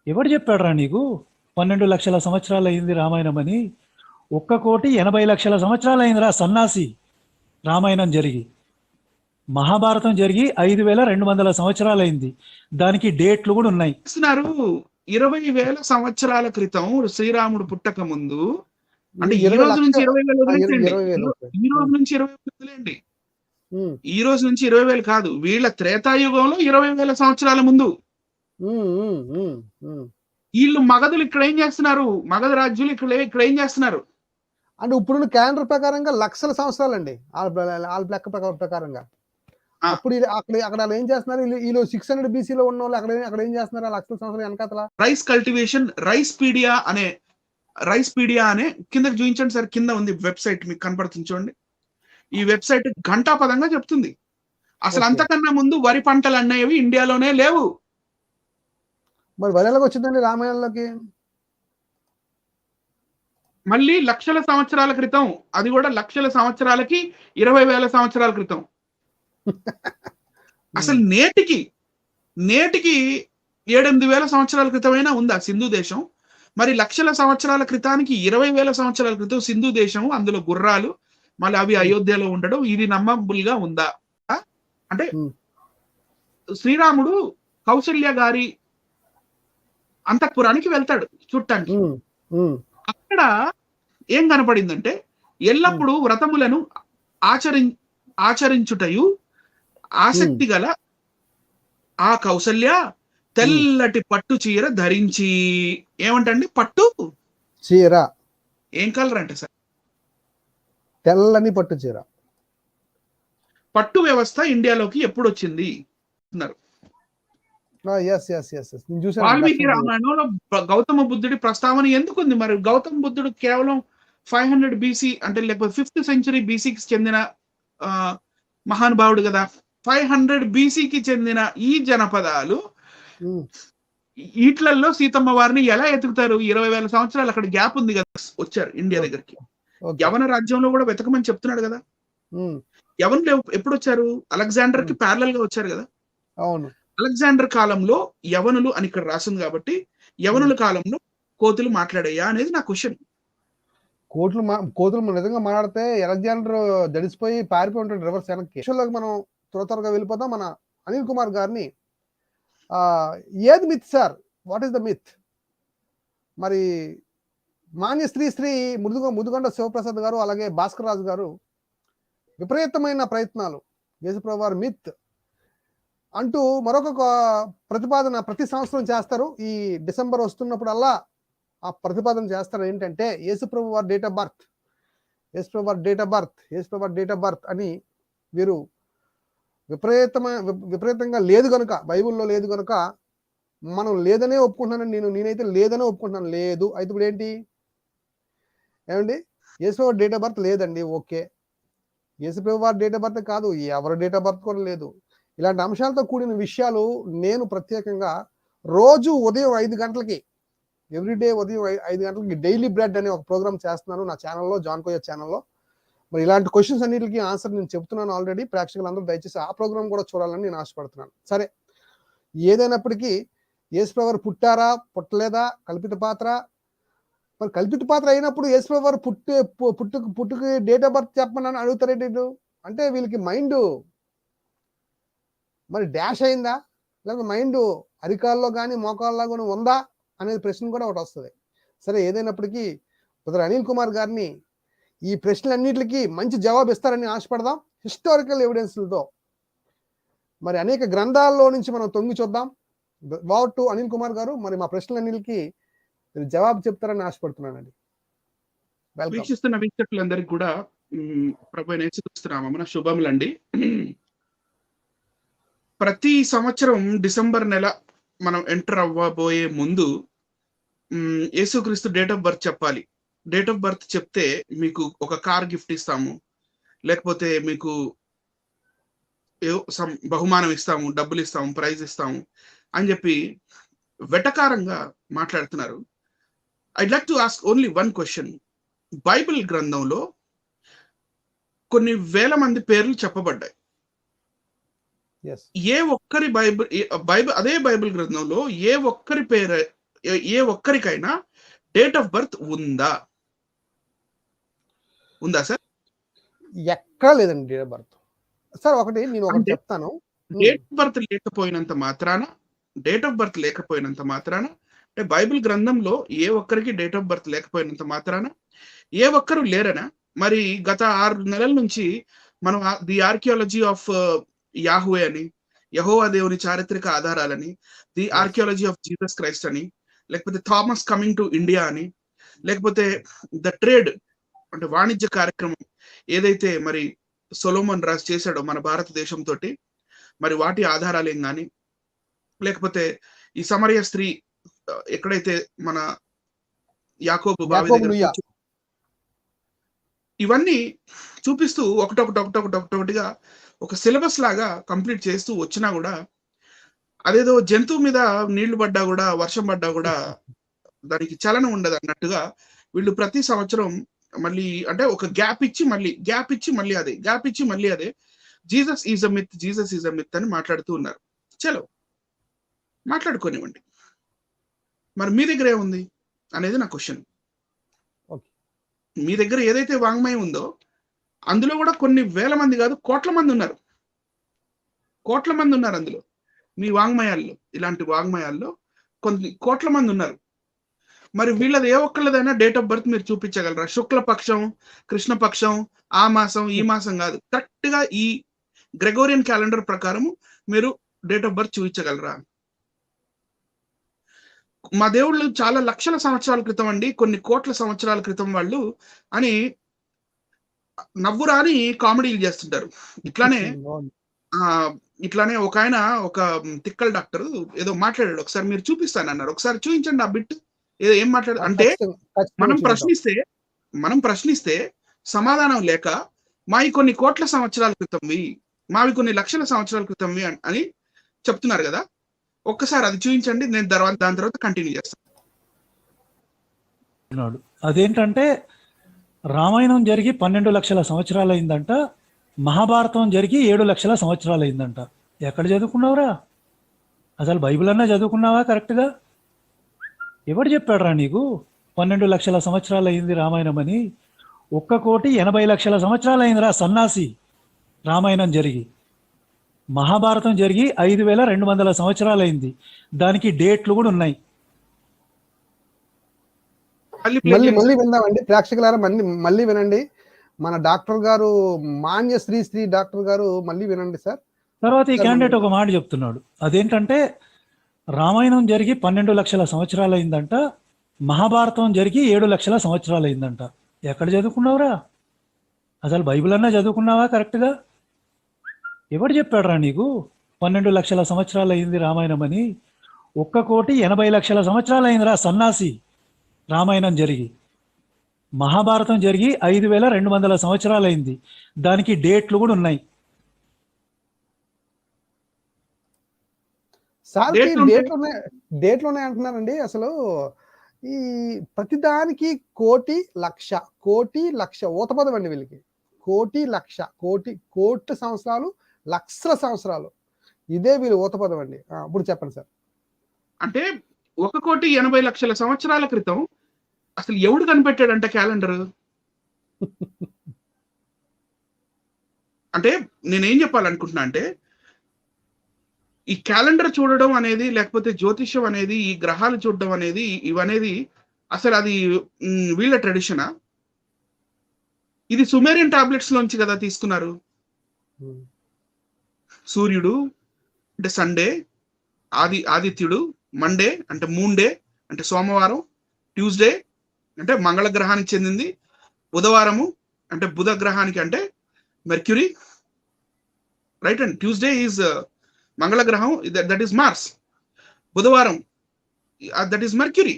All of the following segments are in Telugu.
ఎవడు చెప్పాడురా నీకు 12,00,000 సంవత్సరాలు అయింది రామాయణం అని? 1,80,00,000 సంవత్సరాలు అయిందిరా సన్నాసి రామాయణం జరిగి. మహాభారతం జరిగి 5,200 సంవత్సరాలు అయింది. దానికి డేట్లు కూడా ఉన్నాయి. 20,000 సంవత్సరాల క్రితం శ్రీరాముడు పుట్టక ముందు, అంటే ఈ రోజు నుంచి 20,000 వదిలేండి, ఈ రోజు నుంచి 20,000 వదిలేండి, ఈ రోజు నుంచి 20,000 కాదు, వీళ్ళ త్రేతాయుగంలో 20,000 సంవత్సరాల ముందు వీళ్ళు మగధులు ఇక్కడ ఏం చేస్తున్నారు, మగధ రాజ్యులు ఇక్కడ ఏం చేస్తున్నారు అంటే ఇప్పుడున్న క్యాలెండర్ ప్రకారంగా లక్షల సంవత్సరాలు అండి, వాళ్ళ లెక్క ప్రకారంగా. అప్పుడు అక్కడ ఏం చేస్తున్నారు, వీళ్ళు 600 BCలో ఉన్న వాళ్ళు అక్కడ ఏం చేస్తున్నారు ఆ లక్షల సంవత్సరాలు వెనకాతల? రైస్ కల్టివేషన్, రైస్ పీడియా అనే కింద చూపించండి సార్, కింద ఉంది వెబ్సైట్, మీకు కనపడుతుంది చూడండి. ఈ వెబ్సైట్ ఘంటాపదంగా చెప్తుంది అసలు అంతకన్నా ముందు వరి పంటలు అనేవి ఇండియాలోనే లేవు. మరి వరి ఎలాగ వచ్చిందండి రామాయణంలోకి? మళ్ళీ లక్షల సంవత్సరాల క్రితం, అది కూడా లక్షల సంవత్సరాలకి 20,000 సంవత్సరాల క్రితం. అసలు నేటికి 7,000 సంవత్సరాల క్రితమైనా ఉందా సింధు దేశం? మరి లక్షల సంవత్సరాల క్రితానికి 20,000 సంవత్సరాల క్రితం సింధు దేశం, అందులో గుర్రాలు, మళ్ళీ అవి అయోధ్యలో ఉండడం, ఇది నమ్మబుల్ గా ఉందా? అంటే శ్రీరాముడు కౌసల్య గారి అంతఃపురానికి వెళ్తాడు చూడటానికి. అక్కడ ఏం కనపడిందంటే, ఎల్లప్పుడూ వ్రతములను ఆచరించుటయు ఆసక్తి గల ఆ కౌసల్య తెల్లటి పట్టు చీర ధరించి, ఏమంటండి పట్టు చీర, ఏం కలర్ అంటే సార్? తెల్లని పట్టు చీర. పట్టు వ్యవస్థ ఇండియాలోకి ఎప్పుడు వచ్చింది అన్నారు. వాల్మీకి రామాయణంలో గౌతమ బుద్ధుడి ప్రస్తావన ఎందుకుంది? మరి గౌతమ బుద్ధుడు కేవలం 500 BC అంటే లేకపోతే 5th century BCకి చెందిన మహానుభావుడు కదా. 500 BCకి చెందిన ఈ జనపదాలు ఈట్లల్లో సీతమ్మ వారిని ఎలా ఎతుకుతారు? 20,000 సంవత్సరాలు అక్కడ గ్యాప్ ఉంది కదా, వచ్చారు ఇండియా దగ్గరికి. యవన రాజ్యంలో కూడా వెతకమని చెప్తున్నాడు కదా. యవనులు ఎప్పుడు వచ్చారు? అలెగ్జాండర్ కి ప్యారలల్ గా వచ్చారు కదా. అవును, అలెగ్జాండర్ కాలంలో యవనులు అని ఇక్కడ రాసింది కాబట్టి, యవనుల కాలంలో కోతులు మాట్లాడాయా అనేది నా క్వశ్చన్. కోతులు నిజంగా మాట్లాడితే అలెగ్జాండర్ జడిసిపోయి పారిపోయి ఉంటాడు రివర్స్ వెనక్కి. మనం త్వరగా వెళ్ళిపోతాం. మన అనిల్ కుమార్ గారిని ఏది myth sir, what is the myth? మరి మాన్య శ్రీ ముదుగొండ శివప్రసాద్ గారు, అలాగే భాస్కర్ రాజు గారు విపరీతమైన ప్రయత్నాలు, యేసుప్రభు వారి మిత్ అంటూ మరొక ప్రతిపాదన ప్రతి సంవత్సరం చేస్తారు. ఈ డిసెంబర్ వస్తున్నప్పుడల్లా ఆ ప్రతిపాదన చేస్తారు. ఏంటంటే యేసుప్రభు వారి డేట్ ఆఫ్ బర్త్, యేసుప్రభు వారి డేట్ ఆఫ్ బర్త్, యేసుప్రభు వారి డేట్ ఆఫ్ బర్త్ అని వీరు విపరీతంగా లేదు కనుక, బైబిల్లో లేదు కనుక మనం లేదనే ఒప్పుకుంటున్నాను. నేనైతే లేదనే ఒప్పుకుంటున్నాను. లేదు అయితే ఇప్పుడు ఏమండి, యేసుప్రభు డేట్ ఆఫ్ బర్త్ లేదండి, ఓకే. యేసుప్రభు వారి డేట్ ఆఫ్ బర్త్ కాదు, ఎవరి డేట్ ఆఫ్ బర్త్ కూడా లేదు. ఇలాంటి అంశాలతో కూడిన విషయాలు నేను ప్రత్యేకంగా రోజు ఉదయం 5 గంటలకి, ఎవ్రీడే ఉదయం 5 గంటలకి డైలీ బ్రెడ్ అనే ఒక ప్రోగ్రామ్ చేస్తున్నాను నా ఛానల్లో, జాన్ కోయ ఛానల్లో. మరి ఇలాంటి క్వశ్చన్స్ అన్నిటికీ ఆన్సర్ నేను చెప్తున్నాను ఆల్రెడీ. ప్రేక్షకులందరూ దయచేసి ఆ ప్రోగ్రామ్ కూడా చూడాలని నేను ఆశపడుతున్నాను. సరే, ఏదైనప్పటికీ యేసుప్రభు వారు పుట్టారా పుట్టలేదా, కల్పిత పాత్ర. మరి కల్పిత పాత్ర అయినప్పుడు యేసుప్రభు వారు పుట్టుకు డేట్ ఆఫ్ బర్త్ చెప్పమని అడుగుతారేంటి? అంటే వీళ్ళకి మైండ్ మరి డాష్ అయిందా, లేకపోతే మైండ్ అరికాల్లో కానీ మోకాల్లో కానీ ఉందా అనేది ప్రశ్న కూడా ఒకటి వస్తుంది. సరే, ఏదైనప్పటికీ బ్రదర్ అనిల్ కుమార్ గారిని ఈ ప్రశ్నలన్నిటికీ మంచి జవాబు ఇస్తారని ఆశపడదాం. హిస్టారికల్ ఎవిడెన్స్లతో మరి అనేక గ్రంథాల్లో నుంచి మనం తొంగి చూద్దాం. వాట్ టు అనిల్ కుమార్ గారు, మరి మా ప్రశ్నలన్నిటికీ మీరు జవాబు చెప్తారని ఆశపడుతున్నానండి. వీక్షిస్తున్న వీక్షకులందరికీ కూడా ప్రభువైన యేసుక్రీస్తు నామమున శుభములండి. ప్రతి సంవత్సరం డిసెంబర్ నెల మనం ఎంటర్ అవ్వబోయే ముందు యేసుక్రీస్తు డేట్ ఆఫ్ బర్త్ చెప్పాలి. డేట్ ఆఫ్ బర్త్ చెప్తే మీకు ఒక కార్ గిఫ్ట్ ఇస్తాము, లేకపోతే మీకు బహుమానం ఇస్తాము, డబ్బులు ఇస్తాము, ప్రైజ్ ఇస్తాము అని చెప్పి వెటకారంగా మాట్లాడుతున్నారు. I'd like to ask only one question. Bible గ్రంథంలో కొన్ని వేల మంది పేర్లు చెప్పబడ్డాయి. ఏ ఒక్కరి బైబిల్ అదే బైబిల్ గ్రంథంలో ఏ ఒక్కరి ఏ ఒక్కరికైనా డేట్ ఆఫ్ బర్త్ ఉందా సార్? ఎక్కడ లేదండి డేట్ ఆఫ్ బర్త్. సార్ ఒకటి నేను ఒకటి చెప్తాను. డేట్ ఆఫ్ బర్త్ లేకపోయినంత మాత్రాన అంటే బైబిల్ గ్రంథంలో ఏ ఒక్కరికి డేట్ ఆఫ్ బర్త్ లేకపోయినంత మాత్రాన ఏ ఒక్కరు లేరనా? మరి గత 6 నెలల నుంచి మనం ది ఆర్కియాలజీ ఆఫ్ యాహువే అని, యెహోవా దేవుని చారిత్రక ఆధారాలని, the archaeology of Jesus Christ అని, లేకపోతే థామస్ కమింగ్ టు ఇండియా అని, లేకపోతే ద ట్రేడ్ అంటే వాణిజ్య కార్యక్రమం ఏదైతే మరి సొలొమోన్ రాజు చేశాడో మన భారతదేశం తోటి, మరి వాటి ఆధారాలేం గాని, లేకపోతే ఈ సమరయ స్త్రీ ఎక్కడైతే మన యాకోబు బావి దగ్గర ఇవన్నీ చూపిస్తూ ఒకటొకటిగా ఒక సిలబస్ లాగా కంప్లీట్ చేస్తూ వచ్చినా కూడా అదేదో జంతువు మీద నీళ్లు పడ్డా కూడా, వర్షం పడ్డా కూడా దానికి చలనం ఉండదు అన్నట్టుగా వీళ్ళు ప్రతి సంవత్సరం మళ్ళీ అంటే ఒక గ్యాప్ ఇచ్చి మళ్ళీ అదే జీసస్ ఈజ్ అ మిత్ అని మాట్లాడుతూ ఉన్నారు. చలో మాట్లాడుకోనివ్వండి. మరి మీ దగ్గర ఏముంది అనేది నా క్వశ్చన్. మీ దగ్గర ఏదైతే వాంగ్మయం ఉందో అందులో కూడా కొన్ని వేల మంది కాదు, కోట్ల మంది ఉన్నారు అందులో. మీ వాంగ్మయాల్లో, ఇలాంటి వాంగ్మయాల్లో కొన్ని కోట్ల మంది ఉన్నారు. మరి వీళ్ళది ఏ ఒక్కళ్ళదైనా డేట్ ఆఫ్ బర్త్ మీరు చూపించగలరా? శుక్లపక్షం, కృష్ణపక్షం, ఆ మాసం ఈ మాసం కాదు, కరెక్ట్ గా ఈ గ్రెగోరియన్ క్యాలెండర్ ప్రకారం మీరు డేట్ ఆఫ్ బర్త్ చూపించగలరా? మా దేవుళ్ళు చాలా లక్షల సంవత్సరాల క్రితం అండి, కొన్ని కోట్ల సంవత్సరాల క్రితం వాళ్ళు అని నవ్వురాని కామెడీలు చేస్తుంటారు. ఇట్లానే ఒక ఆయన, ఒక తిక్కల డాక్టర్ ఏదో మాట్లాడాడు, ఒకసారి మీరు చూపిస్తానన్నారు, ఒకసారి చూపించండి ఆ బిట్. ఏం మాట్లాడు అంటే మనం ప్రశ్నిస్తే సమాధానం లేక మావి కొన్ని కోట్ల సంవత్సరాల క్రితంవి, మావి కొన్ని లక్షల సంవత్సరాల క్రితంవి అని చెప్తున్నారు కదా. ఒక్కసారి అది చూపించండి, నేను దాని తర్వాత కంటిన్యూ చేస్తాను. అదేంటంటే రామాయణం జరిగి 12 లక్షల సంవత్సరాలు అయిందంట, మహాభారతం జరిగి 7 లక్షల సంవత్సరాలు అయిందంట. ఎక్కడ చదువుకున్నావురా? అసలు బైబిల్ అన్నా చదువుకున్నావా కరెక్ట్గా? ఎవడు చెప్పాడురా నీకు 12 లక్షల సంవత్సరాలు అయింది రామాయణం అని? 1,80,00,000 సంవత్సరాలు అయిందిరా సన్నాసి రామాయణం జరిగి. మహాభారతం జరిగి 5,200 సంవత్సరాలు అయింది, దానికి డేట్లు కూడా ఉన్నాయి. మళ్ళీ విందామండి ప్రేక్షకులారా, మళ్ళీ వినండి. మన డాక్టర్ గారు, మాన్య శ్రీ డాక్టర్ గారు మళ్ళీ వినండి సార్. తర్వాత ఈ క్యాండిడేట్ ఒక మాట చెప్తున్నాడు, అదేంటంటే రామాయణం జరిగి 12 లక్షల సంవత్సరాలు అయిందంట, మహాభారతం జరిగి 7 లక్షల సంవత్సరాలు అయిందంట. ఎక్కడ చదువుకున్నావురా? అసలు బైబిల్ అన్నా చదువుకున్నావా కరెక్ట్గా? ఎవడు చెప్పాడురా నీకు 12 లక్షల సంవత్సరాలు అయింది రామాయణం అని? 1,80,00,000 సంవత్సరాలు అయిందిరా సన్నాసి రామాయణం జరిగి. మహాభారతం జరిగి 5,200 సంవత్సరాలు అయింది, దానికి డేట్లు కూడా ఉన్నాయి. సార్ డేట్లు ఉన్నాయి అంటున్నారండి. అసలు ఈ ప్రతిదానికి కోటి లక్ష ఊతపదం అండి వీళ్ళకి. కోటి లక్ష, కోటి సంవత్సరాలు, లక్షల సంవత్సరాలు, ఇదే వీళ్ళు ఊతపదం అండి. ఇప్పుడు చెప్పండి సార్. అంటే 1,80,00,000 సంవత్సరాల క్రితం అసలు ఎవడు కనిపెట్టాడంట క్యాలెండర్? అంటే నేనేం చెప్పాలనుకుంటున్నా అంటే, ఈ క్యాలెండర్ చూడడం అనేది, లేకపోతే జ్యోతిష్యం అనేది, ఈ గ్రహాలు చూడడం అనేది, ఇవనేది అసలు అది వీళ్ళ ట్రెడిషనా? ఇది సుమేరియన్ టాబ్లెట్స్ లోంచి కదా తీసుకున్నారు. సూర్యుడు అంటే సండే, ఆదిత్యుడు, మండే అంటే మూన్ డే అంటే సోమవారం, ట్యూస్డే అంటే మంగళ గ్రహానికి చెందింది, బుధవారము అంటే బుధ గ్రహానికి అంటే mercury, right? And Tuesday is మంగళ గ్రహం, దట్ ఈస్ మార్స్. బుధవారం దట్ ఈస్ మెర్క్యూరీ.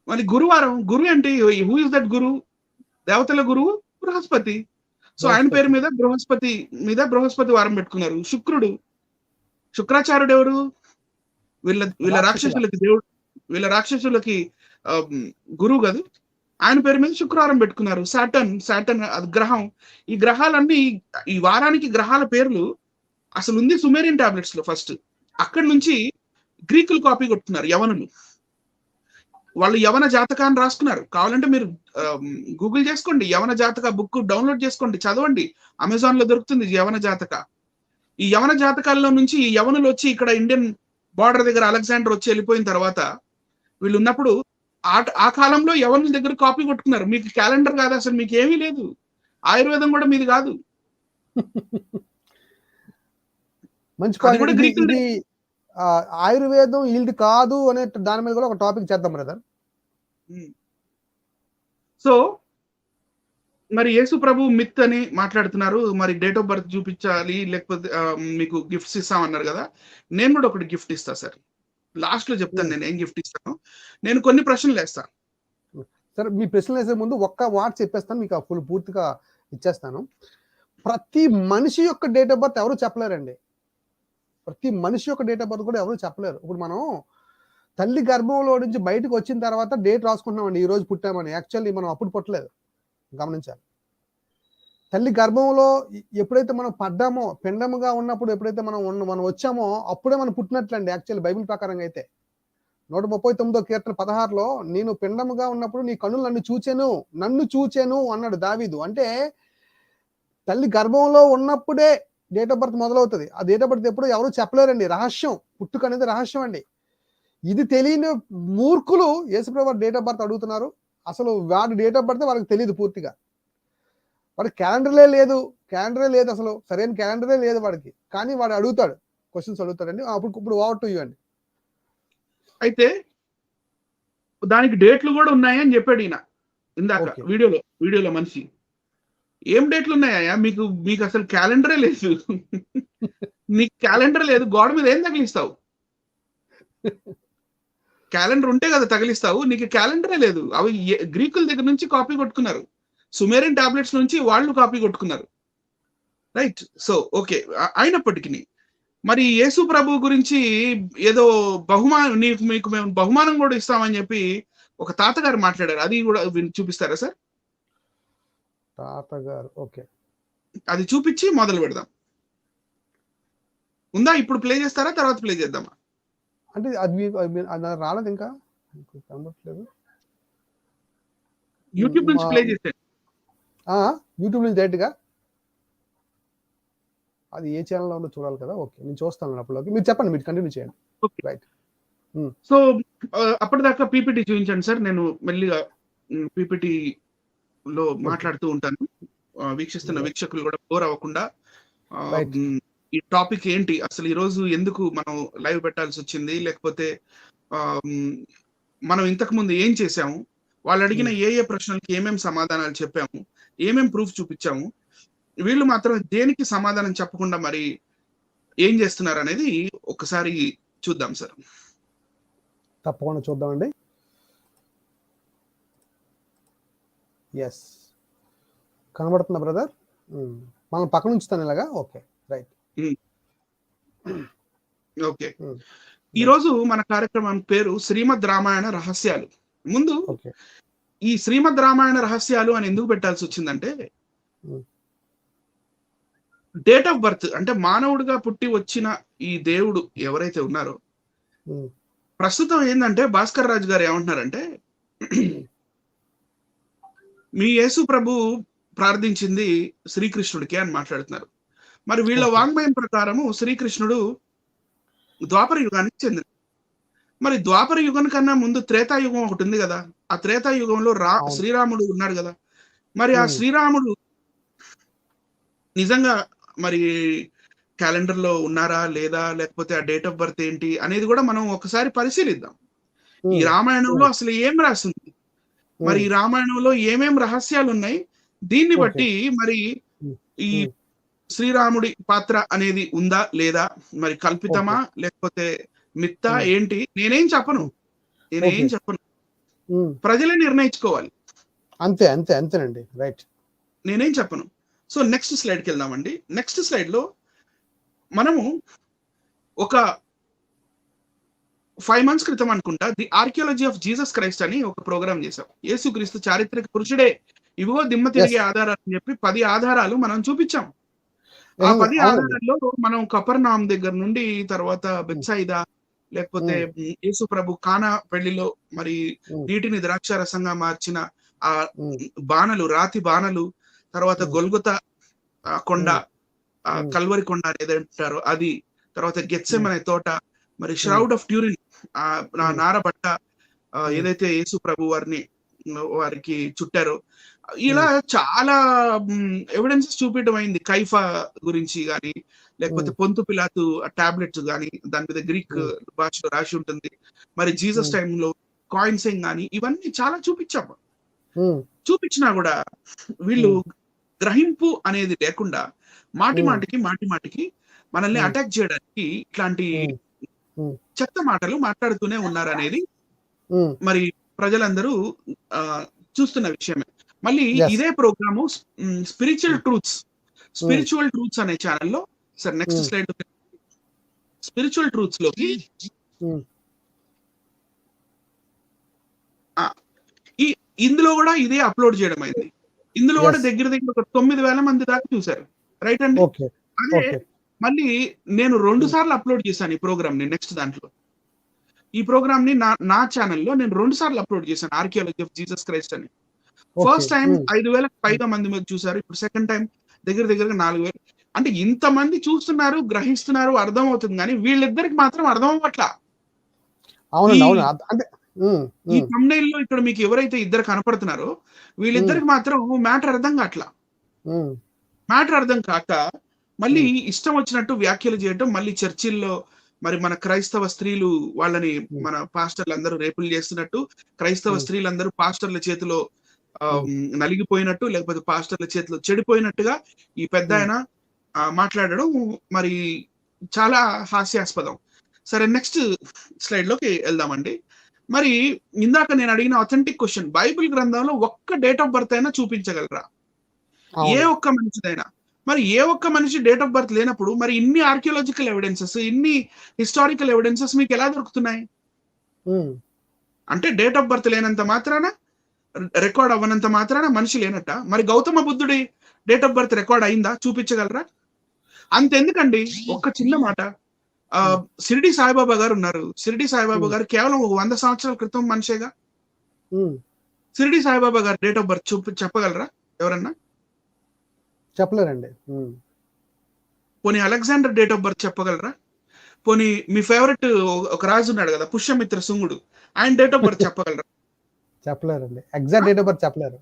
మరి గురువారం, గురు అంటే హూ ఇస్ దట్ గురు? దేవతల గురువు బృహస్పతి. సో ఆయన పేరు మీద బృహస్పతి వారం పెట్టుకున్నారు. శుక్రుడు, శుక్రాచార్యుడు ఎవరు? వీళ్ళ రాక్షసులకి దేవుడు, వీళ్ళ రాక్షసులకి గురువు కాదు, ఆయన పేరు మీద శుక్రవారం పెట్టుకున్నారు. సాటర్న్ అది గ్రహం. ఈ గ్రహాలన్నీ, ఈ వారానికి గ్రహాల పేర్లు అసలు ఉంది సుమేరియన్ టాబ్లెట్స్ లో ఫస్ట్. అక్కడి నుంచి గ్రీకులు కాపీ కొట్టుకున్నారు యవనులు. వాళ్ళు యవన జాతకాన్ని రాసుకున్నారు. కావాలంటే మీరు గూగుల్ చేసుకోండి, యవన జాతక బుక్ డౌన్లోడ్ చేసుకోండి, చదవండి. అమెజాన్ లో దొరుకుతుంది యవన జాతక. ఈ యవన జాతకాల్లో నుంచి ఈ యవనులు వచ్చి ఇక్కడ ఇండియన్ బార్డర్ దగ్గర అలెగ్జాండర్ వచ్చి వెళ్ళిపోయిన తర్వాత వీళ్ళు ఉన్నప్పుడు ఆ కాలంలో యవనుల దగ్గర కాపీ కొట్టుకున్నారు. మీకు క్యాలెండర్ కాదు, అసలు మీకు ఏమీ లేదు. ఆయుర్వేదం కూడా మీది కాదు. మంచి పాయింట్. ఇది ఆయుర్వేదం ఈల్డ్ కాదు అనే దాని మీద కూడా ఒక టాపిక్ చేద్దాం బ్రదర్. సో మరి యేసు ప్రభు మిత్ అని మాట్లాడుతున్నారు. మరి డేట్ ఆఫ్ బర్త్ చూపించాలి, లేకపోతే మీకు గిఫ్ట్స్ ఇస్తామన్నారు కదా. నేను కూడా ఒకటి గిఫ్ట్ ఇస్తా సార్. లాస్ట్ లో చెప్తాను నేను ఏం గిఫ్ట్ ఇస్తాను. నేను కొన్ని ప్రశ్నలు వేస్తాను సార్. మీ ప్రశ్నలు వేసే ముందు ఒక్క వాట్ చెప్పేస్తాను, మీకు ఫుల్ పూర్తిగా ఇచ్చేస్తాను. ప్రతి మనిషి యొక్క డేట్ ఆఫ్ బర్త్ ఎవరు చెప్పలేరండి. ప్రతి మనిషి యొక్క డేట్ ఆఫ్ బర్త్ కూడా ఎవరు చెప్పలేరు. ఇప్పుడు మనం తల్లి గర్భంలో నుంచి బయటకు వచ్చిన తర్వాత డేట్ రాసుకుంటున్నామండి, ఈ రోజు పుట్టామని. యాక్చువల్లీ మనం అప్పుడు పుట్టలేదు, గమనించాలి. తల్లి గర్భంలో ఎప్పుడైతే మనం పడ్డామో, పిండముగా ఉన్నప్పుడు ఎప్పుడైతే మనం వచ్చామో అప్పుడే మనం పుట్టినట్లండి. యాక్చువల్లీ బైబిల్ ప్రకారంగా అయితే 139వ కీర్తన 16లో నేను పిండముగా ఉన్నప్పుడు నీ కన్నులు నన్ను చూచెను అన్నాడు దావీదు. అంటే తల్లి గర్భంలో ఉన్నప్పుడే డేట్ ఆఫ్ బర్త్ మొదలవుతుంది. ఆ డేట్ ఆఫ్ బర్త్ ఎప్పుడు ఎవరు చెప్పలేరండి. రహస్యం, పుట్టుక అనేది రహస్యం అండి. ఇది తెలియని మూర్ఖులు యేసుప్రభు డేట్ ఆఫ్ బర్త్ అడుగుతున్నారు. అసలు వాడి డేట్ ఆఫ్ బర్త్ వాళ్ళకి తెలియదు పూర్తిగా. వాడి క్యాలెండరే లేదు, అసలు సరైన క్యాలెండరే లేదు వాడికి. కానీ వాడు అడుగుతాడు, క్వశ్చన్స్ అడుగుతాడండి. ఇప్పుడు ఓవర్ టు యూ అండి. అయితే దానికి డేట్లు కూడా ఉన్నాయని చెప్పాడు ఈయన ఇందాక వీడియోలో మనిషి. ఏం డేట్లు ఉన్నాయా? మీకు అసలు క్యాలెండరే లేదు. నీకు క్యాలెండర్ లేదు, గోడ మీద ఏం తగిలిస్తావు? క్యాలెండర్ ఉంటే కదా తగిలిస్తావు. నీకు క్యాలెండరే లేదు. అవి గ్రీకుల దగ్గర నుంచి కాపీ కొట్టుకున్నారు, సుమేరియన్ టాబ్లెట్స్ నుంచి వాళ్ళు కాపీ కొట్టుకున్నారు. రైట్. So okay. అయినప్పటికీ మరి యేసు ప్రభు గురించి ఏదో మీకు మేము బహుమానం కూడా ఇస్తామని చెప్పి ఒక తాతగారు మాట్లాడారు. అది కూడా చూపిస్తారా సార్? తాతగారు ఓకే, అది చూపించి మొదలు పెడదాం. ఉందా? ఇప్పుడు ప్లే చేస్తారా, తర్వాత ప్లే చేద్దామా? అంటే అది రాలేదు, ఇంకా కనబడట్లేదు. యూట్యూబ్ నుంచి ప్లే చేసేయండి. యూట్యూబ్ నుంచి డైరెక్ట్గా అది ఏ ఛానల్లో ఉందో చూడాలి కదా. ఓకే, నేను చూస్తాను అప్పటిలోకి. మీరు చెప్పండి, మీరు కంటిన్యూ చేయండి. రైట్. సో అప్పటిదాకా పీపీటీ చూపించండి సార్. నేను మెల్లిగా పీపీటీ లో మాట్లాడుతూ ఉంటాను. వీక్షిస్తున్న వీక్షకులు కూడా బోర్ అవ్వకుండా ఈ టాపిక్ ఏంటి, అసలు ఈ రోజు ఎందుకు మనం లైవ్ పెట్టాల్సి వచ్చింది, లేకపోతే మనం ఇంతకు ముందు ఏం చేసాము, వాళ్ళు అడిగిన ఏ ప్రశ్నలకి ఏమేం సమాధానాలు చెప్పాము, ఏమేం ప్రూఫ్ చూపించాము, వీళ్ళు మాత్రం దేనికి సమాధానం చెప్పకుండా మరి ఏం చేస్తున్నారు అనేది ఒకసారి చూద్దాం సార్. తప్పకుండా చూద్దామండి. ఎస్, కనబడుతుందా బ్రదర్? మనం పక్కన ఉంచుతాను ఇలాగా. Okay, right. ఓకే, ఈ రోజు మన కార్యక్రమం పేరు శ్రీమద్ రామాయణ రహస్యాలు. ముందు ఈ శ్రీమద్ రామాయణ రహస్యాలు అని ఎందుకు పెట్టాల్సి వచ్చిందంటే, డేట్ ఆఫ్ బర్త్ అంటే మానవుడిగా పుట్టి వచ్చిన ఈ దేవుడు ఎవరైతే ఉన్నారో, ప్రస్తుతం ఏంటంటే భాస్కర్ రాజు గారు ఏమంటున్నారంటే, మీ యేసు ప్రభు ప్రార్థించింది శ్రీకృష్ణుడికి అని మాట్లాడుతున్నారు. మరి వీళ్ళ వాంగ్మయం ప్రకారము శ్రీకృష్ణుడు ద్వాపర యుగానికి చెందిన. మరి ద్వాపర యుగం కన్నా ముందు త్రేతాయుగం ఒకటి ఉంది కదా. ఆ త్రేతాయుగంలో శ్రీరాముడు ఉన్నాడు కదా. మరి ఆ శ్రీరాముడు నిజంగా మరి క్యాలెండర్ లో ఉన్నారా లేదా, లేకపోతే ఆ డేట్ ఆఫ్ బర్త్ ఏంటి అనేది కూడా మనం ఒకసారి పరిశీలిద్దాం. ఈ రామాయణంలో అసలు ఏం రాస్తుంది, మరి ఈ రామాయణంలో ఏమేం రహస్యాలు ఉన్నాయి, దీన్ని బట్టి మరి ఈ శ్రీరాముడి పాత్ర అనేది ఉందా లేదా, మరి కల్పితమా లేకపోతే మిత్తా ఏంటి, నేనేం చెప్పను. ప్రజలే నిర్ణయించుకోవాలి. అంతేనండి. రైట్, నేనేం చెప్పను. సో నెక్స్ట్ స్లైడ్కి వెళ్దామండి. నెక్స్ట్ స్లైడ్ లో మనము ఒక 5 months క్రితం అనుకుంటా the archaeology of Jesus Christ అని ఒక ప్రోగ్రామ్ చేసాం. యేసుక్రీస్తు చారిత్రక పురుషుడే, ఇవిగో దిమ్మ తిరిగే ఆధారాలు అని చెప్పి 10 ఆధారాలు మనం చూపించాం. ఆ 10 ఆధారాల్లో మనం కపర్నాం దగ్గర నుండి, తర్వాత బెత్సైదా, లేకపోతే యేసు ప్రభు కానా పెళ్లిలో మరి నీటిని ద్రాక్షారసంగా మార్చిన ఆ బాణలు, రాతి బాణలు, తర్వాత గొల్గొత కొండ, కల్వరి కొండ అనేది అంటారు అది, తర్వాత గెత్సెమనే తోట, మరి ష్రౌడ్ ఆఫ్ ట్యూరిన్ నారబట్ట ఏదైతే యేసు ప్రభు వారికి చుట్టారో, ఇలా చాలా ఎవిడెన్సెస్ చూపించడం అయింది. కైఫా గురించి గాని, లేకపోతే పొంతు పిలాతు టాబ్లెట్స్ గాని, దాని మీద గ్రీక్ భాషలో రాసి ఉంటుంది. మరి జీసస్ టైంలో కాయిన్సింగ్ గాని, ఇవన్నీ చాలా చూపించాము. చూపించినా కూడా వీళ్ళు గ్రహింపు అనేది లేకుండా మాటి మాటికి మనల్ని అటాక్ చేయడానికి ఇట్లాంటి చెత్త మాటలు మాట్లాడుతూనే ఉన్నారనేది మరి ప్రజలందరూ చూస్తున్న విషయమే. మళ్ళీ ఇదే ప్రోగ్రాము స్పిరిచువల్ ట్రూత్స్ అనే ఛానల్లో, sir next slide, spiritual truths లోకి ఇందులో కూడా ఇదే అప్లోడ్ చేయడం అయింది. ఇందులో కూడా దగ్గర ఒక 9,000 మంది దాకా చూశారు. రైట్ అండి. అదే మళ్ళీ నేను 2 సార్లు అప్లోడ్ చేశాను ఈ ప్రోగ్రామ్ ని. నెక్స్ట్ దాంట్లో ఈ ప్రోగ్రామ్ ని నా ఛానల్లో నేను 2 సార్లు అప్లోడ్ చేశాను, ఆర్కియాలజీ ఆఫ్ జీసస్ క్రైస్ట్ అని. ఫస్ట్ టైం 5,000 పైగా మంది మీద చూసారు. ఇప్పుడు సెకండ్ టైం దగ్గరగా 4,000. అంటే ఇంతమంది చూస్తున్నారు, గ్రహిస్తున్నారు, అర్థం అవుతుంది, కానీ వీళ్ళిద్దరికి మాత్రం అర్థం అవ్వట్లా. ఈ thumbnail లో ఇక్కడ మీకు ఎవరైతే ఇద్దరు కనపడుతున్నారో వీళ్ళిద్దరికి మాత్రం మ్యాటర్ అర్థం కావట్లా. మ్యాటర్ అర్థం కాక మళ్ళీ ఇష్టం వచ్చినట్టు వ్యాఖ్యలు చేయటం, మళ్ళీ చర్చిల్లో మరి మన క్రైస్తవ స్త్రీలు వాళ్ళని మన పాస్టర్లు అందరూ రేపులు చేస్తున్నట్టు, క్రైస్తవ స్త్రీలందరూ పాస్టర్ల చేతిలో నలిగిపోయినట్టు, లేకపోతే పాస్టర్ల చేతిలో చెడిపోయినట్టుగా ఈ పెద్ద ఆయన మాట్లాడడం మరి చాలా హాస్యాస్పదం. సరే, నెక్స్ట్ స్లైడ్ లోకి వెళ్దామండి. మరి ఇందాక నేను అడిగిన అథెంటిక్ క్వశ్చన్, బైబిల్ గ్రంథంలో ఒక్క డేట్ ఆఫ్ బర్త్ అయినా చూపించగలరా? ఏ ఒక్క మనిషిదైనా? మరి ఏ ఒక్క మనిషి డేట్ ఆఫ్ బర్త్ లేనప్పుడు మరి ఇన్ని ఆర్కియాలజికల్ ఎవిడెన్సెస్, ఇన్ని హిస్టారికల్ ఎవిడెన్సెస్ మీకు ఎలా దొరుకుతున్నాయి? అంటే డేట్ ఆఫ్ బర్త్ లేనంత మాత్రాన, రికార్డ్ అవ్వనంత మాత్రాన మనిషి లేనట్ట? మరి గౌతమ బుద్ధుడి డేట్ ఆఫ్ బర్త్ రికార్డ్ అయిందా? చూపించగలరా? అంతెందుకండి, ఒక్క చిన్న మాట, షిరిడి సాయిబాబా గారు ఉన్నారు. షిరిడి సాయిబాబా గారు కేవలం 100 సంవత్సరాల క్రితం మనిషేగా. షిరిడి సాయిబాబా గారు డేట్ ఆఫ్ బర్త్ చెప్పగలరా ఎవరన్నా? చెప్పలేరండి. పోనీ అలెగ్జాండర్ డేట్ ఆఫ్ బర్త్ చెప్పగలరా? పోనీ మీ ఫేవరెట్ ఒక రాజు ఉన్నాడు కదా, పుష్యమిత్ర శుంగుడు, ఆయన డేట్ ఆఫ్ బర్త్ చెప్పగలరా? చెప్పలేరండి. ఎగ్జాక్ట్ డేట్ ఆఫ్ బర్త్ చెప్పలేరు.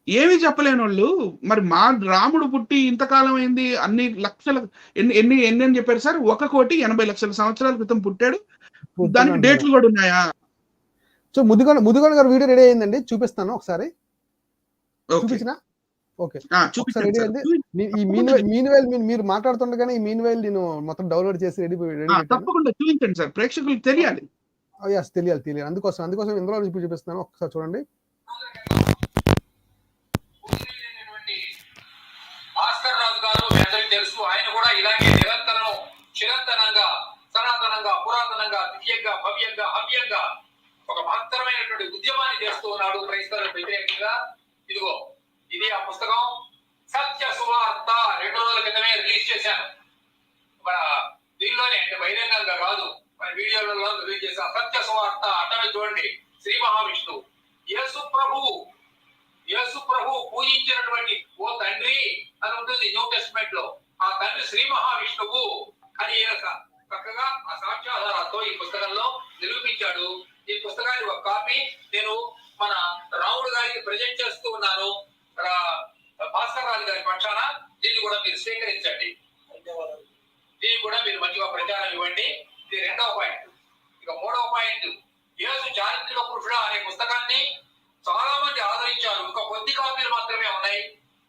ఏమి చెప్పలేని వాళ్ళు మరి మా రాముడు పుట్టి ఇంతకాలం అయింది, అన్ని లక్షల ఎన్ని అని చెప్పారు సార్? 1,80,00,000 సంవత్సరాల క్రితం పుట్టాడు. దానికి డేట్లు కూడా ఉన్నాయా? సో ముదిగొండ గారు వీడియో రెడీ అయిందండి, చూపిస్తాను ఒకసారి. చూపించిన ఓకే, రెడీ అయింది. ఈ మీన్వైల్ మీరు మాట్లాడుతుండగానే ఈ మీన్వైల్ నేను మొత్తం డౌన్లోడ్ చేసి రెడీ. తప్పకుండా చూపించండి సార్, ప్రేక్షకులకు తెలియాలి. తెలియాలి. అందుకోసం ఇందులో చూపిస్తున్నాను, ఒకసారి చూడండి. భాస్కర్ రాజు గారు మీ అందరికీ తెలుసు. ఆయన కూడా ఇలాగే చిరంతనంగా, సనాతనంగా, పురాతనంగా, దివ్యంగా, భవ్యంగా, హవ్యంగా ఒక మహత్తరమైనటువంటి ఉద్యమాన్ని చేస్తూ ఉన్నాడు క్రైస్తవులకు వ్యతిరేకంగా. ఇదిగో ఇది ఆ పుస్తకం, సత్య సువార్త. 2 రోజుల క్రితమే రిలీజ్ చేశాను. మన దీనిలోనే, అంటే బహిరంగంగా కాదు, మన వీడియోలలో రిలీజ్ చేశాను. సత్య సువార్త అట్టమే చూడండి. శ్రీ మహావిష్ణువు, యేసు ప్రభు పూజించినటువంటి ఓ తండ్రి అని ఉంటుంది న్యూ టెస్ట్మెంట్ లో. ఆ తండ్రి శ్రీ మహావిష్ణువు అని చక్కగా ఆ సాక్ష్యాధారాలతో ఈ పుస్తకంలో నిరూపించాడు. ఈ పుస్తకాన్ని ఒక కాపీ నేను మన రాముడు గారికి ప్రజెంట్ చేస్తూ ఉన్నాను, భాస్కర్ రాజు గారి పక్షాన. దీన్ని కూడా మీరు స్వీకరించండి, దీన్ని కూడా మీరు మంచిగా ప్రచారం ఇవ్వండి. ఇది 2వ పాయింట్. ఇక 3వ పాయింట్, యేసు చారిత్రక పురుషుడు అనే పుస్తకాన్ని చాలా మంది ఆదరించారు. ఇంకా కొద్ది కాపీలు మాత్రమే ఉన్నాయి.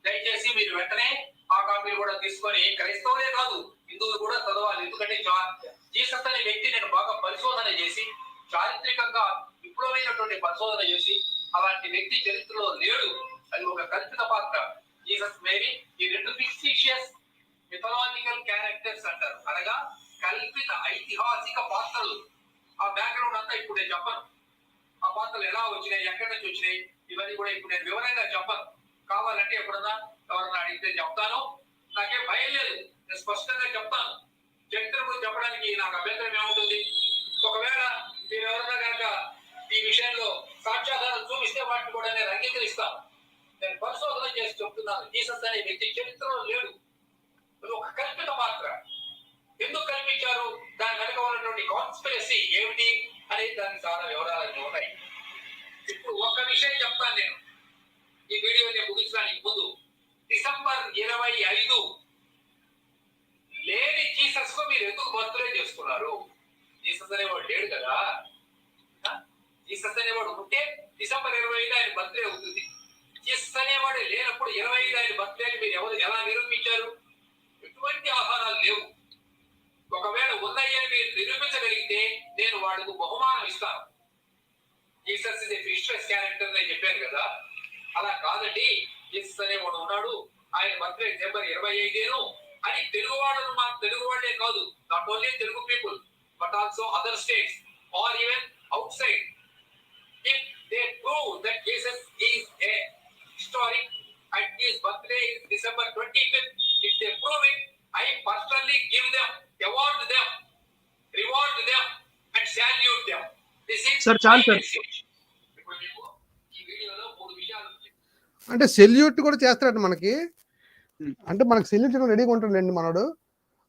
దయచేసి మీరు వెంటనే ఆ కాపీలు కూడా తీసుకొని క్రైస్తవులే కాదు హిందువులు కూడా చదవాలి. ఎందుకంటే జీసస్ అనే వ్యక్తి నేను బాగా పరిశోధన చేసి, చారిత్రకంగా విపులమైనటువంటి పరిశోధన చేసి, అలాంటి వ్యక్తి చరిత్రలో లేడు. అది ఒక కల్పిత పాత్ర. జీసస్ మేరీ, ఈ 2 ఫిక్సిషియస్ మిథలాజికల్ క్యారెక్టర్స్ అంటారు, అనగా కల్పిత ఐతిహాసిక పాత్రలు. ఆ బ్యాక్గ్రౌండ్ అంతా ఇప్పుడు నేను చెప్పను. ఆ పాత్రలు ఎలా వచ్చినాయి, ఎక్కడి నుంచి వచ్చినాయి, ఇవన్నీ కూడా ఇప్పుడు నేను వివరంగా చెప్పను. కావాలంటే ఎప్పుడన్నా ఎవరన్నా అడిగితే చెప్తాను. నాకేం భయం లేదు, నేను స్పష్టంగా చెప్తాను. చరిత్ర గురించి చెప్పడానికి నాకు అభ్యంతరం ఏముంటుంది? ఒకవేళ మీరు ఎవరైనా కనుక ఈ విషయంలో సాక్ష్యాధారాలు చూపిస్తే వాటిని కూడా నేను అంగీకరిస్తాను. నేను పరిశోధన చేసి చెప్తున్నాను. జీసస్ అనే వ్యక్తి చరిత్రలో లేడు, అది ఒక కల్పిత మాత్ర. ఎందుకు కల్పించారు, దాని వెనుక ఉన్నటువంటి కాన్స్పిరసీ ఏమిటి అనేది దానికి చాలా వివరాలన్నీ ఉన్నాయి. ఇప్పుడు ఒక్క విషయం చెప్తాను నేను ఈ వీడియోని ముగించడానికి ముందు. డిసెంబర్ 25 లేని జీసస్ కు మీరు ఎందుకు బర్త్డే చేసుకున్నారు? జీసస్ అనేవాడు లేడు కదా. జీసస్ అనేవాడు ఉంటే డిసెంబర్ 25 ఆయన బర్త్డే అవుతుంది. జీసస్ అనేవాడు లేనప్పుడు 25 ఆయన బర్త్డే మీరు ఎలా నిరూపించారు? ఎటువంటి ఆధారాలు లేవు. ఒకవేళ ఉన్నాయని మీరు నిరూపించగలిగితే నేను వాడికి బహుమానం ఇస్తాను. Jesus is a fixed character అని చెప్పాను కదా, అలా కాదండి. జీసస్ అనేవాడు ఉన్నాడు, ఆయన బర్త్డే డిసెంబర్ 25 అని తెలుగువాళ్ళను మా తెలుగు వాళ్ళే కాదు, not only Telugu people but also other states or even outside, if they prove that Jesus is a historic and his birthday is December 25th, if they prove it, I personally give them, award them, reward them and salute them. This is Sir, చాలు సార్. ఈ వీడియోలో 3 విషయాలు అంటే సెల్యూట్ కూడా చేస్తాడు మనకి. అంటే మనకి సెల్యూట్ రెడీగా ఉంటాడండి మనోడు.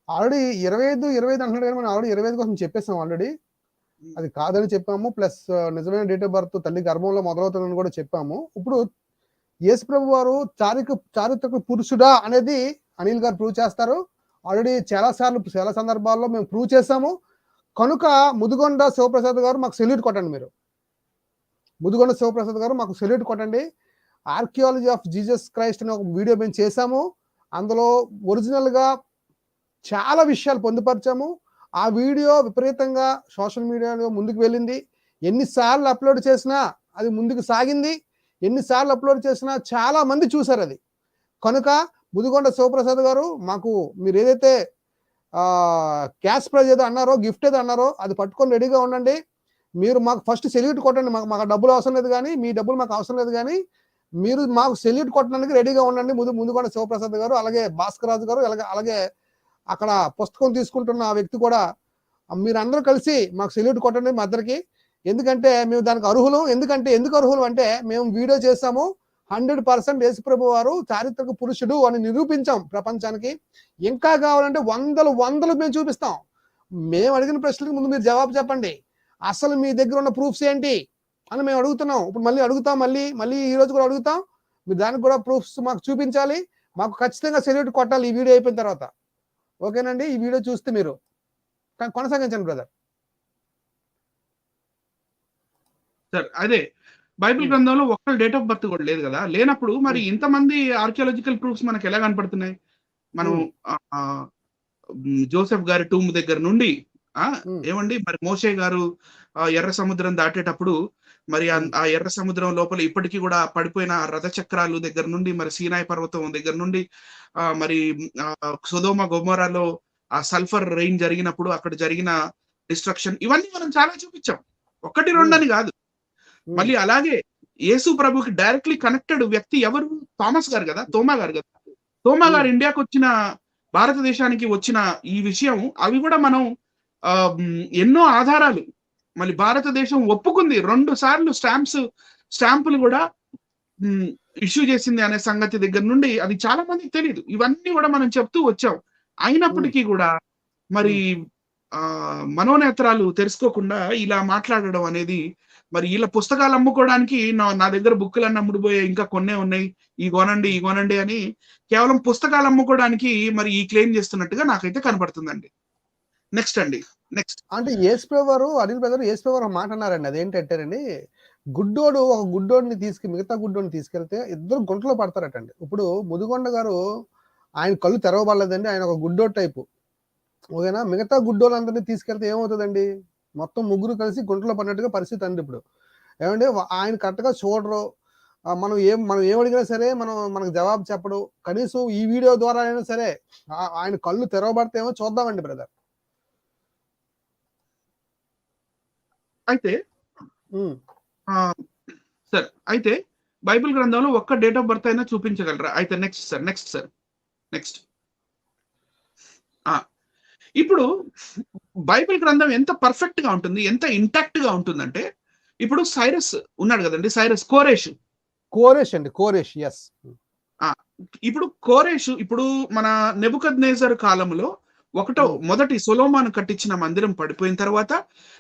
ఆల్రెడీ 25 అంటున్నాడు కానీ మనం ఆల్రెడీ 25 కోసం చెప్పేసాం ఆల్రెడీ. అది కాదని చెప్పాము, ప్లస్ నిజమైన డేట్ ఆఫ్ బర్త్ తల్లి గర్భంలో మొదలవుతుందని కూడా చెప్పాము. ఇప్పుడు యేసు ప్రభు వారు చారిత్రక పురుషుడా అనేది అనిల్ గారు ప్రూవ్ చేస్తారు. ఆల్రెడీ చాలా సందర్భాల్లో మేము ప్రూవ్ చేసాము. కనుక ముదిగొండ శివప్రసాద్ గారు మాకు సెల్యూట్ కొట్టండి. మీరు ముదిగొండ శివప్రసాద్ గారు మాకు సెల్యూట్ కొట్టండి. ఆర్కియాలజీ ఆఫ్ జీసస్ క్రైస్ట్ అనే ఒక వీడియో మేము చేశాము. అందులో ఒరిజినల్ గా చాలా విషయాలు పొందుపరిచాము. ఆ వీడియో విపరీతంగా సోషల్ మీడియాలో ముందుకు వెళ్ళింది. ఎన్నిసార్లు అప్లోడ్ చేసినా అది ముందుకు సాగింది. ఎన్నిసార్లు అప్లోడ్ చేసినా చాలా మంది చూశారు అది. కనుక ముదిగొండ శివప్రసాద్ గారు మాకు మీరు ఏదైతే క్యాష్ ప్రైజ్ ఏదో అన్నారో, గిఫ్ట్ ఏదో అన్నారో అది పట్టుకొని రెడీగా ఉండండి. మీరు మాకు ఫస్ట్ సెల్యూట్ కొట్టండి. మాకు డబ్బులు అవసరం లేదు కానీ, మీ డబ్బులు మాకు అవసరం లేదు కానీ మీరు మాకు సెల్యూట్ కొట్టడానికి రెడీగా ఉండండి. ముదిగొండ శివప్రసాద్ గారు, అలాగే భాస్కర్ రాజు గారు, అలాగే అక్కడ పుస్తకం తీసుకుంటున్న ఆ వ్యక్తి కూడా మీరందరూ కలిసి మాకు సెల్యూట్ కొట్టండి మా ఇద్దరికి. ఎందుకంటే మేము దానికి అర్హులు. ఎందుకు అర్హులు అంటే మేము వీడియో చేసాము. 100% యేసుప్రభు వారు చారిత్రక పురుషుడు అని నిరూపించాం ప్రపంచానికి. ఇంకా కావాలంటే వందలు మేము చూపిస్తాం. మేము అడిగిన ప్రశ్నలకు ముందు మీరు జవాబు చెప్పండి. అసలు మీ దగ్గర ఉన్న ప్రూఫ్స్ ఏంటి అని మేము అడుగుతున్నాం. ఇప్పుడు మళ్ళీ అడుగుతాం, మళ్ళీ ఈ రోజు కూడా అడుగుతాం. మీరు దానికి కూడా ప్రూఫ్స్ మాకు చూపించాలి. మాకు ఖచ్చితంగా సెల్యూట్ కొట్టాలి ఈ వీడియో అయిపోయిన తర్వాత. ఓకేనండి? ఈ వీడియో చూస్తే మీరు కొనసాగించండి బ్రదర్. సార్ అదే బైబిల్ గ్రంథంలో ఒక్క డేట్ ఆఫ్ బర్త్ కూడా లేదు కదా. లేనప్పుడు మరి ఇంతమంది ఆర్కియాలజికల్ ప్రూఫ్స్ మనకు ఎలా కనపడుతున్నాయి? మనం జోసెఫ్ గారి టూమ్ దగ్గర నుండి ఏమండి మరి మోషే గారు ఎర్ర సముద్రం దాటేటప్పుడు మరి ఆ ఎర్ర సముద్రం లోపల ఇప్పటికీ కూడా పడిపోయిన రథ చక్రాలు దగ్గర నుండి, మరి సీనాయి పర్వతం దగ్గర నుండి, మరి సొదొమ గొమొరాలో ఆ సల్ఫర్ రెయిన్ జరిగినప్పుడు అక్కడ జరిగిన డిస్ట్రక్షన్, ఇవన్నీ మనం చాలా చూపించాం. 1-2 అని కాదు. మళ్ళీ అలాగే యేసు ప్రభుకి డైరెక్ట్లీ కనెక్టెడ్ వ్యక్తి ఎవరు? థామస్ గారు కదా, తోమా గారు కదా. తోమా గారు ఇండియాకు వచ్చిన, భారతదేశానికి వచ్చిన ఈ విషయం, అవి కూడా మనం ఎన్నో ఆధారాలు మళ్ళీ భారతదేశం ఒప్పుకుంది. 2 సార్లు స్టాంపులు కూడా ఇష్యూ చేసింది అనే సంగతి దగ్గర నుండి అది చాలా మందికి తెలియదు. ఇవన్నీ కూడా మనం చెప్తూ వచ్చాం. అయినప్పటికీ కూడా మరి మనోనేత్రాలు తెరుచుకోకుండా ఇలా మాట్లాడడం అనేది, మరి వీళ్ళ పుస్తకాలు అమ్ముకోవడానికి నా దగ్గర బుక్కులన్నీ అమ్ముడుపోయే ఇంకా కొన్నే ఉన్నాయి, ఈ కొనండి అని కేవలం పుస్తకాలు అమ్ముకోవడానికి మరి ఈ క్లెయిమ్ చేస్తున్నట్టుగా నాకైతే కనబడుతుందండి. నెక్స్ట్ అంటే అనిల్ బ్రదర్ యేసుప్రభు ఒక మాట అన్నారండి. అదేంటంటేనండి, ఒక గుడ్డోడిని మిగతా గుడ్డోడిని తీసుకెళ్తే ఇద్దరు గుంటలో పడతారటండి. ఇప్పుడు ముదిగొండ గారు ఆయన కళ్ళు తెరవబడలేదండి, ఆయన ఒక గుడ్డోడ్ టైపు. ఓకేనా? మిగతా గుడ్డోళ్ళందరినీ తీసుకెళ్తే ఏమవుతుందండి? మొత్తం ముగ్గురు కలిసి గుంటలో పడినట్టుగా పరిస్థితి అండి ఇప్పుడు. ఏమంటే ఆయన కరెక్ట్గా చూడరు. మనం ఏం అడిగినా సరే మనకు జవాబు చెప్పడు. కనీసం ఈ వీడియో ద్వారా అయినా సరే ఆయన కళ్ళు తెరవబడితేమో చూద్దామండి బ్రదర్. అయితే సార్, అయితే బైబిల్ గ్రంథంలో ఒక్క డేట్ ఆఫ్ బర్త్ అయినా చూపించగలరా? అయితే నెక్స్ట్ ఇప్పుడు బైబిల్ గ్రంథం ఎంత పర్ఫెక్ట్ గా ఉంటుంది, ఎంత ఇంటాక్ట్ గా ఉంటుందంటే, ఇప్పుడు సైరస్ ఉన్నాడు కదండి, సైరస్ కోరేష్ అండి, కోరేష్. ఎస్. ఇప్పుడు కోరేషు, ఇప్పుడు మన నెబుకద్నేజర్ కాలంలో మొదటి సొలొమోను కట్టించిన మందిరం పడిపోయిన తర్వాత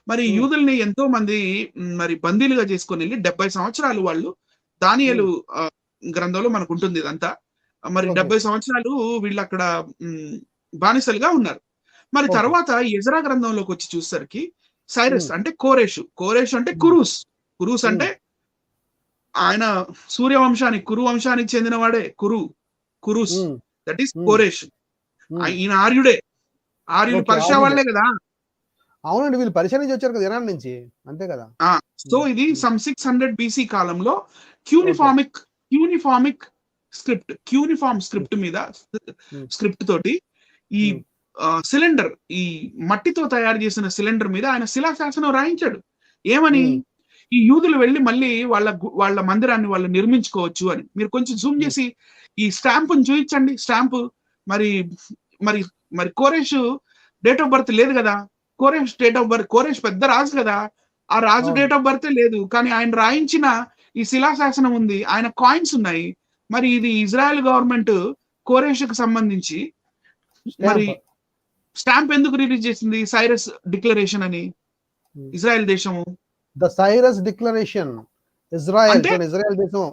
మరి యూదుల్ని ఎంతో మంది మరి బందీలుగా చేసుకొని వెళ్ళి 70 సంవత్సరాలు వాళ్ళు, దానియేలు గ్రంథంలో మనకు ఉంటుంది ఇదంతా. మరి 70 సంవత్సరాలు వీళ్ళు అక్కడ బానిసలుగా ఉన్నారు. మరి తర్వాత ఎజ్రా గ్రంథంలోకి వచ్చి చూసరికి సైరస్ అంటే కోరేషు అంటే కురూస్ అంటే ఆయన సూర్యవంశానికి, కురు వంశానికి చెందినవాడే కురూస్. That is కోరేష్. ఈయన ఆర్యులు పర్షియా వాళ్ళే కదా. అవునండి, వీళ్ళు పర్షియా నుంచి వచ్చారు కదా, ఇరాన్ నుంచి, అంతే కదా. సో ఇది సమ్ 600 BC కాలంలో యూనిఫార్మ్ స్క్రిప్ట్ మీద స్క్రిప్ట్ తోటి ఈ సిలిండర్, ఈ మట్టితో తయారు చేసిన సిలిండర్ మీద ఆయన శిలాశాసనం రాయించాడు. ఏమని? ఈ యూదులు వెళ్ళి మళ్ళీ వాళ్ళ మందిరాన్ని వాళ్ళు నిర్మించుకోవచ్చు అని. మీరు కొంచెం జూమ్ చేసి ఈ స్టాంపుని చూపించండి. స్టాంపు మరి మరి మరి కోరేష్ డేట్ ఆఫ్ బర్త్ లేదు కదా. కోరేష్ పెద్ద రాజు కదా, ఆ రాజు డేట్ ఆఫ్ బర్త్ లేదు, కానీ ఆయన రాయించిన ఈ శిలాశాసనం ఉంది, ఆయన కాయిన్స్ ఉన్నాయి. మరి ఇది ఇజ్రాయెల్ గవర్నమెంట్ కోరేష్ కు సంబంధించి మరి స్టాంప్ ఎందుకు రిలీజ్ చేసింది? సైరస్ డిక్లరేషన్ అని. ఇజ్రాయెల్ దేశము ద సైరస్ డిక్లరేషన్, ఇజ్రాయెల్ దేశం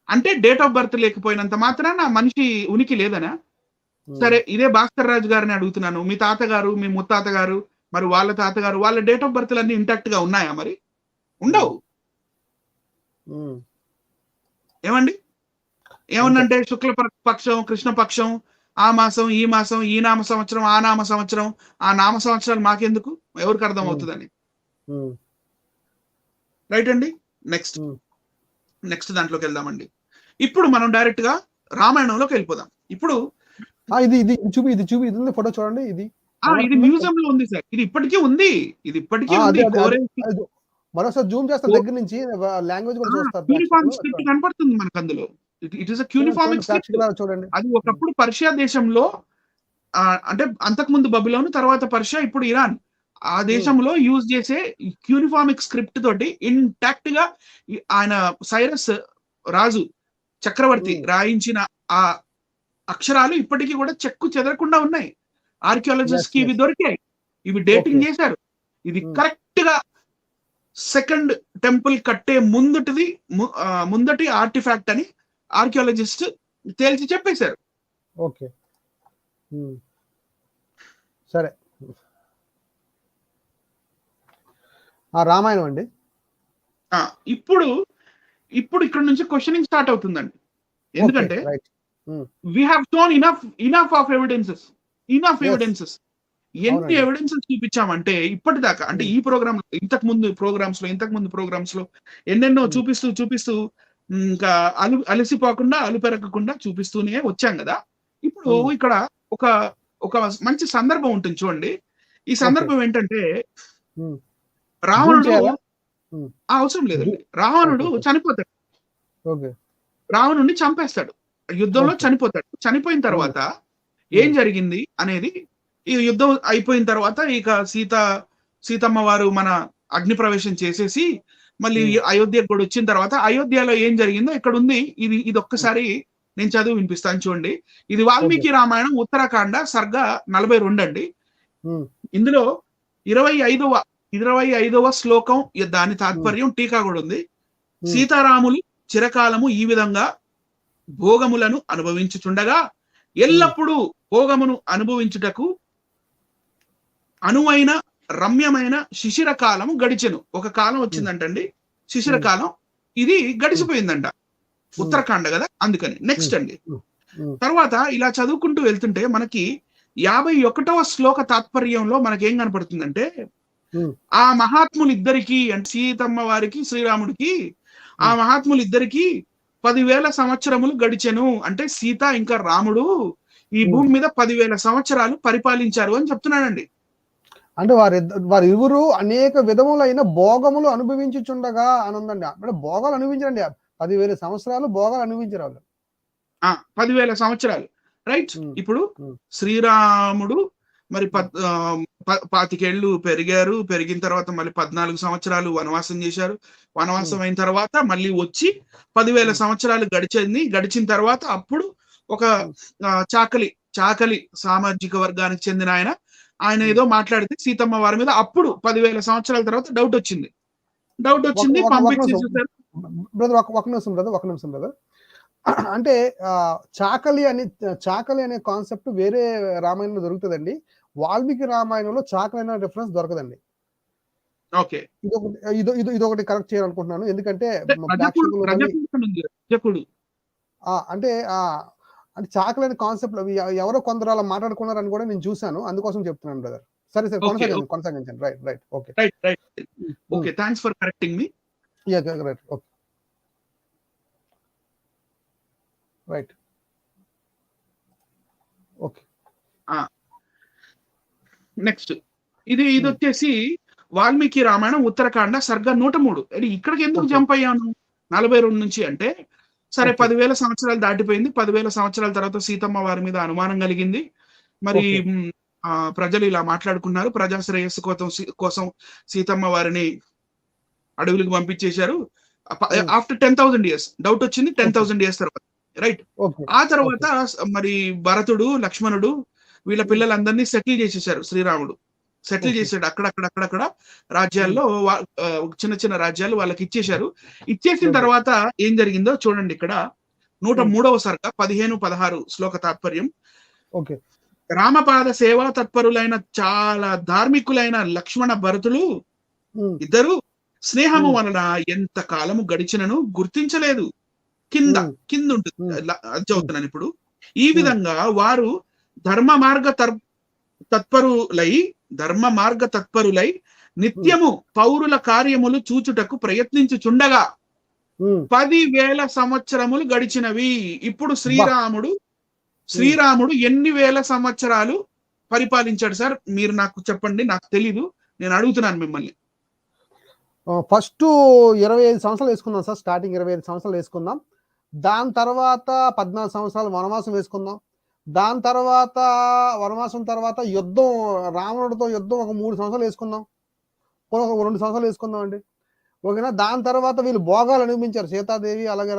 అంటే డేట్ ఆఫ్ బర్త్ లేకపోయినంత మాత్రాన మనిషి ఉనికి లేదనా? సరే, ఇదే భాస్కర్ రాజు గారిని అడుగుతున్నాను. మీ తాతగారు, మీ ముత్తాత గారు, మరి వాళ్ళ తాతగారు, వాళ్ళ డేట్ ఆఫ్ బర్త్ అన్ని ఇంటాక్ట్ గా ఉన్నాయా? మరి ఉండవు. ఏమండి? ఏమన్నంటే శుక్ల పక్షం, కృష్ణ పక్షం, ఆ మాసం, ఈ మాసం, ఈ నామ సంవత్సరం, ఆ నామ సంవత్సరం, ఆ నామ సంవత్సరాలు మాకెందుకు? ఎవరికి అర్థం అవుతుందని. రైట్ అండి. నెక్స్ట్ దాంట్లోకి వెళ్దామండి. ఇప్పుడు మనం డైరెక్ట్ గా రామాయణంలోకి వెళ్ళిపోదాం. ఇప్పుడు ఇది ఫోటో చూడండి. ఇది మ్యూజియం లో ఉంది సార్. ఇది ఇప్పటికీ ఉంది. మరోసారి జూమ్ చేస్తాం దగ్గర నుంచి, లాంగ్వేజ్ కూడా చూస్తారు. యూనిఫామ్ స్క్రిప్ట్ కనపడుతుంది మనకు అందులో. It is uniform script. చూడండి. అది ఒకప్పుడు పర్షియా దేశంలో, అంటే అంతకుముందు బబులోను, తర్వాత పర్షియా, ఇప్పుడు ఇరాన్, ఆ దేశంలో యూజ్ చేసే యూనిఫామిక్ స్క్రిప్ట్ తోటి ఇంటాక్ట్ గా ఆయన సైరస్ రాజు చక్రవర్తి రాయించిన ఆ అక్షరాలు ఇప్పటికీ కూడా చెక్కు చెదరకుండా ఉన్నాయి. ఆర్కియాలజిస్ట్ కి ఇవి దొరికాయి. ఇవి డేటింగ్ చేశారు. ఇది కరెక్ట్ గా సెకండ్ టెంపుల్ కట్టే ముందటి ఆర్టిఫాక్ట్ అని ఆర్కియాలజిస్ట్ తేల్చి చెప్పేశారు. ఓకే, సరే. రామాయణం అండి. ఇప్పుడు ఇక్కడ నుంచి క్వశ్చనింగ్ స్టార్ట్ అవుతుందండి. ఎందుకంటే we have shown enough of evidences. ఎన్ని ఎవిడెన్సెస్ చూపించామంటే ఇప్పటిదాకా, అంటే ఈ ప్రోగ్రామ్ లో, ఇంతకు ముందు ప్రోగ్రామ్స్ లో ఎన్నెన్నో చూపిస్తూ ఇంకా అలసిపోకుండా, అలుపెరగకుండా చూపిస్తూనే వచ్చాం కదా. ఇప్పుడు ఇక్కడ ఒక మంచి సందర్భం ఉంటుంది చూడండి. ఈ సందర్భం ఏంటంటే, రావణుడు అవసరం లేదండి. రావణుడు చనిపోతాడు. రావణుడిని చంపేస్తాడు, యుద్ధంలో చనిపోతాడు. చనిపోయిన తర్వాత ఏం జరిగింది అనేది, ఈ యుద్ధం అయిపోయిన తర్వాత ఇక సీతమ్మ వారు మన అగ్ని ప్రవేశం చేసేసి మళ్ళీ అయోధ్యకు కూడా వచ్చిన తర్వాత అయోధ్యలో ఏం జరిగిందో ఇక్కడ ఉంది. ఇది ఒక్కసారి నేను చదువు వినిపిస్తాను చూడండి. ఇది వాల్మీకి రామాయణం ఉత్తరాఖండ సర్గ 42 అండి. ఇందులో 25వ శ్లోకం, దాని తాత్పర్యం టీకా కూడా ఉంది. సీతారాములు చిరకాలము ఈ విధంగా భోగములను అనుభవించుచుండగా ఎల్లప్పుడూ భోగమును అనుభవించుటకు అనువైన రమ్యమైన శిశిర కాలము గడిచెను. ఒక కాలం వచ్చిందంటండి, శిశిర కాలం. ఇది గడిచిపోయిందంట. ఉత్తరాఖండ కదా, అందుకని. నెక్స్ట్ అండి, తర్వాత ఇలా చదువుకుంటూ వెళ్తుంటే మనకి 51వ శ్లోక తాత్పర్యంలో మనకేం కనపడుతుందంటే, ఆ మహాత్ములు ఇద్దరికి, అంటే సీతమ్మ వారికి, శ్రీరాముడికి, ఆ మహాత్ములు ఇద్దరికి 10,000 సంవత్సరములు గడిచెను. అంటే సీత ఇంకా రాముడు ఈ భూమి మీద 10,000 సంవత్సరాలు పరిపాలించారు అని చెప్తున్నాడండి. అంటే వారి ఇరువురు అనేక విధములైన భోగములు అనుభవించుచుండగా అని ఉందండి. అంటే భోగాలు అనుభవించండి, 10,000 సంవత్సరాలు భోగాలు అనుభవించారు వాళ్ళు. 10,000 సంవత్సరాలు, రైట్. ఇప్పుడు శ్రీరాముడు మరి 25 ఏళ్ళు పెరిగారు. పెరిగిన తర్వాత మళ్ళీ 14 సంవత్సరాలు వనవాసం చేశారు. వనవాసం అయిన తర్వాత మళ్ళీ వచ్చి 10,000 సంవత్సరాలు గడిచిన తర్వాత అప్పుడు ఒక చాకలి సామాజిక వర్గానికి చెందిన ఆయన ఏదో మాట్లాడితే సీతమ్మ వారి మీద అప్పుడు 10,000 సంవత్సరాల తర్వాత డౌట్ వచ్చింది. పంపించేసారు. బ్రదర్ ఒక నిమిషం బ్రదర్. అంటే చాకలి అనే కాన్సెప్ట్ వేరే రామాయణంలో దొరుకుతుందండి. వాల్మీకి రామాయణంలో చాకలి అనే రిఫరెన్స్ దొరకదండి. ఓకే, ఇదొకటి కరెక్ట్ చేయాలనుకుంటున్నాను. ఎందుకంటే అంటే చాకలి అనే కాన్సెప్ట్ ఎవరో కొందరు అలా మాట్లాడుకున్నారని కూడా నేను చూసాను. అందుకోసం చెప్తున్నాను బ్రదర్. సరే సార్, కొనసాగించండి. Right okay, thanks for correcting me. Right, okay, right, okay. Next ఇది వచ్చేసి వాల్మీకి రామాయణం ఉత్తరాఖండ సర్గ 103. ఇక్కడికి ఎందుకు జంప్ అయ్యాను 42 నుంచి అంటే, సరే 10,000 సంవత్సరాలు దాటిపోయింది. 10,000 సంవత్సరాల తర్వాత సీతమ్మ వారి మీద అనుమానం కలిగింది. మరి ప్రజలు ఇలా మాట్లాడుకున్నారు. ప్రజా శ్రేయస్సు కోసం సీతమ్మ వారిని అడవులకు పంపించేశారు. ఆఫ్టర్ 10,000 years డౌట్ వచ్చింది. 10,000 years తర్వాత, రైట్. ఆ తర్వాత మరి భరతుడు, లక్ష్మణుడు వీళ్ళ పిల్లలందరినీ సెటిల్ చేసేసారు. శ్రీరాముడు సెటిల్ చేశాడు అక్కడక్కడ రాజ్యాల్లో. చిన్న చిన్న రాజ్యాలు వాళ్ళకి ఇచ్చేశారు. ఇచ్చేసిన తర్వాత ఏం జరిగిందో చూడండి. ఇక్కడ 103వ సర్గ 15-16 శ్లోక తాత్పర్యం. రామపాద సేవా తత్పరులైన చాలా ధార్మికులైన లక్ష్మణ భరతులు ఇద్దరు స్నేహము వలన ఎంత కాలము గడిచినను గుర్తించలేదు. కింద ఉంటుంది, చదువుతున్నాను ఇప్పుడు. ఈ విధంగా వారు ధర్మ మార్గ తత్పరులై నిత్యము పౌరుల కార్యములు చూచుటకు ప్రయత్నించుచుండగా 10,000 సంవత్సరములు గడిచినవి. ఇప్పుడు శ్రీరాముడు ఎన్ని వేల సంవత్సరాలు పరిపాలించాడు సార్? మీరు నాకు చెప్పండి, నాకు తెలీదు, నేను అడుగుతున్నాను మిమ్మల్ని. ఫస్ట్ 25 సంవత్సరాలు వేసుకుందాం సార్. స్టార్టింగ్ 25 సంవత్సరాలు వేసుకుందాం. దాని తర్వాత 14 సంవత్సరాలు వనవాసం వేసుకుందాం. దాని తర్వాత వనవాసం తర్వాత యుద్ధం, రావణుడితో యుద్ధం ఒక 3 సంవత్సరాలు వేసుకుందాం. ఒక 2 సంవత్సరాలు వేసుకుందాం అండి, ఓకేనా. దాని తర్వాత వీళ్ళు భోగాలు అనుభవించారు. సీతాదేవి అలాగే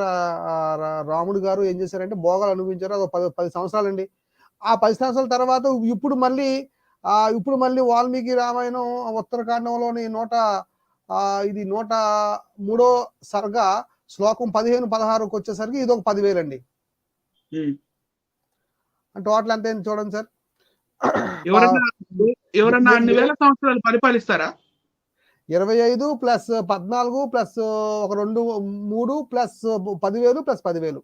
రాముడు గారు ఏం చేశారంటే భోగాలు అనుభవించారు. అది 10 సంవత్సరాలు అండి. ఆ 10 సంవత్సరాల తర్వాత ఇప్పుడు మళ్ళీ వాల్మీకి రామాయణం ఉత్తరాఖండంలోని 103వ సర్గ శ్లోకం 15-16కి వచ్చేసరికి ఇది ఒక 10,000 అండి. టోటల్ ఎంత అయింది చూడండి సార్. ఎవరన్నా అన్ని వేల సంవత్సరాలు పరిపాలిస్తారా? 25 ప్లస్ 14 ప్లస్ ఒక 3 ప్లస్ 10,000 ప్లస్ 10,000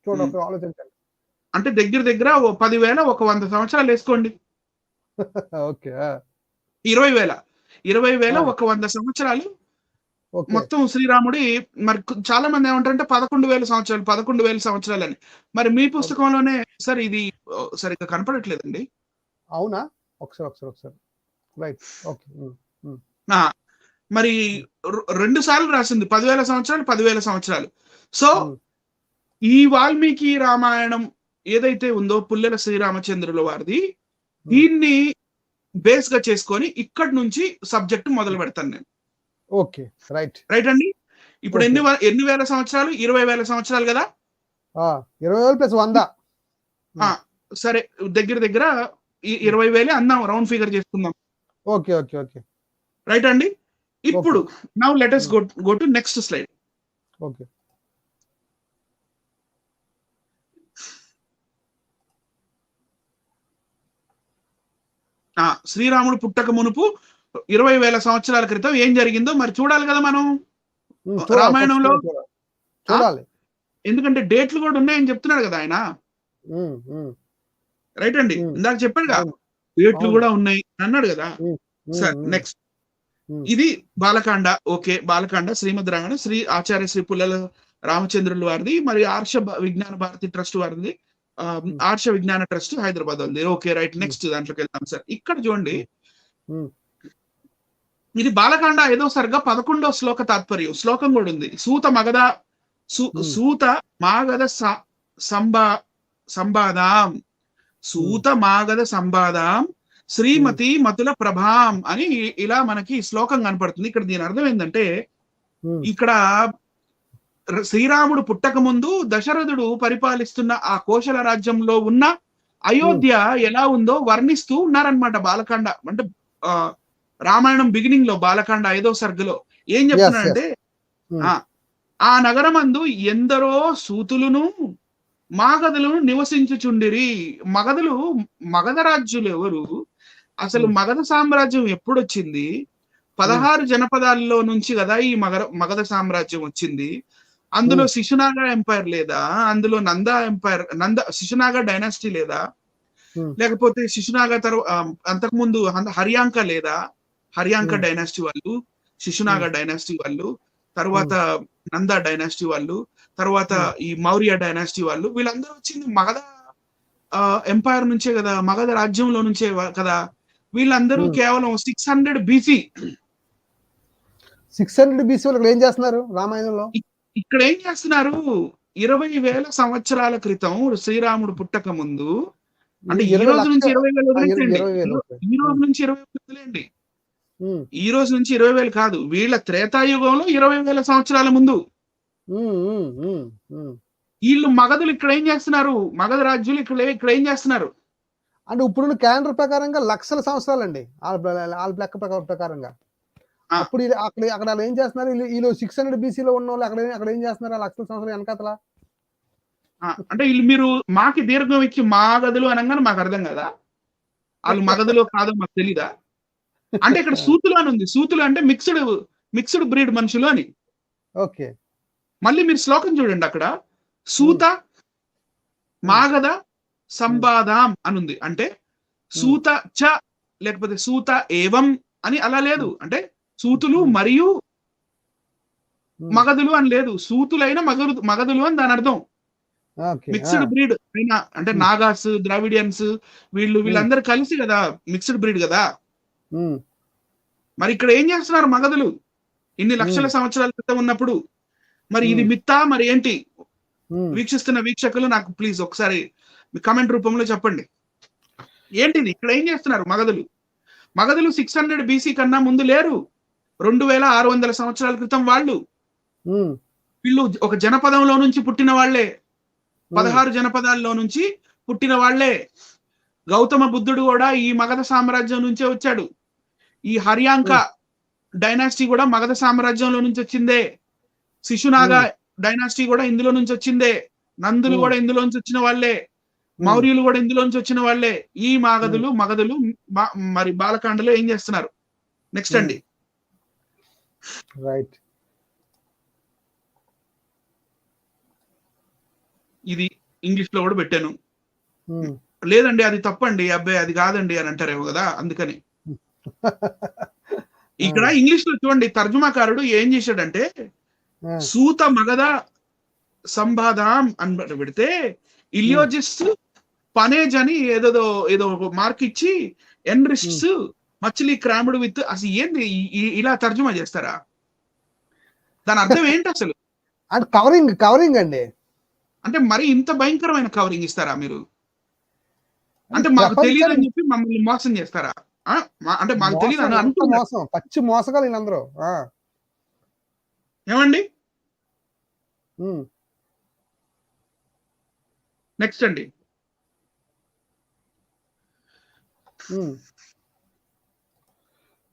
చూడండి, ఆలోచించండి. అంటే దగ్గర 10,000 ఒక 100 సంవత్సరాలు వేసుకోండి. ఓకే, 20,000 ఒక 100 సంవత్సరాలు మొత్తం శ్రీరాముడి. మరి చాలా మంది ఏమంటారంటే 11,000 సంవత్సరాలు అని. మరి మీ పుస్తకంలోనే సార్ ఇది సరిగ్గా కనపడట్లేదండి. అవునా? ఒకసారి రైట్, ఓకే. మరి 2 సార్లు రాసింది 10,000 సంవత్సరాలు. సో ఈ వాల్మీకి రామాయణం ఏదైతే ఉందో పుల్లెల శ్రీరామచంద్రుల వారిది, దీన్ని బేస్ గా చేసుకొని ఇక్కడి నుంచి సబ్జెక్ట్ మొదలు పెడతాను నేను. ఓకే, రైట్ అండి. ఇప్పుడు ఎన్ని వేల సంవత్సరాలు? 20,000 సంవత్సరాలు కదా. 20,000 ప్లస్ 100. సరే, దగ్గర 20,000 అందాం, రౌండ్ ఫిగర్ చేసుకుందాం. ఓకే, రైట్ అండి. ఇప్పుడు now let us go to next slide. Okay, శ్రీరాముడు పుట్టక మునుపు 20,000 సంవత్సరాల క్రితం ఏం జరిగిందో మరి చూడాలి కదా మనం రామాయణంలో. ఎందుకంటే డేట్లు కూడా ఉన్నాయని చెప్తున్నాడు కదా ఆయన. రైట్ అండి, ఇందాక చెప్పాడు కదా డేట్లు కూడా ఉన్నాయి అన్నాడు కదా. సార్ నెక్స్ట్ ఇది బాలకాండ. ఓకే, బాలకాండ శ్రీమద్ రామాయణం శ్రీ ఆచార్య శ్రీ పుల్లల రామచంద్రుల వారిది, మరి ఆర్ష విజ్ఞాన భారతి ట్రస్ట్ వారిది, ఆర్ష విజ్ఞాన ట్రస్ట్ హైదరాబాద్ ఉంది. Okay, right. నెక్స్ట్ దాంట్లోకి వెళ్తాం సార్. ఇక్కడ చూడండి, ఇది బాలకాండ 5వ సర్గ 11వ శ్లోక తాత్పర్యం. శ్లోకం కూడా ఉంది. సూత మాగధ సంబాదాం శ్రీమతి మతుల ప్రభాం అని ఇలా మనకి శ్లోకం కనపడుతుంది. ఇక్కడ దీని అర్థం ఏంటంటే, ఇక్కడ శ్రీరాముడు పుట్టక ముందు దశరథుడు పరిపాలిస్తున్న ఆ కోశల రాజ్యంలో ఉన్న అయోధ్య ఎలా ఉందో వర్ణిస్తూ ఉన్నారనమాట. బాలకాండ అంటే రామాయణం బిగినింగ్ లో బాలకాండ 5వ సర్గలో ఏం చెప్తున్నాడంటే, ఆ నగరమందు ఎందరో సూతులను మాగధులను నివసించుచుండిరి. మగధ రాజ్యులు ఎవరు? అసలు మగధ సామ్రాజ్యం ఎప్పుడొచ్చింది? 16 జనపదాల్లో నుంచి కదా ఈ మగధ సామ్రాజ్యం వచ్చింది. అందులో శిశునాగ ఎంపైర్ లేదా? అందులో శిశునాగ డైనాసిటీ లేదా? లేకపోతే శిశునాగ అంతకుముందు హర్యాంక లేదా? హర్యాంక డైనాసిటీ వాళ్ళు, శిశునాగ డైనాసిటీ వాళ్ళు, తర్వాత నంద డైనాసిటీ వాళ్ళు, తర్వాత ఈ మౌర్య డైనాసిటీ వాళ్ళు, వీళ్ళందరూ వచ్చింది మగధ ఎంపైర్ నుంచే కదా, మగధ రాజ్యంలో నుంచే కదా. వీళ్ళందరూ కేవలం 600 BC. 600 BC వాళ్ళు ఏం చేస్తున్నారు రామాయణంలో? ఇక్కడ ఏం చేస్తున్నారు? 20,000 సంవత్సరాల క్రితం శ్రీరాముడు పుట్టక ముందు, అంటే ఈ రోజు నుంచి 20,000 వదిలేండి, ఈ రోజు నుంచి 20,000 వదిలేండి, ఈ రోజు నుంచి 20,000 కాదు, వీళ్ళ త్రేతాయుగంలో 20,000 సంవత్సరాల ముందు వీళ్ళు మగధులు ఇక్కడ ఏం చేస్తున్నారు? మగధ రాజ్యులు ఇక్కడ ఏం చేస్తున్నారు అంటే ఇప్పుడున్న క్యాలెండర్ ప్రకారంగా లక్షల సంవత్సరాలండి వాళ్ళ లెక్క ప్రకారంగా. అప్పుడు అక్కడ ఏం చేస్తున్నారు? వీళ్ళు 600 BC లో ఉన్న వాళ్ళు అక్కడ ఏం చేస్తున్నారు ఆ లక్షల సంవత్సరాలు వెనకాతల? అంటే వీళ్ళు మీరు మాకి దీర్ఘం ఇచ్చి మాగధులు అనగానే మాకు అర్థం కదా, వాళ్ళు మగధులు కాదో మాకు తెలీదా? అంటే ఇక్కడ సూతులు అని ఉంది. సూతులు అంటే మిక్స్డ్ బ్రీడ్ మనుషులు అని. ఓకే, మళ్ళీ మీరు శ్లోకం చూడండి, అక్కడ సూత మాగధ సంబాదాం అనుంది. అంటే సూత చ లేకపోతే సూత ఏవం అని అలా లేదు. అంటే సూతులు మరియు మగధులు అని లేదు, సూతులైన మగధులు అని దాని అర్థం. మిక్స్డ్ బ్రీడ్ అయినా అంటే నాగాస్, ద్రావిడియన్స్, వీళ్ళందరూ కలిసి కదా మిక్స్డ్ బ్రీడ్ కదా. మరి ఇక్కడ ఏం చేస్తున్నారు మగధులు ఇన్ని లక్షల సంవత్సరాల క్రితం ఉన్నప్పుడు? మరి ఇది మిత్తా మరి ఏంటి? వీక్షిస్తున్న వీక్షకులు నాకు ప్లీజ్ ఒకసారి మీ కమెంట్ రూపంలో చెప్పండి, ఏంటిది? ఇక్కడ ఏం చేస్తున్నారు మగధులు 600 BC కన్నా ముందు లేరు, 2600 సంవత్సరాల క్రితం వీళ్ళు ఒక జనపదంలో నుంచి పుట్టిన వాళ్లే, 16 జనపదాల్లో నుంచి పుట్టిన వాళ్లే. గౌతమ బుద్ధుడు కూడా ఈ మగధ సామ్రాజ్యం నుంచే వచ్చాడు. ఈ హర్యాంక డైనాసిటీ కూడా మగధ సామ్రాజ్యంలో నుంచి వచ్చిందే. శిశునాగ డైనాసిటీ కూడా ఇందులో నుంచి వచ్చిందే. నందులు కూడా ఇందులో నుంచి వచ్చిన వాళ్ళే. మౌర్యులు కూడా ఇందులో నుంచి వచ్చిన వాళ్ళే. ఈ మగధులు మరి బాలకాండలో ఏం చేస్తున్నారు? నెక్స్ట్ అండి. రైట్, ఇది ఇంగ్లీష్ లో కూడా పెట్టాను. లేదండి అది తప్పండి, అబ్బాయి అది కాదండి అని అంటారేమో కదా, అందుకని ఇక్కడ ఇంగ్లీష్ లో చూడండి, తర్జుమాకారుడు ఏం చేశాడంటే సూత మగధ సంబాదాం అని పెడితే ఇలియోజిస్ పనేజ్ అని ఏదో మార్క్ ఇచ్చి ఎన్రిస్ట్స్ మచిలీ క్రామ్డ్ విత్, అసలు ఏంది ఇలా తర్జుమా చేస్తారా? దాని అర్థం ఏంటి అసలు? కవరింగ్ అండి. అంటే మరి ఇంత భయంకరమైన కవరింగ్ ఇస్తారా మీరు? అంటే మాకు తెలియదు అని చెప్పి మమ్మల్ని మోసం చేస్తారా? అంటే మాకు తెలియదు అని అనుకుంటున్నారు. పచ్చి మోసగాలు వీళ్ళందరూ. ఏమండి? నెక్స్ట్ అండి.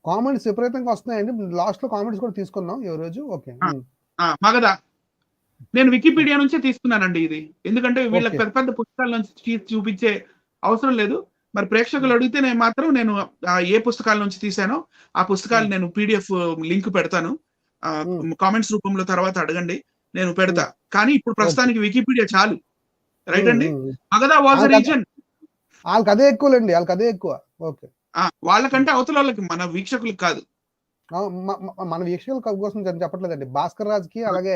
కామెంట్స్ విపరీతంగా వస్తున్నాయండి. లాస్ట్ లో కామెంట్స్ కూడా తీసుకున్నాం ఈ రోజు. ఓకే, మగధ నేను వికీపీడియా నుంచే తీసుకున్నానండి ఇది, ఎందుకంటే వీళ్ళకి పెద్ద పెద్ద పుస్తకాల నుంచి చూపించే అవసరం లేదు. మరి ప్రేక్షకులు అడిగితే నేను ఏ పుస్తకాల నుంచి తీసానో ఆ పుస్తకాలు నేను PDF లింక్ పెడతాను, కామెంట్స్ రూపంలో తర్వాత అడగండి, నేను పెడతా. కానీ ఇప్పుడు ప్రస్తుతానికి వికీపీడియా చాలు. రైట్ అండి. Magadha was a reason. వాళ్ళకి అదే ఎక్కువలేండి, వాళ్ళకి అదే ఎక్కువ. ఓకే, వాళ్ళకంటే అవతల వాళ్ళకి, మన వీక్షకులకు కాదు. మన వీక్షకుల కోసం చెప్పట్లేదండి. భాస్కర్ రాజ్కి అలాగే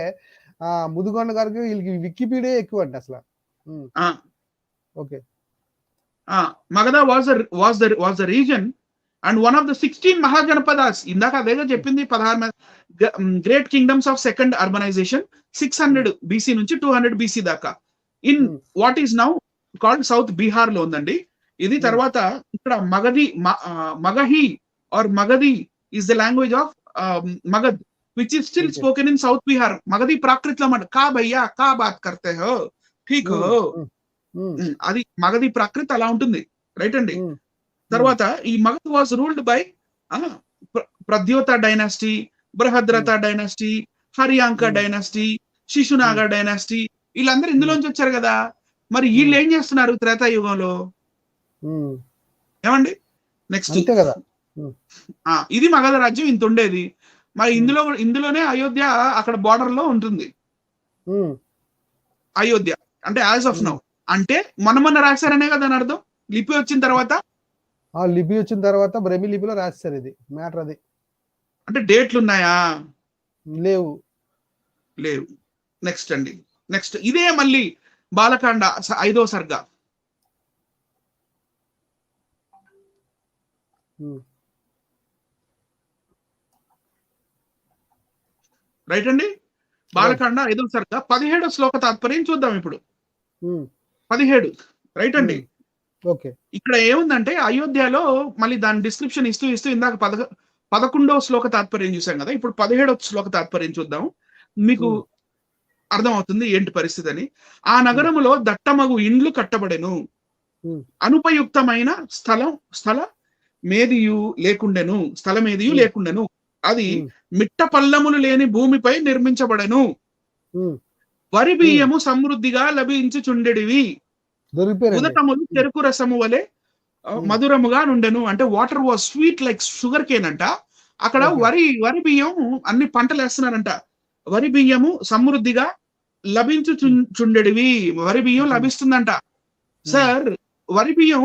ముదుగొండ గారికి వీళ్ళకి వికీపీడియా ఎక్కువ అండి అసలు. Okay, Magadha was the reason and one of the 16 Mahajanapadas. ఇందాక అదేగా చెప్పింది, 16 great kingdoms of second urbanization 600 BC నుంచి 200 BC దాకా in what is now called south Bihar లో ఉందండి. ఇది తర్వాత ఇక్కడ Magahi or Magadhi is the language of Magadh which is still spoken in south Bihar. Magadhi ప్రాకృతిలో మాట కా భయ్యా కా బాత్ కర్తే హో ఠీక్ హో, అది మగధి ప్రాకృతి అలా ఉంటుంది, రైట్ అండి. తర్వాత ఈ Magadh was ruled by Pradyota dynasty, Brihadratha dynasty, Haryanka dynasty, Shishunaga dynasty, వీళ్ళందరూ ఇందులోంచి వచ్చారు కదా. మరి వీళ్ళు ఏం చేస్తున్నారు త్రేతాయుగంలో ఏమండి? నెక్స్ట్ ఇది మగధ రాజ్యం ఇంత ఉండేది. మరి ఇందులోనే అయోధ్య అక్కడ బార్డర్ లో ఉంటుంది. అయోధ్య అంటే యాజ్ ఆఫ్ నౌ అంటే మొన్న రాశారనే కదా అని అర్థం. లిపి వచ్చిన తర్వాత బ్రహ్మి లిపిలో రాశారు. ఇది మ్యాటర్. అది అంటే డేట్లు ఉన్నాయా? లేవు. నెక్స్ట్ అండి, నెక్స్ట్ ఇదే మళ్ళీ బాలకాండ 5వ సర్గ. రైట్ అండి. బాలకాండ 5వ సర్గ 17వ శ్లోక తాత్పర్యం చూద్దాం ఇప్పుడు. 17 రైట్ అండి. ఇక్కడ ఏముందంటే అయోధ్యలో మళ్ళీ దాని డిస్క్రిప్షన్ ఇస్తూ ఇందాక 11వ శ్లోక తాత్పర్యం చూసాం కదా. ఇప్పుడు 17వ శ్లోక తాత్పర్యం చూద్దాం, మీకు అర్థమవుతుంది ఏంటి పరిస్థితి అని. ఆ నగరములో దట్టమగు ఇండ్లు కట్టబడెను, అనుపయుక్తమైన స్థల మేదియు లేకుండెను, అది మిట్ట పల్లములు లేని భూమిపై నిర్మించబడెను, వరి బియ్యము సమృద్ధిగా లభించుచుండెడివి, ఉదకములు చెరుకు రసము వలె మధురముగా నుండెను. అంటే water was sweet like sugar cane అంట. అక్కడ వరి బియ్యం అన్ని పంటలు వేస్తున్నారంట. వరి బియ్యము సమృద్ధిగా లభించుచుండెడివి, వరి బియ్యం లభిస్తుందంట. సార్ వరి బియ్యం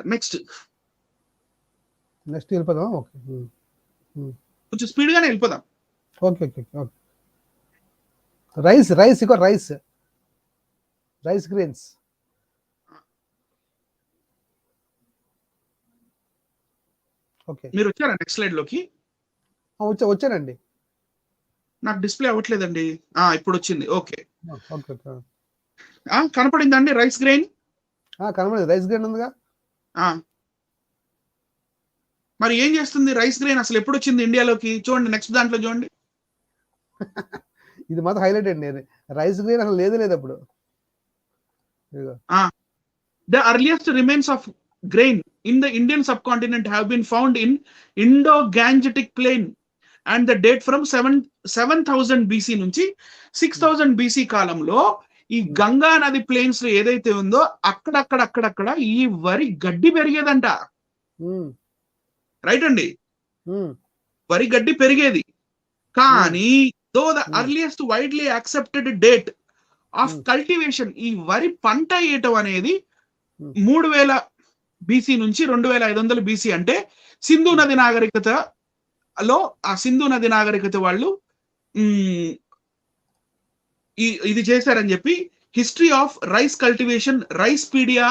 నెక్స్ట్ వెళ్ళిపోదాం. కొంచెం స్పీడ్ గానే వెళ్ళిపోదాం. Rice grains. మీరు వచ్చారా నెక్స్ట్ స్లైడ్ లోకి? వచ్చానండి. నాకు డిస్ప్లే అవ్వట్లేదండి. ఇప్పుడు వచ్చింది. ఓకే, కనపడిందండి రైస్ గ్రెయిన్? కనపడింది. రైస్ గ్రెయిన్ ఉందిగా. మరి ఏం చేస్తుంది రైస్ గ్రెయిన్? అసలు ఎప్పుడు వచ్చింది ఇండియాలోకి? చూడండి నెక్స్ట్ దాంట్లో చూడండి. ఇది మాత్రం హైలైట్ అండి. రైస్ గ్రెయిన్ అసలు లేదు అప్పుడు. The earliest remains of grain in the Indian subcontinent have been found in Indo-Gangetic plain and the date from 7000 BC నుంచి 6000 BC కాలంలో ఈ గంగా నది ప్లేన్స్ లో ఏదైతే ఉందో అక్కడక్కడ ఈ వరి గడ్డి పెరిగేదంట. రైట్ అండి, వరి గడ్డి పెరిగేది. కానీ though the earliest widely accepted date of cultivation, ఈ వరి పంట వేయటం అనేది 3000 BC నుంచి 2500 BC. అంటే సింధు నది నాగరికతలో ఆ సింధు నది నాగరికత వాళ్ళు ఇది చేశారని చెప్పి history of rice cultivation rice pedia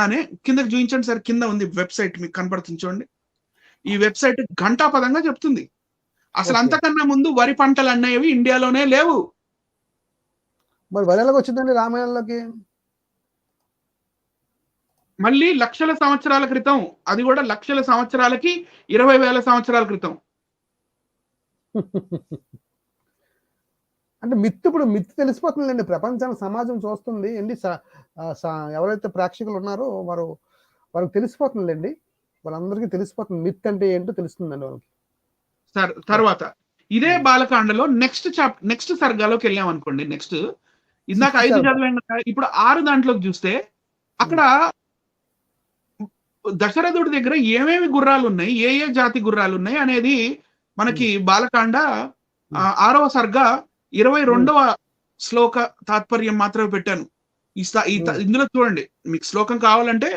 అనే కిందకి చూపించండి సార్. కింద ఉంది వెబ్సైట్, మీకు కనపడుతుంది చూడండి. ఈ వెబ్సైట్ ఘంటాపదంగా చెప్తుంది అసలు అంతకన్నా ముందు వరి పంటలు అనేవి ఇండియాలోనే లేవు. మరి వరి ఎలాగ వచ్చిందండి రామాయణంలోకి? మళ్ళీ లక్షల సంవత్సరాల క్రితం, అది కూడా లక్షల సంవత్సరాలకి 20,000 సంవత్సరాల క్రితం. అంటే ఇప్పుడు మిత్ తెలిసిపోతుందండి. ప్రపంచానికి సమాజం చూస్తుంది అండి. ఎవరైతే ప్రేక్షకులు ఉన్నారో వారికి తెలిసిపోతుందండి. వాళ్ళందరికీ తెలిసిపోతుంది మిత్ అంటే ఏంటో తెలుస్తుందండి వాళ్ళకి. సార్ తర్వాత ఇదే బాలకాండలో నెక్స్ట్ సర్గాలోకి వెళ్ళాం అనుకోండి. నెక్స్ట్ ఇందాక 5 చదివాం, ఇప్పుడు 6 దాంట్లోకి చూస్తే అక్కడ దశరథుడి దగ్గర ఏమేమి గుర్రాలు ఉన్నాయి, ఏ జాతి గుర్రాలు ఉన్నాయి అనేది మనకి బాలకాండ 6వ సర్గ 22వ శ్లోక తాత్పర్యం మాత్రమే పెట్టాను. ఇందులో చూడండి, మీకు శ్లోకం కావాలంటే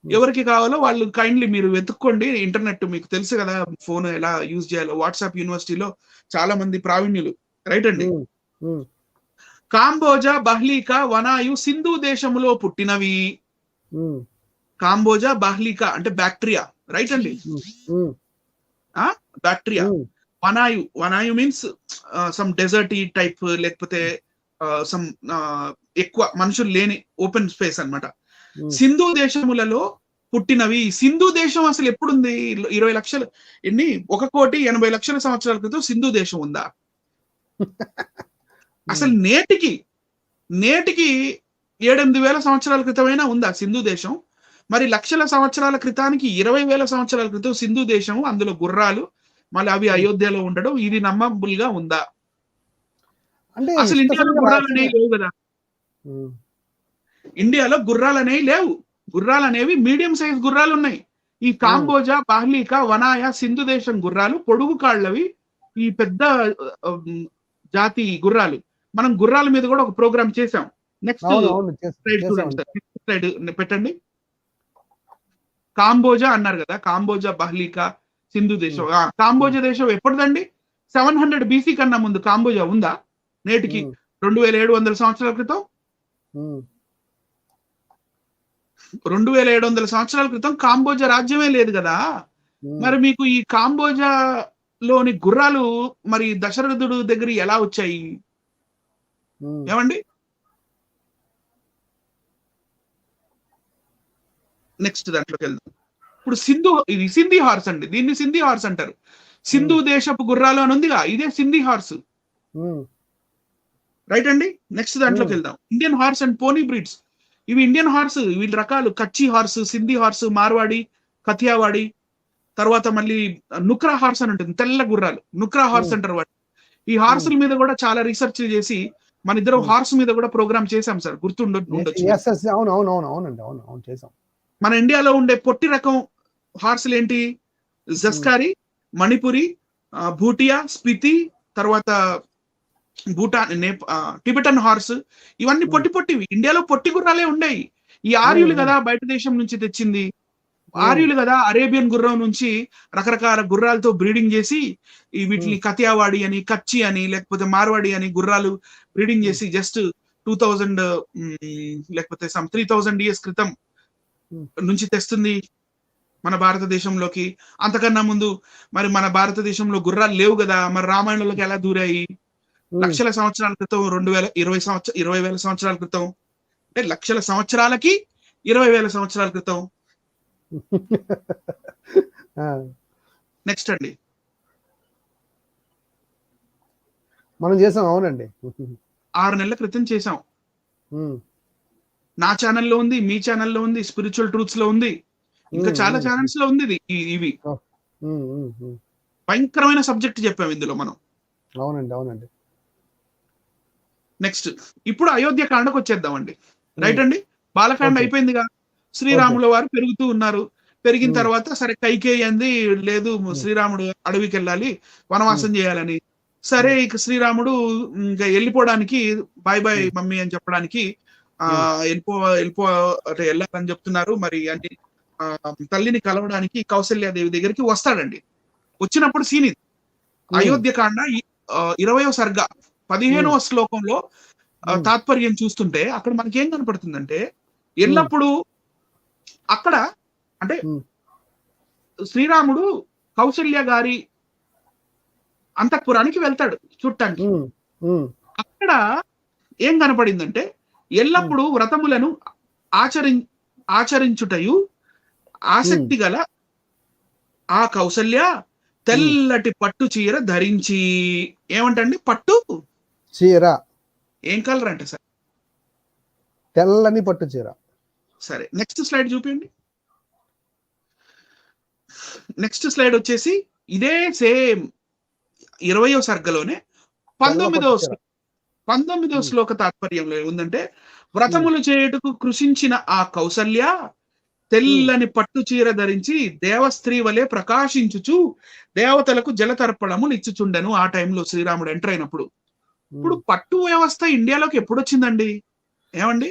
ఎవరికి కావాలో వాళ్ళు కైండ్లీ మీరు వెతుక్కోండి. ఇంటర్నెట్ మీకు తెలుసు కదా, ఫోన్ ఎలా యూజ్ చేయాలో. వాట్సాప్ యూనివర్సిటీలో చాలా మంది ప్రావీణ్యులు. రైట్ అండి. కాంబోజా, బహ్లీకా, వనాయు సింధు దేశములో పుట్టినవి. కాంబోజా, బహ్లీకా అంటే బ్యాక్టీరియా. రైట్ అండి, బ్యాక్టీరియా. వనాయు మీన్స్ సమ్ డెజర్టీ టైప్, లేకపోతే సమ్ ఎక్కువ మనుషులు లేని ఓపెన్ స్పేస్ అన్నమాట. సింధు దేశములలో పుట్టినవి. సింధు దేశం అసలు ఎప్పుడుంది? 20 లక్షలు 1,80,00,000 సంవత్సరాల క్రితం సింధు దేశం ఉందా? అసలు నేటికి 7-8 వేల సంవత్సరాల క్రితమైనా ఉందా సింధు దేశం? మరి లక్షల సంవత్సరాల క్రితానికి 20,000 సంవత్సరాల క్రితం సింధు దేశం, అందులో గుర్రాలు, మళ్ళీ అవి అయోధ్యలో ఉండడం, ఇది నమ్మబుల్ గా ఉందా? అంటే అసలు ఇండియాలో గుర్రాలు అనేవి లేవు కదా. ఇండియాలో గుర్రాలు అనేవి లేవు. గుర్రాలు అనేవి మీడియం సైజ్ గుర్రాలు ఉన్నాయి. ఈ కాంబోజా, బాహ్లీకా, వనాయా, సింధు దేశం గుర్రాలు పొడుగు కాళ్ళవి, ఈ పెద్ద జాతి గుర్రాలు. మనం గుర్రాల మీద కూడా ఒక ప్రోగ్రామ్ చేసాం. నెక్స్ట్ స్లైడ్ చూడండి సార్. నెక్స్ట్ స్లైడ్ పెట్టండి. కాంబోజా అన్నారు కదా, కాంబోజా, బాహ్లీకా, సింధు దేశం. కాంబోజా దేశం ఎప్పటిదండి? 700 BC కన్నా ముందు కాంబోజా ఉందా? నేటికి 2700 సంవత్సరాల క్రితం, 2700 సంవత్సరాల క్రితం కాంబోజా రాజ్యమే లేదు కదా. మరి మీకు ఈ కాంబోజా లోని గుర్రాలు మరి దశరథుడు దగ్గర ఎలా వచ్చాయి ఏమండి? నెక్స్ట్ దాంట్లోకి వెళ్దాం. ఇప్పుడు ఇది సింధీ హార్స్ అండి. దీన్ని సింధీ హార్స్ అంటారు. సింధు దేశపు గుర్రాలు అని ఉందిగా, ఇదే సింధీ హార్స్. రైట్ అండి. నెక్స్ట్ దాంట్లోకి వెళ్దాం. ఇండియన్ హార్స్ అండ్ పోనీ బ్రీడ్స్. ఇవి ఇండియన్ హార్స్, వీళ్ళ రకాలు కచ్చి హార్స్, సింధీ హార్స్, మార్వాడి, కథియావాడి, తర్వాత మళ్ళీ నుక్రా హార్స్ అని ఉంటుంది, తెల్ల గుర్రాలు, నుక్రా హార్స్ అంటారు వాటి. ఈ హార్సుల మీద కూడా చాలా రీసెర్చ్ చేసి మన ఇద్దరు హార్స్ మీద కూడా ప్రోగ్రామ్ చేశాం సార్, గుర్తుండొచ్చు. మన ఇండియాలో ఉండే పొట్టి రకం హార్సులు ఏంటి? జస్కారి, మణిపురి, భూటియా, స్పితి, తర్వాత టిబెటన్ హార్స్, ఇవన్నీ పొట్టివి. ఇండియాలో పొట్టి గుర్రాలే ఉండేవి. ఈ ఆర్యులు కదా బయట దేశం నుంచి తెచ్చింది. ఆర్యులు కదా అరేబియన్ గుర్రం నుంచి రకరకాల గుర్రాలతో బ్రీడింగ్ చేసి వీటిని కథియావాడి అని, కచ్చి అని, లేకపోతే మార్వాడి అని గుర్రాలు బ్రీడింగ్ చేసి జస్ట్ 2000 లేకపోతే 3000 years క్రితం నుంచి తెస్తుంది మన భారతదేశంలోకి. అంతకన్నా ముందు మరి మన భారతదేశంలో గుర్రాలు లేవు కదా, మరి రామాయణంలోకి ఎలా దూరాయి? లక్షల సంవత్సరాల క్రితం, 20,000 సంవత్సరాల క్రితం, అంటే లక్షల సంవత్సరాలకి 20,000 సంవత్సరాల క్రితం. నెక్స్ట్ అండి, మనం చేసాం. అవునండి, 6 నెలల క్రితం చేసాం. నా ఛానల్లో ఉంది, మీ ఛానల్లో ఉంది, స్పిరిచువల్ ట్రూత్స్ లో ఉంది, ఇంకా చాలా ఛానల్స్ లో ఉంది. ఇవి భయంకరమైన సబ్జెక్ట్ చెప్పాం ఇందులో మనం. అవునండి. నెక్స్ట్ ఇప్పుడు అయోధ్య కాండకు వచ్చేద్దామండి. రైట్ అండి. బాలకాండ అయిపోయిందిగా, శ్రీరాముల వారు పెరుగుతూ ఉన్నారు. పెరిగిన తర్వాత సరే కైకేయి అంది, లేదు శ్రీరాముడు అడవికి వెళ్ళాలి, వనవాసం చేయాలని. సరే ఇక శ్రీరాముడు ఇంకా వెళ్ళిపోవడానికి బాయ్ బాయ్ మమ్మీ అని చెప్పడానికి వెళ్ళాలని చెప్తున్నారు. మరి అంటే తల్లిని కలవడానికి కౌసల్యాదేవి దగ్గరికి వస్తాడండి. వచ్చినప్పుడు సీన్ ఇది. అయోధ్యకాండ 20వ సర్గ 15వ శ్లోకంలో తాత్పర్యం చూస్తుంటే అక్కడ మనకి ఏం కనపడుతుందంటే, ఎల్లప్పుడూ అక్కడ అంటే శ్రీరాముడు కౌసల్య గారి అంతఃపురానికి వెళ్తాడు చూడటానికి. అక్కడ ఏం కనపడిందంటే, ఎల్లప్పుడూ వ్రతములను ఆచరించుటయు ఆసక్తి గల ఆ కౌసల్య తెల్లటి పట్టు చీర ధరించి, ఏమంటండి పట్టు చీర ఏం కలర్ అంటే సార్? తెల్లని పట్టు చీర. సరే నెక్స్ట్ స్లైడ్ చూపించండి. నెక్స్ట్ స్లైడ్ వచ్చేసి ఇదే సేమ్ 20వ సర్గలోనే 19వ శ్లోక తాత్పర్యంలో ఉందంటే, వ్రతములు చేయుటకు కృషించిన ఆ కౌసల్య తెల్లని పట్టు చీర ధరించి దేవస్త్రీ వలె ప్రకాశించుచు దేవతలకు జలతర్పణములు ఇచ్చుచుండెను. ఆ టైంలో శ్రీరాముడు ఎంటర్ అయినప్పుడు. ఇప్పుడు పట్టు వ్యవస్థ ఇండియాలోకి ఎప్పుడు వచ్చిందండి ఏమండి?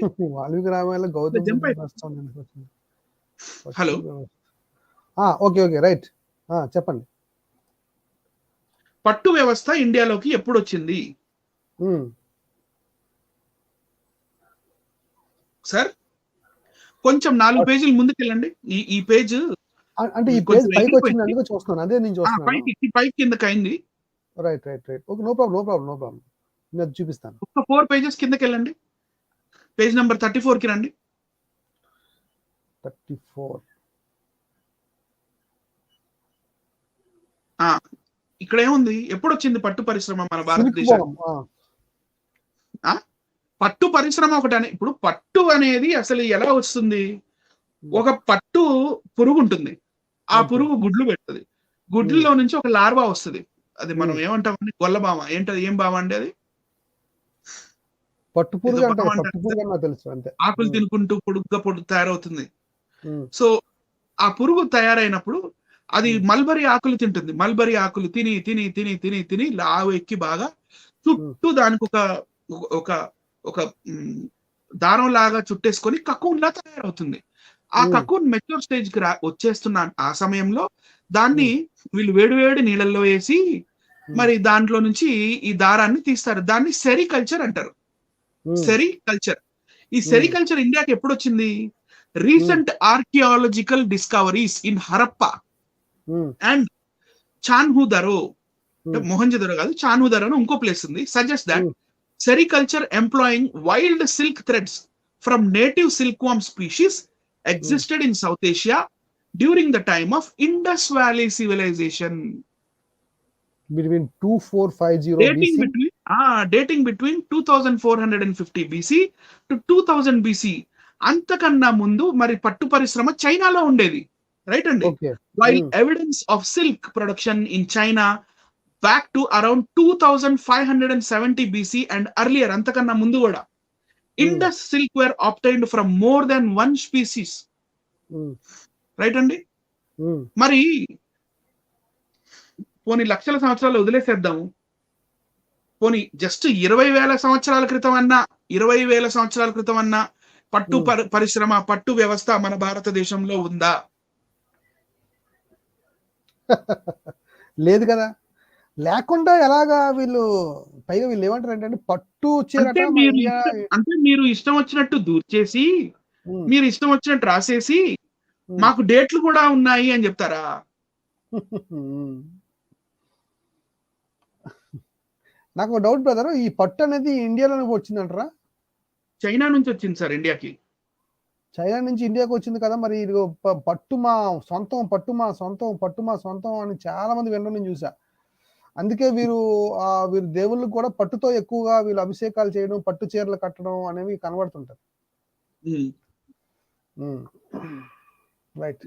హలో, ఓకే రైట్, చెప్పండి. పట్టు వ్యవస్థ ఇండియాలోకి ఎప్పుడు వచ్చింది సార్? కొంచెం 4 పేజీలు ముందుకెళ్ళండి. ఈ పేజ్ అంటే ఈ పేజ్ పైకి వచ్చింది, అందుకే చూస్తున్నాను. అదే నేను చూస్తున్నాను. పైకి కిందకి అయింది. రైట్. Okay, no problem. నేను చూపిస్తాను. ఒక 4 పేజెస్ కిందకి వెళ్ళండి. పేజ్ నెంబర్ 34కి రండి. 34. ఇక్కడ ఏముంది, ఎప్పుడు వచ్చింది పట్టు పరిశ్రమ మన భారతదేశం? పట్టు పరిశ్రమ ఒకటి ఇప్పుడు పట్టు అనేది అసలు ఎలా వస్తుంది? ఒక పట్టు పురుగు ఉంటుంది, ఆ పురుగు గుడ్లు పెడుతుంది, గుడ్లలో నుంచి ఒక లార్వా వస్తుంది, అది మనం ఏమంటామండి, గొల్లబామ. ఏంటది, ఏం బామ అండి అది? పట్టు పురుగు అంటే ఆకులు తినుకుంటూ పొడుగ్గా తయారవుతుంది. సో ఆ పురుగు తయారైనప్పుడు అది మల్బరీ ఆకులు తింటుంది, మల్బరీ ఆకులు తిని తిని తిని తిని తిని లావు ఎక్కి బాగా చుట్టూ దానికి ఒక ఒక దారం లాగా చుట్టేసుకొని కకూన్ లా తయారవుతుంది. ఆ కకూన్ మెచ్యూర్ స్టేజ్ కి వచ్చేస్తున్న ఆ సమయంలో దాన్ని వీళ్ళు వేడి నీళ్ళల్లో వేసి మరి దాంట్లో నుంచి ఈ దారాన్ని తీస్తారు. దాన్ని సెరికల్చర్ అంటారు. సెరికల్చర్. ఈ సెరికల్చర్ ఇండియాకి ఎప్పుడు వచ్చింది? Recent archaeological discoveries in Harappa and Chanhudaro, Mohenjodaro కాదు, చాన్హుదరో అని ఇంకో ప్లేస్ ఉంది, suggest that sericulture employing wild silk threads from native silkworm species existed in South Asia during the time of Indus Valley civilization. Between 2450 BC? Dating between 2450 BC to 2000 BC. అంతకన్నా ముందు మరి పట్టు పరిశ్రమ చైనాలో ఉండేది, రైట్ అండి? While evidence of silk production in China back to around 2570 BC and earlier, అంతకన్నా ముందు కూడా Indus silk were obtained from more than one species. Right అండి? మరి పోనీ లక్షల సంవత్సరాలు వదిలేసేద్దాము, పోనీ జస్ట్ 20,000 సంవత్సరాల క్రితం అన్నా, 20,000 సంవత్సరాల క్రితం అన్నా పట్టు పరిశ్రమ, పట్టు వ్యవస్థ మన భారతదేశంలో ఉందా? లేదు కదా. లేకుండా ఎలాగా వీళ్ళు, పైగా వీళ్ళు ఏమంటారు అంటే పట్టు చీర అంటే మీరు ఇష్టం వచ్చినట్టు దూర్చేసి, మీరు ఇష్టం వచ్చినట్టు రాసేసి మాకు డేట్లు కూడా ఉన్నాయి అని చెప్తారా? నాకు డౌట్ బ్రదర్, ఈ పట్టు అనేది ఇండియాలోనే వచ్చిందంటారా? చైనా నుంచి వచ్చింది సార్ ఇండియాకి. చైనా నుంచి ఇండియాకి వచ్చింది కదా. మరి ఇది పట్టు మా సొంతం, పట్టు మా సొంతం, పట్టు మా సొంతం అని చాలా మంది వినడం నేను చూసా. అందుకే వీరు దేవుళ్ళకి కూడా పట్టుతో ఎక్కువగా వీళ్ళు అభిషేకాలు చేయడం, పట్టు చీరలు కట్టడం అనేవి కనబడుతుంటారు. రైట్.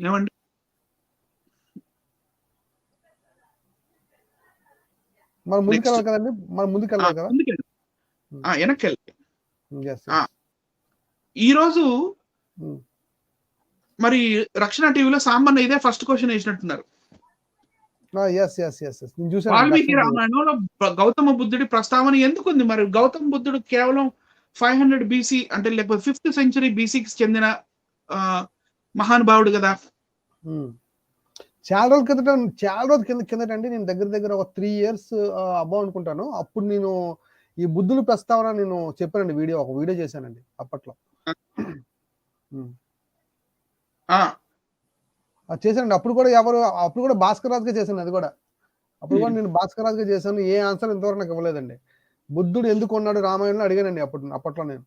మనం ముందుకెళ్ళాలి కదండి, మనం ముందుకెళ్ళాలి కదా. ఈ రోజు మరి రక్షణ టీవీలో సాంబన్న ఇదే ఫస్ట్ క్వశ్చన్ వేసినట్టున్నారు. వాల్మీకి రామాయణంలో గౌతమ బుద్ధుడి ప్రస్తావన ఎందుకు ఉంది? మరి గౌతమ బుద్ధుడు కేవలం 500 BC అంటే లేకపోతే 5th century BCకి చెందిన మహానుభావుడు కదా. చాలా రోజుల కిందట అండి, నేను దగ్గర ఒక 3 years అబౌవ్ అనుకుంటాను. అప్పుడు నేను ఈ బుద్ధుని ప్రస్తావన నేను చెప్పానండి, ఒక వీడియో చేశానండి అప్పట్లో. చేశానండి. అప్పుడు కూడా భాస్కర్ రాజుగా చేశాను. అది కూడా అప్పుడు కూడా నేను భాస్కర్ రాజుగా చేశాను. ఏ ఆన్సర్ ఇంతవరకు నాకు ఇవ్వలేదండి. బుద్ధుడు ఎందుకు ఉన్నాడు రామాయణంలో అడిగానండి అప్పట్లో నేను.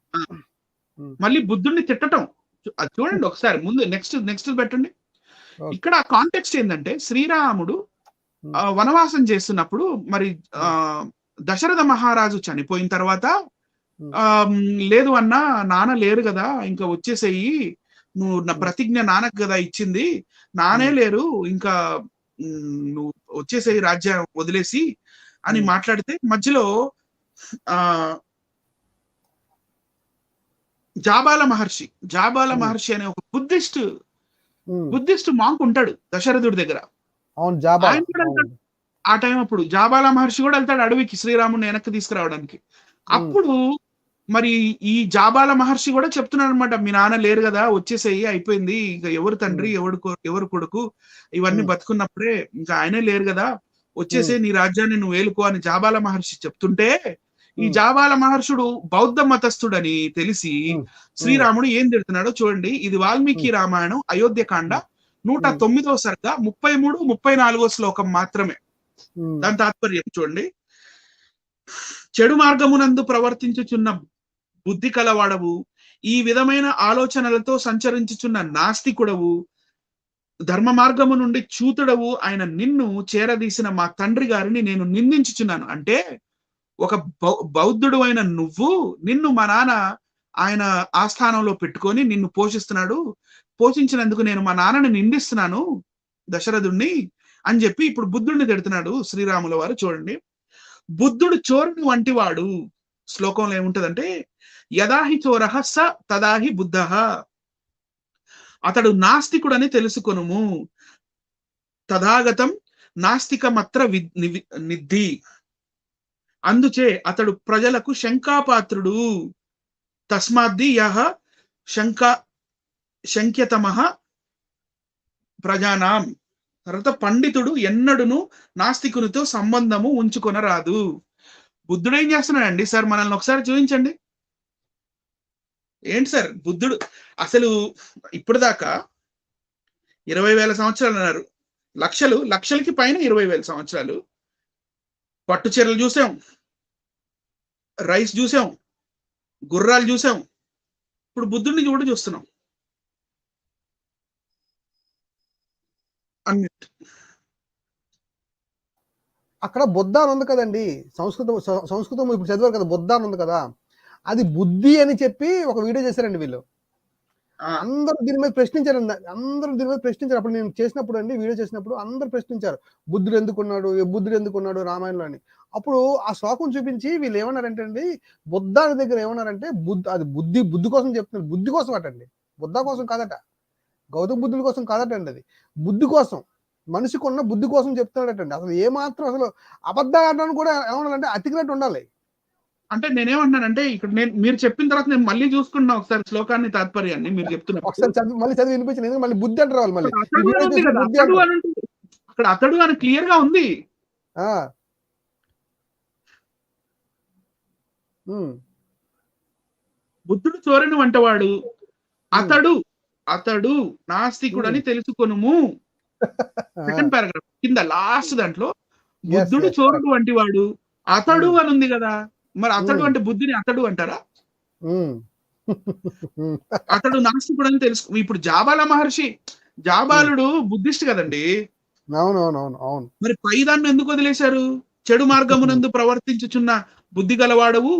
మళ్ళీ బుద్ధుడిని తిట్టడం చూడండి ఒకసారి, ముందు నెక్స్ట్ పెట్టండి. ఇక్కడ కాంటెక్స్ట్ ఏంటంటే, శ్రీరాముడు వనవాసం చేస్తున్నప్పుడు మరి దశరథ మహారాజు చనిపోయిన తర్వాత, లేదు అన్నా, నాన్న లేరు కదా, ఇంకా వచ్చేసేయి, నువ్వు నా ప్రతిజ్ఞ నాన్నకు కదా ఇచ్చింది, నానే లేరు, ఇంకా నువ్వు వచ్చేసేయి రాజ్యం వదిలేసి అని మాట్లాడితే, మధ్యలో జాబాల మహర్షి అనే ఒక బుద్ధిస్ట్ మాంక్ ఉంటాడు దశరథుడి దగ్గర. ఆ టైం అప్పుడు జాబాల మహర్షి కూడా వెళ్తాడు అడవికి శ్రీరాముని వెనక్కి తీసుకురావడానికి. అప్పుడు మరి ఈ జాబాల మహర్షి కూడా చెప్తున్నాడు అనమాట, మీ నాన్న లేరు కదా, వచ్చేసేయి, అయిపోయింది, ఇంకా ఎవరు తండ్రి ఎవరు కొడుకు, ఇవన్నీ బతుకున్నప్పుడే, ఇంకా ఆయనే లేరు కదా, వచ్చేసే, నీ రాజ్యాన్ని నువ్వు ఏలుకో అని జాబాల మహర్షి చెప్తుంటే, ఈ జాబాల మహర్షుడు బౌద్ధ మతస్థుడని తెలిసి శ్రీరాముడు ఏం తిడుతున్నాడో చూడండి. ఇది వాల్మీకి రామాయణం అయోధ్యకాండ 109వ సర్గ 33, 34వ శ్లోకం మాత్రమే. దాని తాత్పర్యం చూడండి. చెడు మార్గమునందు ప్రవర్తించుచున్న బుద్ధి కలవాడవు, ఈ విధమైన ఆలోచనలతో సంచరించుచున్న నాస్తికుడవు, ధర్మ మార్గము నుండి చూతుడవు ఆయన నిన్ను చేరదీసిన మా తండ్రి గారిని నేను నిందించుచున్నాను. అంటే ఒక బౌద్ధుడు అయిన నువ్వు, నిన్ను మా నాన్న ఆయన ఆస్థానంలో పెట్టుకొని నిన్ను పోషిస్తున్నాడు, పోషించినందుకు నేను మా నాన్నని నిందిస్తున్నాను దశరథుణ్ణి అని చెప్పి ఇప్పుడు బుద్ధుడిని తిడుతున్నాడు శ్రీరాముల వారు. చూడండి, బుద్ధుడు చోరుని వంటివాడు. శ్లోకంలో ఏముంటదంటే, యదాహి చోరః స తదాహి బుద్ధః, అతడు నాస్తికుడని తెలుసుకొనుము, తథాగతం నాస్తికమత్ర నిద్ధి, అందుచే అతడు ప్రజలకు శంకాపాత్రుడు, తస్మాద్ది యః శంక్యతమః ప్రజానాం, తర్వాత పండితుడు ఎన్నడును నాస్తికునితో సంబంధము ఉంచుకొనరాదు. బుద్ధుడు ఏం చేస్తున్నాడండి సార్? మనల్ని ఒకసారి చూపించండి. ఏంటి సార్ బుద్ధుడు అసలు ఇప్పుడు దాకా 20,000 సంవత్సరాలు అన్నారు, లక్షలకి పైన 20,000 సంవత్సరాలు పట్టు చీరలు చూసాం, రైస్ చూసాం, గుర్రాలు చూసాం, ఇప్పుడు బుద్ధుడిని చూస్తున్నాం. అక్కడ బుద్ధ అని ఉంది కదండి, సంస్కృతం ఇప్పుడు చదివారు కదా, బుద్ధ అని ఉంది కదా, అది బుద్ధి అని చెప్పి ఒక వీడియో చేశారండి వీళ్ళు. అందరూ దీని మీద ప్రశ్నించారండి, అప్పుడు నేను చేసినప్పుడు అండి, వీడియో చేసినప్పుడు అందరూ ప్రశ్నించారు, బుద్ధుడు ఎందుకున్నాడు రామాయణంలో అని. అప్పుడు ఆ శ్లోకం చూపించి వీళ్ళు ఏమన్నారంటే అండి, బుద్ధ అనే దగ్గర ఏమన్నారంటే అది బుద్ధి కోసం చెప్తున్నారు, బుద్ధి కోసం అటండి, బుద్ధ కోసం కాదట, గౌతమ బుద్ధుల కోసం కాదట అండి, అది బుద్ధి కోసం, మనిషికి ఉన్న బుద్ధి కోసం చెప్తున్నాడటండి. అసలు ఏమాత్రం అసలు అబద్ధాలను కూడా ఏమన్నాలంటే అతికినట్టు ఉండాలి. అంటే నేనేమంటున్నానంటే, ఇక్కడ మీరు చెప్పిన తర్వాత నేను మళ్ళీ చూసుకున్నా ఒకసారి శ్లోకాన్ని, తాత్పర్యాన్ని మీరు చెప్తున్నారు, ఒకసారి మళ్ళీ చదివి వినిపించింది, మళ్ళీ బుద్ధి అంటారు వాళ్ళు, మళ్ళీ అక్కడ అతడు అని క్లియర్ గా ఉంది. బుద్ధుడు చోరని వంటవాడు, అతడు నాస్తికుడని తెలుసుకొనుము. సెకండ్ పారాగ్రాఫ్ కింద లాస్ట్ దాంట్లో బుద్ధుడు చోరుడు వంటి వాడు, అతడు అని ఉంది కదా, మరి అతడు అంటే బుద్ధిని అతడు అంటారా? అతడు నాస్తికుడని తెలుసు. ఇప్పుడు జాబాలుడు బుద్ధిస్ట్ కదండి. అవును. మరి పైదాన్ని ఎందుకు వదిలేశారు? చెడు మార్గమునందు ప్రవర్తించుచున్న బుద్ధి గలవాడవు,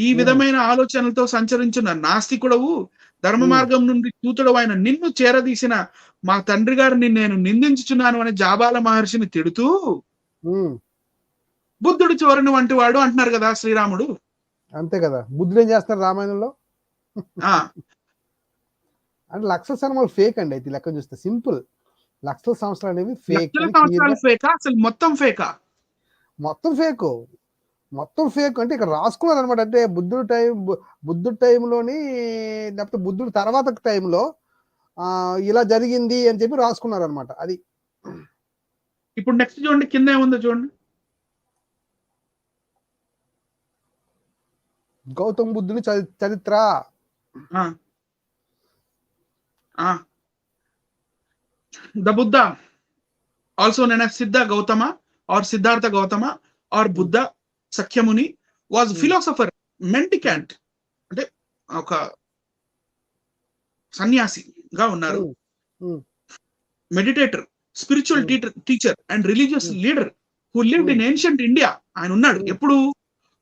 ఈ విధమైన ఆలోచనలతో సంచరించున్న నాస్తికుడవు, ధర్మ మార్గం నుండి చూతుడు ఆయన నిన్ను చేరదీసిన మా తండ్రి గారిని నేను నిందించుచున్నాను అని జాబాల మహర్షిని తిడుతూ బుద్ధుడు చోరని వంటి వాడు అంటున్నారు కదా శ్రీరాముడు. అంతే కదా, బుద్ధుడు ఏం చేస్తారు రామాయణంలో అంటే లక్షల సంవత్సరాలు ఫేక్ అండి. అయితే లెక్క చూస్తే సింపుల్, లక్షల సంవత్సరాలు అనేవి ఫేక్. అసలు మొత్తం ఫేక్ అంటే ఇక్కడ రాసుకున్నారు అనమాట. అంటే బుద్ధుడు టైంలోని, లేకపోతే బుద్ధుడు తర్వాత టైంలో ఇలా జరిగింది అని చెప్పి రాసుకున్నారు అనమాట. అది ఇప్పుడు నెక్స్ట్ చూడండి, కింద ఏముందో చూడండి, గౌతమ బుద్ధుని చరిత్ర. The Buddha also known Siddha Gautama or Siddhartha Gautama or Buddha Shakyamuni was philosopher, mendicant అంటే ఒక సన్యాసిగా ఉన్నారు, meditator, spiritual teacher and religious leader who lived in ancient India. ఆయన ఉన్నాడు ఎప్పుడు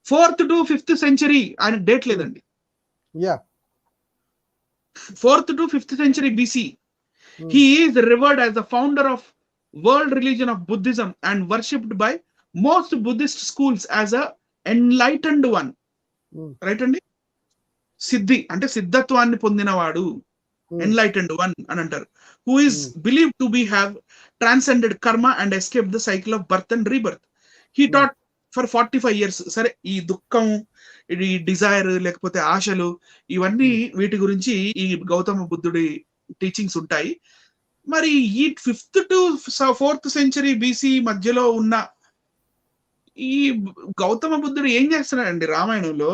4th to 5th century, ఆయన డేట్ లేదండి, 4th to 5th century BC. He is revered as the founder of world religion of Buddhism and worshipped by most Buddhist schools as a enlightened one. Right అండి, సిద్ధి అంటే సిద్ధత్వాన్ని పొందినవాడు, enlightened one అని అంటారు. Who is believed to be have transcended karma and escaped the cycle of birth and rebirth. He taught for 45 years. సరే, ఈ దుఃఖం, ఈ డిజైర్ లేకపోతే ఆశలు, ఇవన్నీ వీటి గురించి ఈ గౌతమ బుద్ధుడి టీచింగ్స్ ఉంటాయి. మరి ఈ 5th to 4th century BC మధ్యలో ఉన్న ఈ గౌతమ బుద్ధుడు ఏం చేస్తున్నాడండి రామాయణంలో?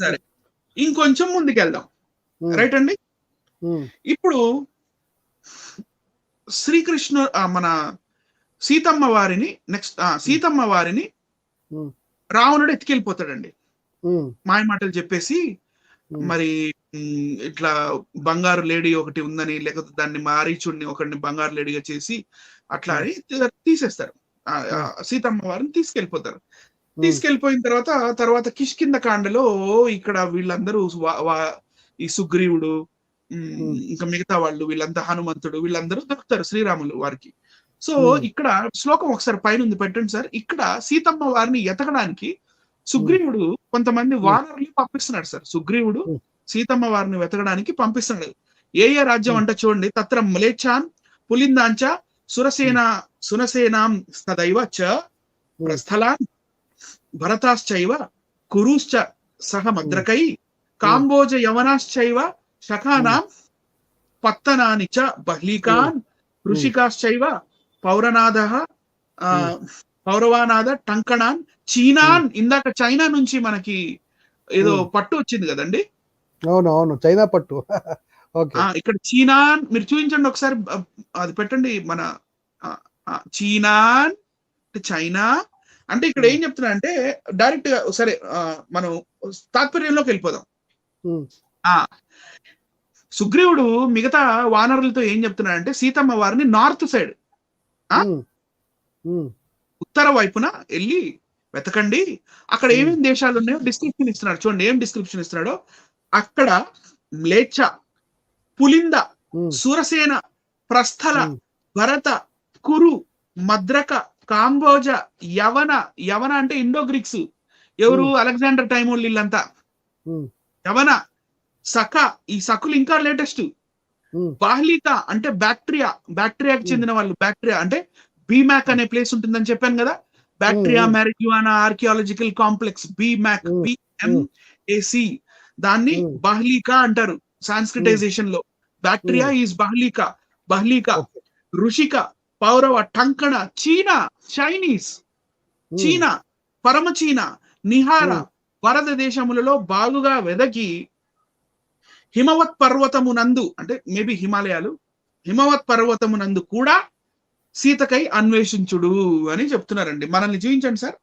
సరే, ఇంకొంచెం ముందుకెళ్దాం, రైట్ అండి. ఇప్పుడు శ్రీకృష్ణు మన సీతమ్మ వారిని రావణుడు ఎత్తుకెళ్ళిపోతాడండి. మాయ మాటలు చెప్పేసి మరి ఇట్లా బంగారు లేడీ ఒకటి ఉందని, లేకపోతే దాన్ని మారీచుడిని ఒకరిని బంగారు లేడీగా చేసి అట్లా అని తీసేస్తారు. సీతమ్మ వారిని తీసుకెళ్లిపోతారు. తీసుకెళ్లిపోయిన తర్వాత కిష్కింద కాండలో ఇక్కడ వీళ్ళందరూ ఈ సుగ్రీవుడు ఇంకా మిగతా వాళ్ళు వీళ్ళంతా హనుమంతుడు వీళ్ళందరూ దొరుకుతారు శ్రీరాములు వారికి. సో ఇక్కడ శ్లోకం ఒకసారి పైన ఉంది పెట్టండి సార్. ఇక్కడ సీతమ్మ వారిని ఎతకడానికి సుగ్రీవుడు కొంతమంది వానరులు పంపిస్తున్నాడు సార్. సుగ్రీవుడు సీతమ్మ వారిని వెతకడానికి పంపిస్తున్నాడు. ఏ రాజ్యం అంటే చూడండి, తత్ర మలేచ్ఛాన్ పులిందాంచ సునసేనాం సదైవ చ ప్రస్థలాన్ భరతాశ్చైవ కురుశ్చ సహ మద్రకై కాంబోజ యవనాశ్చైవ శకానాం పత్తనాని చ బహ్లీకాన్ ఋషికాశ్చైవ పౌరవానాద టంకణాన్ చీనాన్. ఇందాక చైనా నుంచి మనకి ఏదో పట్టు వచ్చింది కదండి. అవును చైనా పట్టు. ఇక్కడ చీనాన్ మీరు చూపించండి ఒకసారి, అది పెట్టండి. మన చీనాన్ చైనా అంటే ఇక్కడ ఏం చెప్తున్నా అంటే డైరెక్ట్ గా సరే మనం తాత్పర్యంలోకి వెళ్ళిపోదాం. సుగ్రీవుడు మిగతా వానరులతో ఏం చెప్తున్నాడంటే సీతమ్మ వారిని నార్త్ సైడ్ ఉత్తర వైపున వెళ్ళి వెతకండి, అక్కడ ఏమేమి దేశాలు ఉన్నాయో డిస్క్రిప్షన్ ఇస్తున్నాడు. చూడండి ఏం డిస్క్రిప్షన్ ఇస్తున్నాడో. అక్కడ మ్లేచ్ఛ, పులింద, సురసేన, ప్రస్థల, భరత, కురు, మద్రక, కాంబోజ, యవన అంటే ఇండో గ్రీక్స్, ఎవరు అలెగ్జాండర్ టైం వాళ్ళు వీళ్ళంతా. యవన, సఖ, ఈ సఖులు ఇంకా లేటెస్ట్. బాహ్లిక అంటే బ్యాక్టీరియాకి చెందిన వాళ్ళు. బ్యాక్టీరియా అంటే బీమాక్ అనే ప్లేస్ ఉంటుందని చెప్పాను కదా. Bactria Margiana archaeological complex, BMAC, BMAC, దాన్ని బాహ్లిక అంటారు సాంస్క్రిటైజేషన్ లో. Bactria is Bahlika. Rishika, Paurava, Tankana, Cheena, Chinese, Cheena, Parama Cheena, నిహార, వరద దేశములలో బాగుగా వెదకి హిమవత్ పర్వతమునందు అంటే మేబీ హిమాలయాలు, హిమవత్ పర్వతమునందు కూడా సీతకై అన్వేషించుడు అని చెప్తున్నారండి. మనల్ని చూపించండి సార్.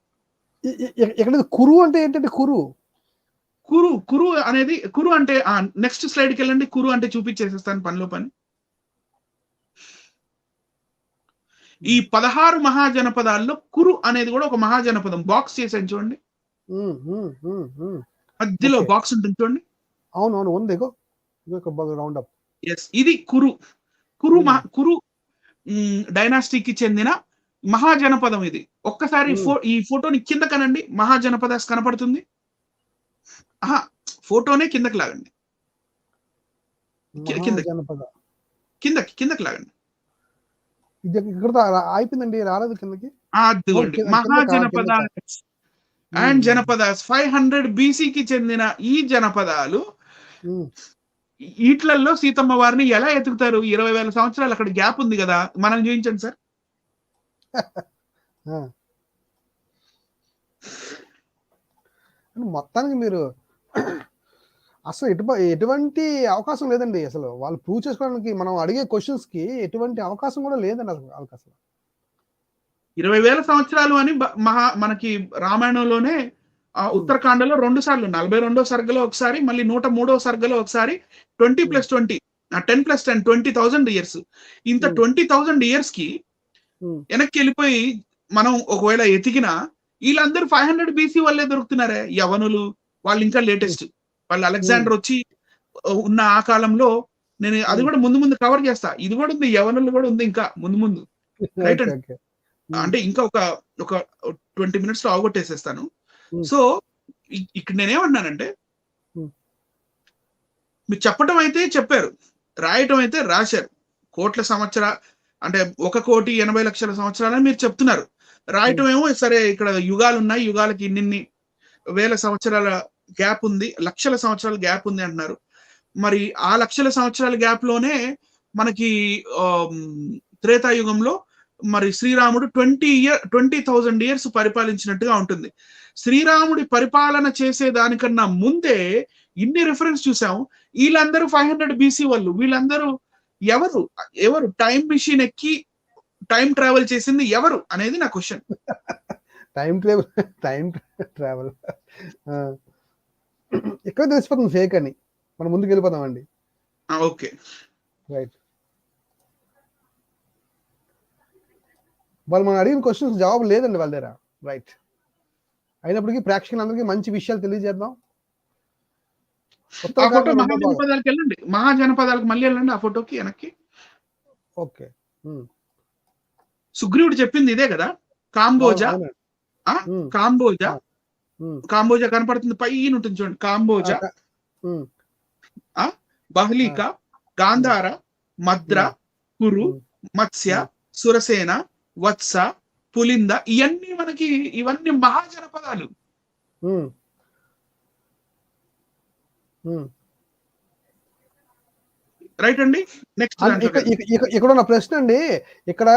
ఎక్కడ కురు అంటే ఏంటంటే కురు అనేది కురు అంటే నెక్స్ట్ స్లైడ్ కి వెళ్ళండి. కురు అంటే చూపించేసేస్తాను పనిలో పని. ఈ 16 మహాజనపదాల్లో కురు అనేది కూడా ఒక మహాజనపదం. బాక్స్ చేసాను చూడండి, మధ్యలో బాక్స్ ఉంటుంది చూడండి. అవును ఉంది. ఇది కురు డైనాస్టీకి చెందిన మహాజనపదం ఇది. ఒక్కసారి ఈ ఫోటోని కింద కనండి, మహాజనపదాస్ కనపడుతుంది. ఫోటోనే కిందకి లాగండి, కిందకి లాగండి. అయిపోయిందండి, రాలేదు కిందకి. మహాజనపద అండ్ జనపదాస్ 500 BC కి చెందిన ఈ జనపదాలు ఈట్లలో సీతమ్మ వారిని ఎలా ఎతుకుతారు? 20,000 సంవత్సరాలు అక్కడ గ్యాప్ ఉంది కదా. మనం చూపించండి సార్. మొత్తానికి మీరు అసలు ఎటువంటి అవకాశం లేదండి. అసలు వాళ్ళు ప్రూవ్ చేసుకోవడానికి మనం అడిగే క్వశ్చన్స్ కి ఎటువంటి అవకాశం కూడా లేదండి అసలు. 20,000 సంవత్సరాలు అని మనకి రామాయణంలోనే ఉత్తరాఖండలో 2 సార్లు 42వ సర్గలో ఒకసారి, మళ్ళీ 103వ సర్గలో ఒకసారి 20+20 10+10 20,000 ఇయర్స్. ఇంత 20,000 ఇయర్స్ కి వెనక్కి వెళ్ళిపోయి మనం ఒకవేళ ఎతికినా వీళ్ళందరూ 500 BC వాళ్ళే దొరుకుతున్నారే. యవనులు వాళ్ళు ఇంకా లేటెస్ట్. వాళ్ళు అలెగ్జాండర్ వచ్చి ఉన్న ఆ కాలంలో నేను అది కూడా ముందు కవర్ చేస్తా. ఇది కూడా ఉంది, యవనులు కూడా ఉంది ఇంకా ముందు రైట్ అండి. అంటే ఇంకా ఒక 20 minutes లో అవగొట్టేసేస్తాను. సో ఇక్కడ నేనేమన్నానంటే మీరు చెప్పడం అయితే చెప్పారు, రాయటం అయితే రాశారు. కోట్ల అంటే 1,80,00,000 సంవత్సరాలని మీరు చెప్తున్నారు. రాయటం ఏమో సరే ఇక్కడ యుగాలు ఉన్నాయి, యుగాలకి ఇన్ని వేల సంవత్సరాల గ్యాప్ ఉంది, లక్షల సంవత్సరాల గ్యాప్ ఉంది అంటున్నారు. మరి ఆ లక్షల సంవత్సరాల గ్యాప్ లోనే మనకి త్రేతాయుగంలో మరి శ్రీరాముడు 20,000 ఇయర్స్ పరిపాలించినట్టుగా ఉంటుంది. శ్రీరాముడి పరిపాలన చేసే దానికన్నా ముందే ఇన్ని రిఫరెన్స్ చూసాం. వీళ్ళందరూ 500 BC వాళ్ళు. వీళ్ళందరూ ఎవరు టైం మిషన్ ఎక్కి టైం ట్రావెల్ చేసింది ఎవరు అనేది నా క్వశ్చన్. టైం ట్రావెల్ ఇక్కడ తెలిసిపోతుంది ఫేక్ అని. మనం ముందుకు వెళ్ళిపోదామండి. Okay right. వాళ్ళు మనం అడిగిన క్వశ్చన్స్ జవాబు లేదండి వాళ్ళ దగ్గర. రైట్. అయినప్పటికీ ప్రేక్షకులందరికీ మంచి విషయాలు తెలియజేద్దాం. ఆ ఫోటో మహాజనపదాలకు వెళ్ళండి, మహాజనపదాలకు మళ్ళీ వెళ్ళండి ఆ ఫోటోకి వెనక్కి. ఓకే. సుగ్రీవుడు చెప్పింది ఇదే కదా, కాంబోజా. కాంబోజా, కాంబోజా కనపడుతుంది పైన ఉంటుంది చూడండి. కాంబోజా, బహ్లిక, గాంధార, మద్ర, కురు, మత్స్య, సురసేన, వత్స, పులింద, ఇవన్నీ మహాజనపదాలు. రైట్ అండి. నెక్స్ట్ ఇక్కడ ఉన్న ప్రశ్న అండి, ఇక్కడ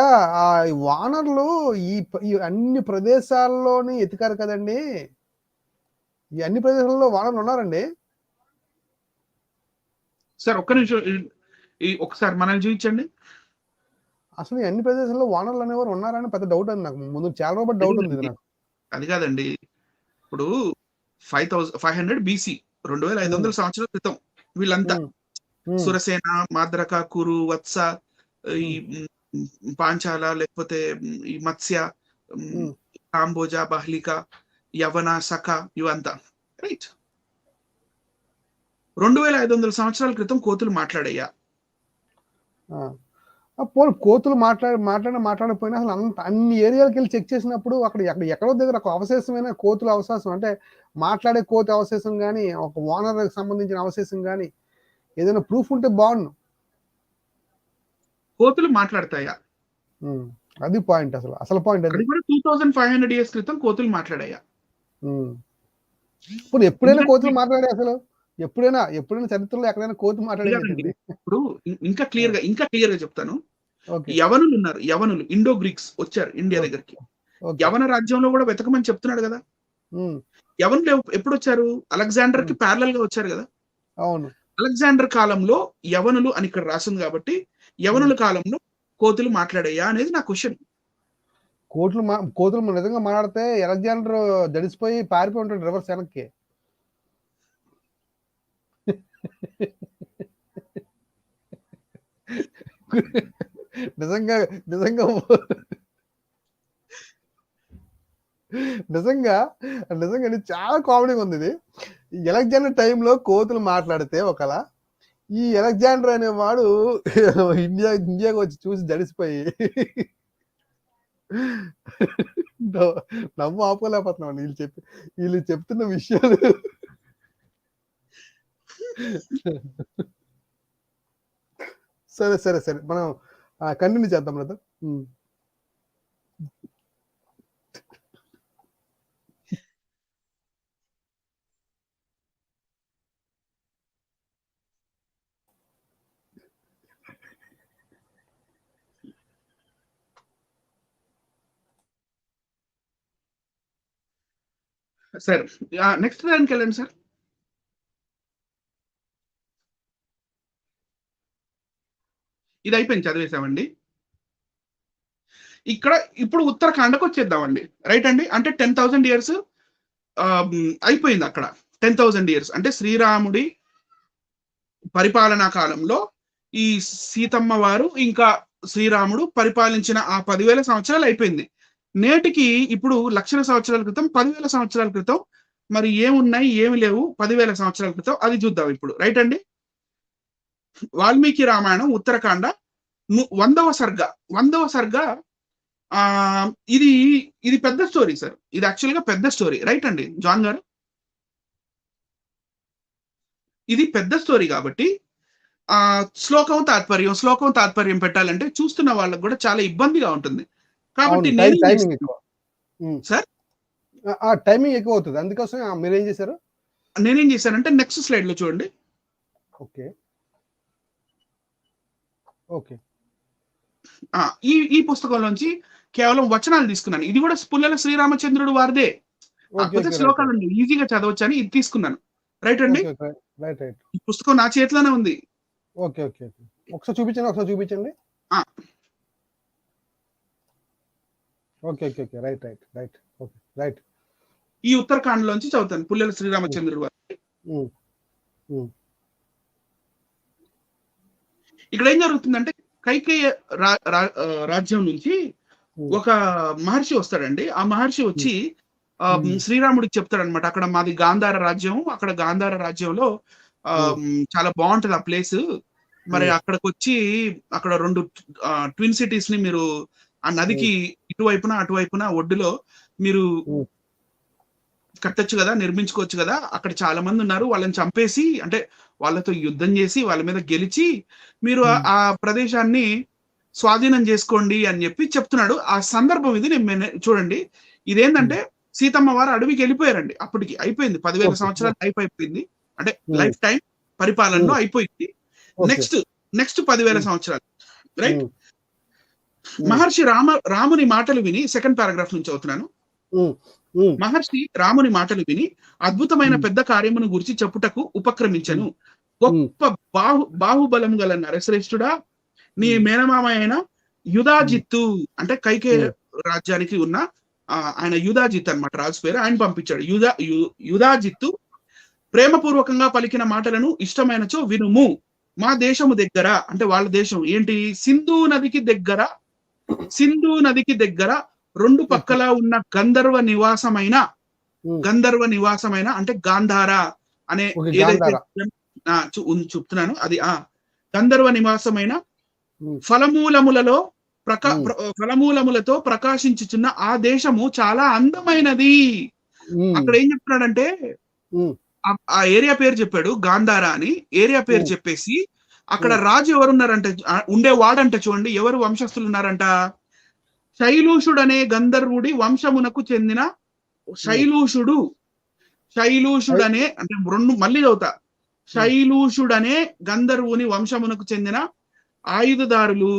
ఆ వానరులు ఈ అన్ని ప్రదేశాల్లోని ఎతికారు కదండి, ఈ అన్ని ప్రదేశాల్లో వానరులు ఉన్నారండి సార్? ఒక్క నిమిషం, ఒకసారి మనల్ని చూపించండి. అసలు ఈ అన్ని ప్రదేశాల్లో వానరులు అనేవారు ఉన్నారని పెద్ద డౌట్ అండి నాకు. ముందు చాలా రోజు డౌట్ ఉంది నాకు. అది కాదండి, ఇప్పుడు 5500 BC, 2500 సంవత్సరాల క్రితం వీళ్ళంతా సురసేన, మాద్రక, కురు, వత్స, ఈ పాంచాల, లేకపోతే ఈ మత్స్య, కాంబోజా, బహ్లిక, యవన, సఖ, ఇవంతా రైట్. 2500 సంవత్సరాల క్రితం కోతులు మాట్లాడయ్యా. కోతులు మాట్లాడకపోయినా అసలు అన్ని ఏరియాలకు వెళ్ళి చెక్ చేసినప్పుడు ఎక్కడో దగ్గర ఒక అవశేషమైన కోతుల అవశేషం, అంటే మాట్లాడే కోతి అవశేషం కానీ, ఒక వానర్కి సంబంధించిన అవశేషం కానీ ఏదైనా ప్రూఫ్ ఉంటే బాగుండు. కోతులు మాట్లాడతాయా? అది పాయింట్, అసలు పాయింట్ అది. 2500 years క్రితం కోతులు మాట్లాడాయా? ఇప్పుడు ఎప్పుడైనా కోతులు మాట్లాడే, అసలు ఎప్పుడైనా చరిత్రలో ఎక్కడైనా కోతి మాట్లాడేది? ఇప్పుడు ఇంకా క్లియర్ గా చెప్తాను. యవనులు ఉన్నారు, యవనులు, ఇండో గ్రీక్స్ వచ్చారు ఇండియా దగ్గరికి. యవన రాజ్యంలో కూడా వెతకమని చెప్తున్నాడు కదా. యవనులు ఎప్పుడు వచ్చారు? అలెగ్జాండర్ కి ప్యారలల్ గా వచ్చారు కదా. అవును. అలెగ్జాండర్ కాలంలో యవనులు అని ఇక్కడ రాసింది కాబట్టి, యవనుల కాలంలో కోతులు మాట్లాడాయా అనేది నా క్వశ్చన్. కోతులు నిజంగా మాట్లాడితే అలెగ్జాండర్ జడిసిపోయి పారిపోయి ఉంటాడు రివర్స్ వెనక్కి. నిజంగా చాలా కామెడీగా ఉంది ఇది. అలెగ్జాండర్ టైంలో కోతులు మాట్లాడితే ఒకలా, ఈ అలెగ్జాండర్ అనేవాడు ఇండియాకి వచ్చి చూసి జడిసిపోయి నవ్వు ఆపుకోలేకపోతున్నాం వీళ్ళు చెప్తున్న విషయాలు. సరే మనం కంటిన్యూ చేద్దాం బ్రదర్. సార్ నెక్స్ట్ దానికి వెళ్ళండి సార్. ఇది అయిపోయింది, చదివేశామండి. ఇక్కడ ఇప్పుడు ఉత్తరాఖండకు వచ్చేద్దామండి. రైట్ అండి. అంటే 10,000 years అయిపోయింది అక్కడ. 10,000 years అంటే శ్రీరాముడి పరిపాలనా కాలంలో ఈ సీతమ్మ వారు ఇంకా శ్రీరాముడు పరిపాలించిన ఆ 10,000 సంవత్సరాలు అయిపోయింది. నేటికి ఇప్పుడు 1,00,000 సంవత్సరాల క్రితం, 10,000 సంవత్సరాల క్రితం మరి ఏమున్నాయి ఏమి లేవు 10,000 సంవత్సరాల క్రితం, అది చూద్దాం ఇప్పుడు. రైట్ అండి. వాల్మీకి రామాయణం ఉత్తరాఖండ 100వ సర్గ. ఇది పెద్ద స్టోరీ సార్. ఇది యాక్చువల్ గా పెద్ద స్టోరీ. రైట్ అండి జాన్ గారు, ఇది పెద్ద స్టోరీ కాబట్టి శ్లోకం తాత్పర్యం పెట్టాలంటే చూస్తున్న వాళ్ళకి కూడా చాలా ఇబ్బందిగా ఉంటుంది. కాబట్టి సార్ టైమింగ్ ఎక్కువ అవుతుంది. అందుకోసం మీరు ఏం చేశారు? నేనేం చేశానంటే నెక్స్ట్ స్లైడ్ లో చూడండి. ఓకే. ఈ పుస్తకంలోంచి కేవలం వచనాలు తీసుకున్నాను. ఇది కూడా పుల్లెల శ్రీరామచంద్రుడు వారిదే, శ్లోకాలు ఈజీగా చదవచ్చు అని ఇది తీసుకున్నాను. రైట్ అండి. ఈ పుస్తకం నా చేతిలోనే ఉంది. ఓకే. ఒకసారి చూపించండి. ఓకే. రైట్. ఈ ఉత్తరాఖండ్ లోంచి చదువుతాను. పుల్లెల శ్రీరామచంద్రుడు వారి ఇక్కడ ఏం జరుగుతుందంటే కైకేయ రాజ్యం నుంచి ఒక మహర్షి వస్తాడండి. ఆ మహర్షి వచ్చి శ్రీరాముడికి చెప్తాడనమాట, అక్కడ మాది గాంధార రాజ్యం, అక్కడ గాంధార రాజ్యంలో చాలా బాగుంటది ఆ ప్లేస్, మరి అక్కడికి వచ్చి అక్కడ 2 ట్విన్ సిటీస్ ని మీరు ఆ నదికి ఇటువైపున అటువైపున ఒడ్డులో మీరు కట్టొచ్చు కదా, నిర్మించుకోవచ్చు కదా, అక్కడ చాలా మంది ఉన్నారు, వాళ్ళని చంపేసి అంటే వాళ్ళతో యుద్ధం చేసి వాళ్ళ మీద గెలిచి మీరు ఆ ప్రదేశాన్ని స్వాధీనం చేసుకోండి అని చెప్పి చెప్తున్నాడు. ఆ సందర్భం ఇది. నేను చూడండి, ఇదేంటంటే సీతమ్మ వారు అడవికి వెళ్ళిపోయారండి. అప్పటికి అయిపోయింది, 10,000 సంవత్సరాలు లైఫ్ అయిపోయింది, అంటే లైఫ్ టైం పరిపాలనలో అయిపోయింది. నెక్స్ట్ 10,000 సంవత్సరాలు, రైట్? మహర్షి రాముని మాటలు విని, సెకండ్ పారాగ్రాఫ్ నుంచి అవుతున్నాను. మహర్షి రాముని మాటలు విని అద్భుతమైన పెద్ద కార్యమును గురించి చెప్పుటకు ఉపక్రమించను. గొప్ప బాహుబలం గల నరశ్రేష్ఠుడా, నీ మేనమామ అయిన యుధాజిత్తు, అంటే కైకేయ రాజ్యానికి ఉన్న ఆయన యుధాజిత్ అన్నమాట, రాజు పేరు, ఆయన పంపించాడు. యుధాజిత్తు ప్రేమపూర్వకంగా పలికిన మాటలను ఇష్టమైనచో వినుము. మా దేశము దగ్గర, అంటే వాళ్ళ దేశం ఏంటి, సింధు నదికి దగ్గర 2 పక్కల ఉన్న గంధర్వ నివాసమైన అంటే గాంధార అనే ఏదైతే చెప్తున్నాను అది గంధర్వ నివాసమైన ఫలమూలములతో ప్రకాశించుచున్న ఆ దేశము చాలా అందమైనది. అక్కడ ఏం చెప్తున్నాడంటే ఆ ఏరియా పేరు చెప్పాడు, గాంధార అని ఏరియా పేరు చెప్పేసి అక్కడ రాజు ఎవరున్నారంటే, ఉండేవాడంట, చూడండి ఎవరు వంశస్థులు ఉన్నారంట, శైలూషుడు అనే గంధర్వుడి వంశమునకు చెందిన శైలూషుడనే అంటే మళ్ళీ చదువుతా, శైలూషుడనే గంధర్వుని వంశమునకు చెందిన ఆయుధదారులు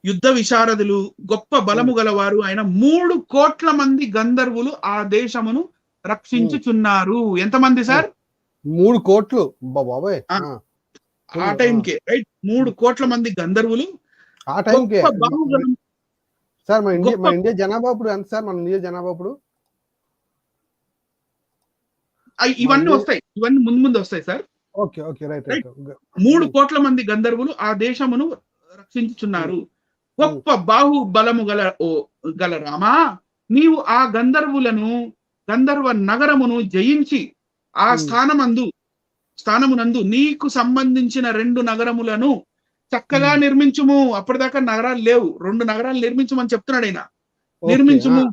యుద్ధ విశారదులు గొప్ప బలము గలవారు ఆయన 3 కోట్ల మంది గంధర్వులు ఆ దేశమును రక్షించుచున్నారు. ఎంతమంది సార్? 3 కోట్లు బాబాయ్, ఆ టైంకే, రైట్? 3 కోట్ల మంది గంధర్వులు ఆ టైంకే. సార్ మన ఇండియా జనాభా ఇప్పుడు ఎంత సార్? మన ఇండియా జనాభా ఇప్పుడు ఇవన్నీ వస్తాయి, ఇవన్నీ ముందు వస్తాయి సార్. Okay okay, right. 3 కోట్ల మంది గంధర్వులు ఆ దేశమును రక్షించుచున్నారు. గొప్ప బాహుబలము గల రామా, నీవు ఆ గంధర్వ నగరమును జయించి ఆ స్థానమునందు నీకు సంబంధించిన 2 నగరములను చక్కగా నిర్మించుము. అప్పటిదాకా నగరాలు లేవు, 2 నగరాలు నిర్మించమని చెప్తున్నాడు ఆయన. నిర్మించుము.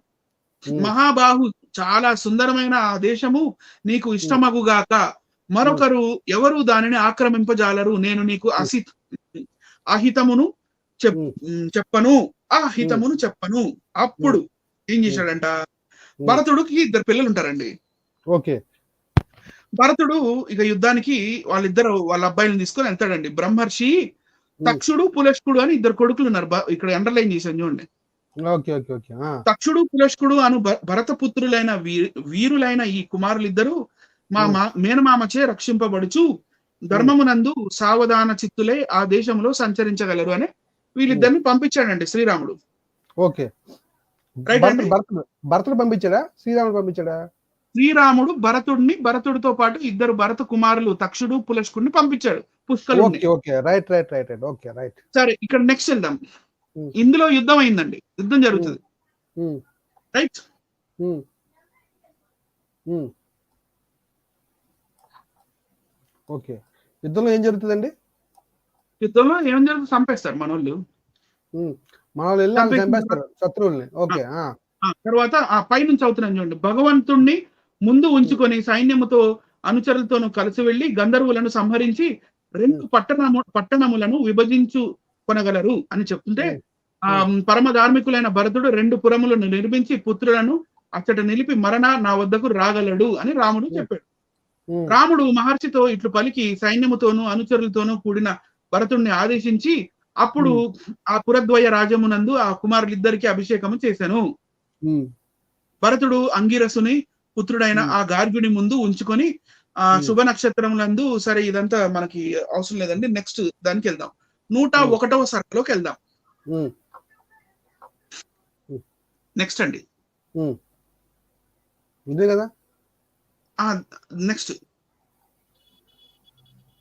మహాబాహు, చాలా సుందరమైన ఆ దేశము నీకు ఇష్టమగుగాక, మరొకరు ఎవరు దానిని ఆక్రమింపజాలరు. నేను నీకు అహితమును చెప్పను. అప్పుడు ఏం చేశాడంట, భరతుడికి 2 పిల్లలు ఉంటారండి. ఓకే. భరతుడు ఇక యుద్ధానికి వాళ్ళ అబ్బాయిలను తీసుకొని వెళ్తాడండి. బ్రహ్మర్షి తక్షుడు పులష్కుడు అని 2 కొడుకులు ఉన్నారు. ఇక్కడ అండర్లైన్ చేశాను చూడండి. తక్షుడు పులష్కుడు అను భరత పుత్రులైన వీరులైన ఈ కుమారులిద్దరూ మా మేనమామచే రక్షింపబడుచు ధర్మమునందు సావధాన చిత్తులై ఆ దేశంలో సంచరించగలరు అని వీళ్ళిద్దరిని పంపించాడండి శ్రీరాముడు. ఓకే, భరతుడు పంపించాడా, శ్రీరాముడు పంపించాడా? శ్రీరాముడు భరతుడితో పాటు 2 భరత కుమారులు తక్షుడు పులష్కుడిని పంపించాడు పుష్కరుణ్ణి. సరే, ఇక్కడ నెక్స్ట్ వెళ్దాం. ఇందులో యుద్ధం అయిందండి, యుద్ధం జరుగుతుంది, రైట్? ఓకే, యుద్ధంలో ఏం జరుగుతుందండి? యుద్ధంలో ఏం జరుగుతుంది, చంపేస్తారు మనోళ్ళు చంపేస్తారు శత్రువుల్ని. ఓకే. తర్వాత ఆ పైనుంచి అవుతున్నాను చూడండి. భగవంతుణ్ణి ముందు ఉంచుకొని సైన్యముతో అనుచరులతోనూ కలిసి వెళ్లి గంధర్వులను సంహరించి 2 పట్టణములను విభజించుకొనగలరు అని చెప్తుంటే, పరమ ధార్మికులైన భరతుడు 2 పురములను నిర్మించి పుత్రులను అచ్చట నిలిపి నా వద్దకు రాగలడు అని రాముడు చెప్పాడు. రాముడు మహర్షితో ఇట్లు పలికి సైన్యముతోనూ అనుచరులతోనూ కూడిన భరతుడిని ఆదేశించి అప్పుడు ఆ పురద్వయ రాజమునందు ఆ కుమారులిద్దరికి అభిషేకము చేశాను. భరతుడు అంగిరసుని పుత్రుడైన ఆ గార్గుని ముందు ఉంచుకొని ఆ శుభ నక్షత్రములందు, సరే ఇదంతా మనకి అవసరం లేదండి, నెక్స్ట్ దానికి వెళ్దాం. 101వ సర్గలోకి వెళ్దాం. నెక్స్ట్ అండి, ఇదే కదా నెక్స్ట్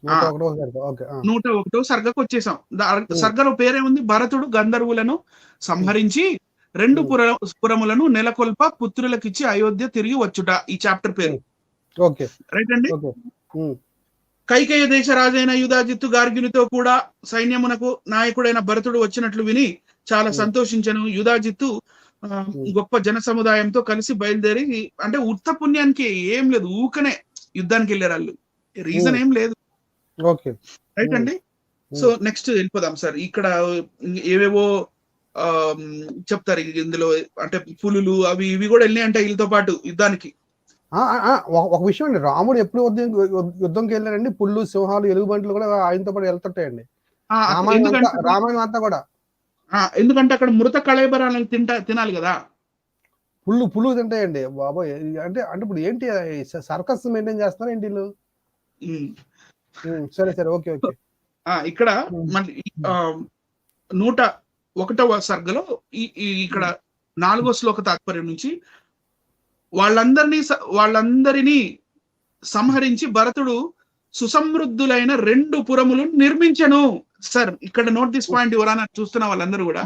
101వ సర్గ. ఓకే. 101వ సర్గకు వచ్చేసాం. సర్గలో పేరేముంది? భరతుడు గంధర్వులను సంహరించి 2 పురములను నెలకొల్ప పుత్రులకిచ్చి అయోధ్య తిరిగి వచ్చుట. ఈ చాప్టర్ పేరు. ఓకే. రైట్ అండి. కైకేయ దేశ రాజైన యుధాజిత్తు గార్గ్యునితో కూడా సైన్యమునకు నాయకుడైన భరతుడు వచ్చినట్లు విని చాలా సంతోషించను. యుధాజిత్తు గొప్ప జన సముదాయంతో కలిసి బయలుదేరి, అంటే ఉత్త పుణ్యానికి ఏం లేదు, ఊకనే యుద్ధానికి వెళ్ళారు వాళ్ళు, రీజన్ ఏం లేదు. ఓకే. రైట్ అండి. సో నెక్స్ట్ వెళ్ళిపోదాం సార్. ఇక్కడ ఏవేవో చెప్తారు ఇందులో, అంటే పులులు అవి ఇవి కూడా వెళ్ళినాయి అంటే వీళ్ళతో పాటు యుద్ధానికి. ఒక విషయం అండి, రాముడు ఎప్పుడు యుద్ధంకి వెళ్ళారండి, పుల్లు, సింహాలు, ఎలుగుబంట్లు కూడా ఆయనతో పాటు వెళ్తుంటాయండి రామాయణం అంతా కూడా. ఎందుకంటే అక్కడ మృత కళేబరాలను తినాలి కదా, పుల్లు తింటాయండి బాబోయ్. అంటే ఇప్పుడు ఏంటి సర్కస్ మెయింటైన్ చేస్తున్నారు ఏంటి వీళ్ళు? సరే ఓకే. ఇక్కడ మళ్ళీ 101వ సర్గలో ఇక్కడ 4వ శ్లోక తాత్పర్యం నుంచి వాళ్ళందరినీ సంహరించి భరతుడు సుసమృద్ధులైన 2 పురములు నిర్మించను. సార్ ఇక్కడ నోట్ దిస్ పాయింట్, ఎవరైనా చూస్తున్న వాళ్ళందరూ కూడా,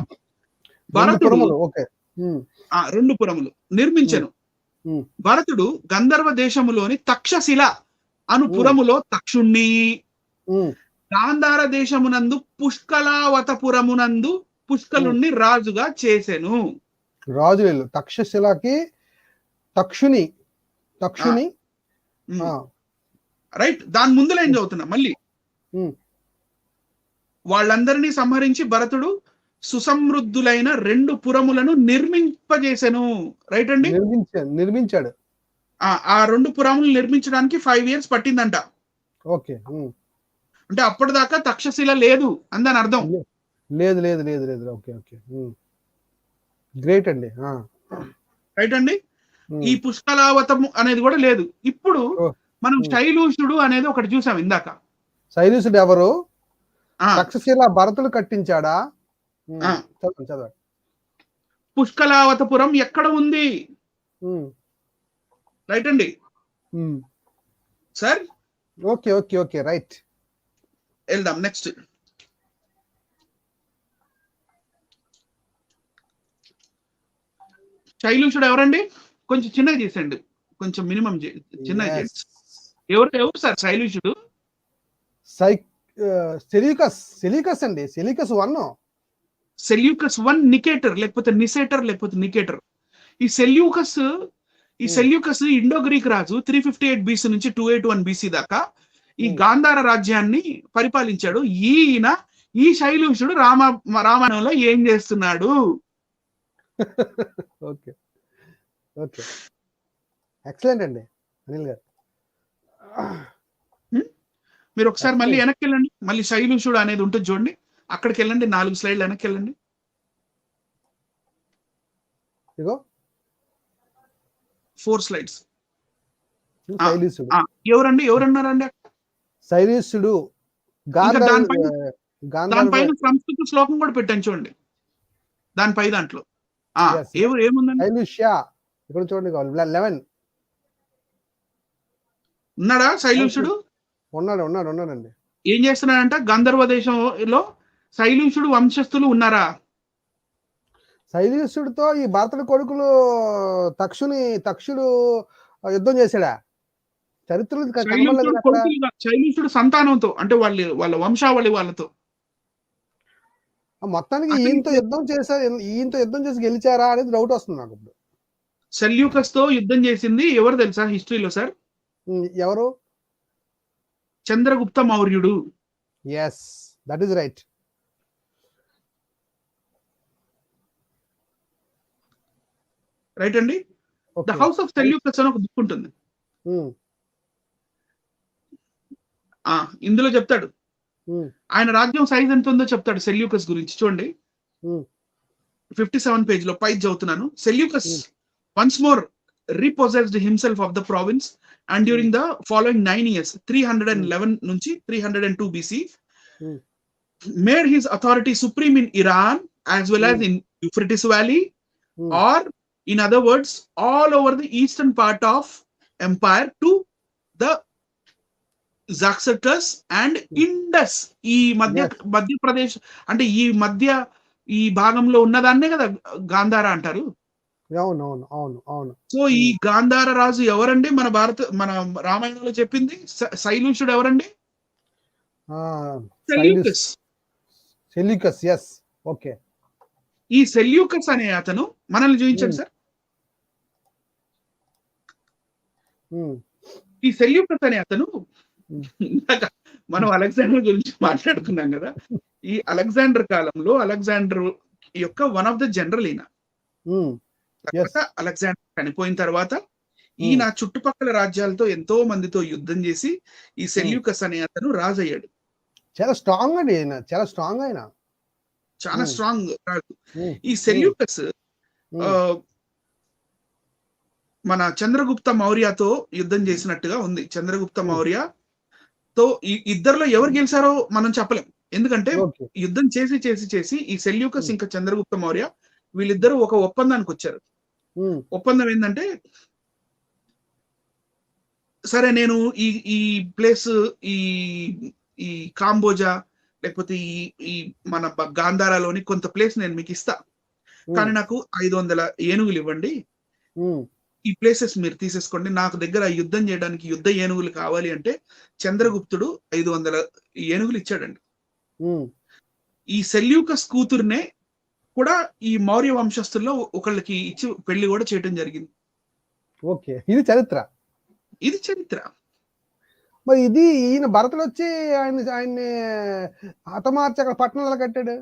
భరతుడు 2 పురములు నిర్మించను. భరతుడు గంధర్వ దేశములోని తక్షశిల అను పురములో తక్షుణ్ణి, గాంధార దేశమునందు పుష్కలావతపురమునందు పుష్కలుణ్ణి రాజుగా చేసెను. రాజు తక్షశిలకి తక్షుని. రైట్. దాని ముందులో ఏం చదువుతున్నా మళ్ళీ, వాళ్ళందరినీ సంహరించి భరతుడు సుసమృద్ధులైన 2 పురములను నిర్మింపజేసెను. రైట్ అండి. నిర్మించాడు. ఆ 2 పురములు నిర్మించడానికి 5 years పట్టిందంట. ఓకే. అంటే అప్పటిదాకా తక్షశిల లేదు అందని అర్థం. లేదు. ఓకే. గ్రేట్ అండి. రైట్ అండి. ఈ పుష్కలావతం అనేది కూడా లేదు. ఇప్పుడు మనం శైలూషుడు అనేది ఒకటి చూసాం ఇందాక. శైలూషుడు ఎవరు? తక్షశిల భరతుడు కట్టించాడా? చదవండి. పుష్కలావతపురం ఎక్కడ ఉంది? రైట్ అండి సార్. Okay right. వెళ్దాం నెక్స్ట్. శైలూషుడు ఎవరండి? కొంచెం చిన్నగా చేసండి, కొంచెం మినిమం చిన్నగా చేయండి. ఎవరు సార్ శైలూషుడు? సెల్యూకస్ అండి. సెల్యూకస్ 1. సెల్యూకస్ 1 నికేటర్ లేకపోతే నిసేటర్ లేకపోతే నికేటర్. ఈ సెల్యూకస్ ఇండో గ్రీక్ రాజు 358 BC నుంచి 281 BC దాకా ఈ గాంధార రాజ్యాన్ని పరిపాలించాడు. ఈ శైలూషుడు రామాయణంలో ఏం చేస్తున్నాడు? ఓకే. ఎక్సలెంట్ అండి అనిల్ గారు. మీరు ఒకసారి మళ్ళీ వెనక్కి వెళ్ళండి. మళ్ళీ శైలూషుడు అనేది ఉంటుంది చూడండి, అక్కడికి వెళ్ళండి. 4 స్లైడ్లు వెనక్కి వెళ్ళండి. ఇగో 4 slides. శైలూషుడు ఎవరన్నారండి? శైలూషుడు దానిపైన సంస్కృత శ్లోకం కూడా పెట్టాను చూడండి, దానిపై దాంట్లో ఏముందండి? శైలూష్య ఇక్కడ చూడండి, 11 ఉన్నాడా శైలూషుడు? ఉన్నాడండి. ఏం చేస్తున్నాడంట? గంధర్వ దేశంలో శైలూషుడు వంశస్థులు ఉన్నారా? శైలూషుడితో ఈ భరతుడి కొడుకులు తక్షుడు యుద్ధం చేశాడా? చరిత్రలో శైలూషుడు సంతానంతో, అంటే వాళ్ళ వంశావళి వాళ్ళతో. మొత్తానికి ఈయనతో యుద్ధం చేసి గెలిచారా అనేది డౌట్ వస్తుంది నాకు. ఇప్పుడు సెల్యూకస్ తో యుద్ధం చేసింది ఎవరు తెలుసా హిస్టరీలో సార్? ఎవరు? చంద్రగుప్త మౌర్యుడు. yes that is right. Right అండి. ద హౌస్ ఆఫ్ సెల్యూకస్ అని ఒక బుక్ ఉంటుంది. ఇందులో చెప్తాడు ఆయన రాజ్యం సైజ్ ఎంత ఉందో చెప్తాడు సెల్యూకస్ గురించి. చూడండి 57 పేజ్ లో పై చదువుతున్నాను. Seleucus once more repossessed himself of the province and during the following 9 years 311 నుంచి 302 BC made his authority supreme in Iran as well as in Euphrates Valley or In other words, all over the eastern part of empire to the Zaxartes and Indus. ఈ మధ్యప్రదేశ్ అంటే ఈ భాగంలో ఉన్నదాన్నే కదా గాంధార అంటారు. అవును. సో ఈ గాంధార రాజు ఎవరండి? మన రామాయణంలో చెప్పింది శైలుషుడు ఎవరండి? సెల్యూకస్. yes, okay. ఈ సెల్యూకస్ అనే అతను మనల్ని చూపించండి సార్. ఈ సెల్యూకస్ అనే అతను, మనం అలెగ్జాండర్ గురించి మాట్లాడుకున్నాం కదా, ఈ అలెగ్జాండర్ కాలంలో అలెగ్జాండర్ యొక్క వన్ ఆఫ్ ద జనరల్ ఈయన. తర్వాత అలెగ్జాండర్ చనిపోయిన తర్వాత ఈయన చుట్టుపక్కల రాజ్యాలతో ఎంతో మందితో యుద్ధం చేసి ఈ సెల్యూకస్ అనే అతను రాజు అయ్యాడు. చాలా స్ట్రాంగ్ అండి, చాలా స్ట్రాంగ్ ఆయన, చాలా స్ట్రాంగ్ రాజు. ఈ సెల్యూకస్ మన చంద్రగుప్త మౌర్యతో యుద్ధం చేసినట్టుగా ఉంది. చంద్రగుప్త మౌర్యతో ఇద్దరిలో ఎవరు గెలిచారో మనం చెప్పలేం. ఎందుకంటే యుద్ధం చేసి ఈ సెల్యూకస్ ఇంకా చంద్రగుప్త మౌర్య వీళ్ళిద్దరూ ఒక ఒప్పందానికి వచ్చారు. ఒప్పందం ఏంటంటే, సరే నేను ఈ ప్లేస్ ఈ కాంబోజా లేకపోతే ఈ మన గాంధారాలోని కొంత ప్లేస్ నేను మీకు ఇస్తా, కానీ నాకు 500 ఏనుగులు ఇవ్వండి, ఈ ప్లేసెస్ మీరు తీసేసుకోండి, నాకు దగ్గర యుద్ధం చేయడానికి యుద్ధ ఏనుగులు కావాలి అంటే చంద్రగుప్తుడు 500 ఏనుగులు ఇచ్చాడండి. ఈ సెల్యూకస్ కూతుర్నే కూడా ఈ మౌర్య వంశస్థుల్లో ఒకళ్ళకి ఇచ్చి పెళ్లి కూడా చేయడం జరిగింది. ఓకే, ఇది చరిత్ర. మరి ఇది ఈయన భరతుడు వచ్చి ఆయన్ని హతమార్చి అక్కడ పట్టణాలు కట్టాడు.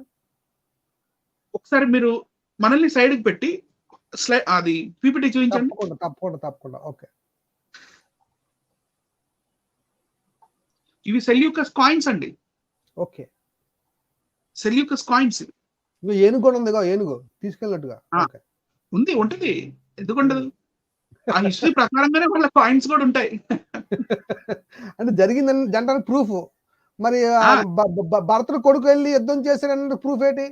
ఒకసారి మీరు మనల్ని సైడ్కి పెట్టి అది పీపీటీ చూపించండి. తప్పకుండా. ఓకే, ఇవి సెల్యూకస్ కాయిన్స్ అండి. Okay, Seleucus coins. ఏనుగు కూడా ఉంది, ఏనుగు తీసుకెళ్ళినట్టుగా ఉంటుంది. ఎందుకుండదు? ఆ హిస్టరీ ప్రకారంగానే వాళ్ళ కాయిన్స్ కూడా ఉంటాయి. అంటే జరిగిందని జనరల్ ప్రూఫ్. మరి భరతుడు కొడుకు వెళ్ళి యుద్ధం చేశాడన్న ప్రూఫ్ ఏంటి?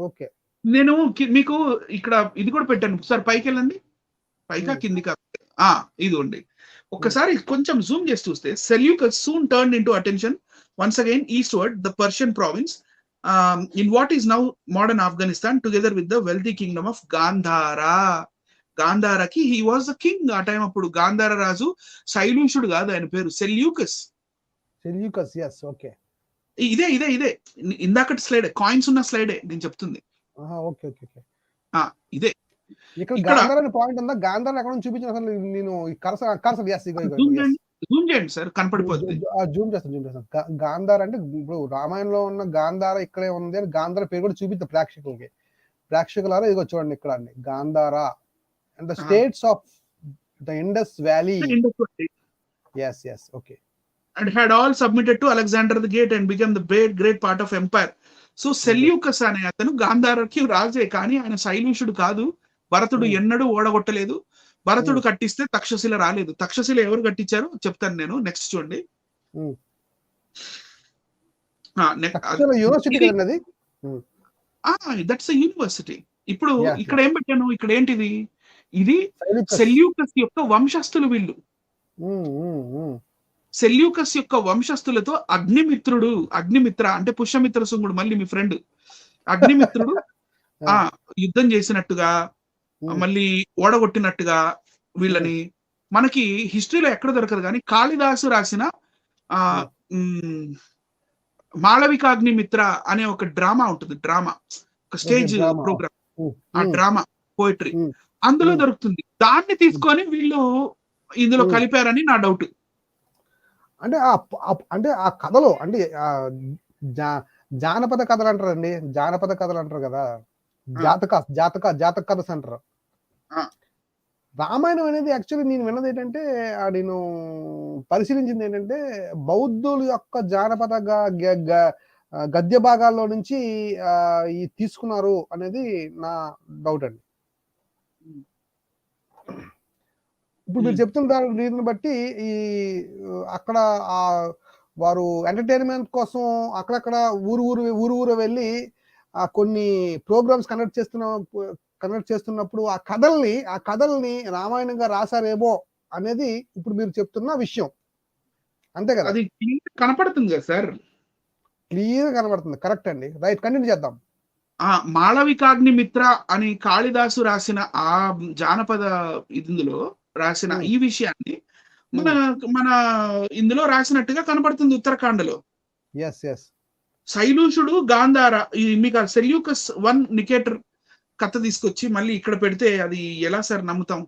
ఓకే, నేను మీకు ఇక్కడ ఇది కూడా పెట్టాను. ఒకసారి పైకి వెళ్ళండి, పైకా కింది ఇది ఉంది. ఒక్కసారి కొంచెం జూమ్ చేసి చూస్తే, Seleucus soon turned into attention once again eastward the Persian province in what is now modern Afghanistan, together with the wealthy kingdom of Gandhara. గాంధారకి he was the king ఆ టైం. అప్పుడు గాంధార రాజు శైలుషుడు కాదు, ఆయన పేరు సెల్యూకస్. yes, okay. ఇదే ఇందాకటి స్లైడ్, కాయిన్స్ ఉన్న స్లైడే నేను చెప్తుంది. ఓకే, ఇదే. ఇక్కడ గాంధార అనే పాయింట్ ఉందా? గాంధార ఎక్కడ నుంచి చూపించిన అసలు నేను జూమ్ చేయండి సార్, కనపడిపోతుంది. జూమ్ చేస్తాను. గాంధార అంటే ఇప్పుడు రామాయణంలో ఉన్న గాంధార ఇక్కడే ఉంది అని గాంధార పేరు కూడా చూపిస్తా ప్రేక్షకులారా. ఇదిగో చూడండి ఇక్కడ అండి, Gandhara and the states of the Indus valley. yes, okay. And had all submitted to Alexander the Great and became the great part of empire. So Seleucus అనే అతను గాంధారకి రాజే, కానీ ఆయన శైలుషుడు కాదు. భరతుడు ఎన్నడూ ఓడగొట్టలేదు. భరతుడు కట్టిస్తే తక్షశిల రాలేదు. తక్షశిల ఎవరు కట్టించారో చెప్తాను నేను, నెక్స్ట్ చూడండి. That's university. ఇప్పుడు ఇక్కడ ఏం పెట్టాను, ఇక్కడ ఏంటిది, ఇది సెల్యూకస్ యొక్క వంశస్థులు వీళ్ళు. సెల్యూకస్ యొక్క వంశస్థులతో అగ్నిమిత్ర అంటే పుష్యమిత్ర శుంగుడు, మళ్ళీ మీ ఫ్రెండ్ అగ్నిమిత్రుడు యుద్ధం చేసినట్టుగా, మళ్ళీ ఓడగొట్టినట్టుగా వీళ్ళని మనకి హిస్టరీలో ఎక్కడ దొరకదు. కానీ కాళిదాసు రాసిన మాళవికాగ్నిమిత్ర అనే ఒక డ్రామా ఉంటుంది, ఒక స్టేజ్ ప్రోగ్రామ్, ఆ డ్రామా పోయిటరీ అందులో దొరుకుతుంది. దాన్ని తీసుకొని వీళ్ళు ఇందులో కలిపారని నా డౌట్. అంటే ఆ కథలో అంటే జానపద కథలు అంటారండి, జానపద కథలు అంటారు కదా, జాతక కథస్ అంటారు. రామాయణం అనేది యాక్చువల్లీ నేను విన్నది ఏంటంటే, నేను పరిశీలించింది ఏంటంటే, బౌద్ధుల యొక్క జానపద గద్య భాగాల్లో నుంచి ఈ తీసుకున్నారు అనేది నా డౌట్ అండి. ఇప్పుడు మీరు చెప్తున్న రీతిని బట్టి ఈ అక్కడ వారు ఎంటర్టైన్మెంట్ కోసం అక్కడక్కడ ఊరు వెళ్ళి కొన్ని ప్రోగ్రామ్స్ కండక్ట్ కన్వర్ట్ చేస్తున్నప్పుడు ఆ కథల్ని రామాయణంగా రాశారేమో అనేది ఇప్పుడు మీరు చెప్తున్న విషయం, అంతే కదా? అది కనపడుతుంది కదా సార్, క్లియర్ కనబడుతుంది. కరెక్ట్ అండి, రైట్, కంటిన్యూ చేద్దాం. మాళవికాగ్ని మిత్ర అని కాళిదాసు రాసిన ఆ జానపద ఇందులో రాసిన ఈ విషయాన్ని మన ఇందులో రాసినట్టుగా కనపడుతుంది ఉత్తరాఖండలో. శైలూషుడు గాంధార మీకు సెల్యూకస్ 1 నికేటర్ కథ తీసుకొచ్చి మళ్ళీ ఇక్కడ పెడితే అది ఎలా సార్ నమ్ముతాం?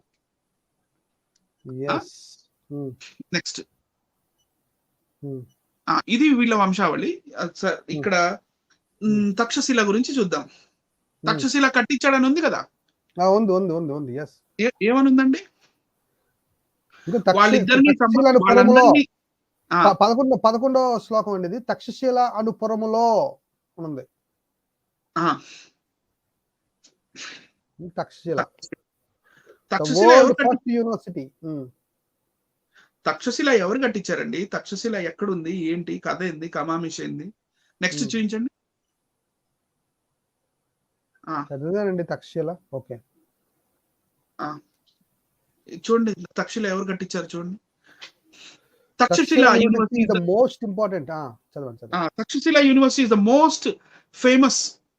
నెక్స్ట్ ఇది వీళ్ళ వంశావళి. సార్ ఇక్కడ తక్షశిల గురించి చూద్దాం. తక్షశిల కట్టించాడని ఉంది కదా, ఏమనుందండి? వాళ్ళిద్దరిని 11వ శ్లోకం అండి ఇది. తక్షశిల అనుపురములో ఉంది. యూనివర్సిటీ. తక్షశిల ఎవరు కట్టించారండి? తక్షశిల ఎక్కడుంది, ఏంటి కథ, ఏంది, కమామిష్ ఏంది? నెక్స్ట్ చూపించండి. చదివానండి తక్షశిల. ఓకే, చూడండి తక్షశిల ఎవరు కట్టించారు చూడండి. Takshashila university the most important. చదవండి. Takshashila university is the most famous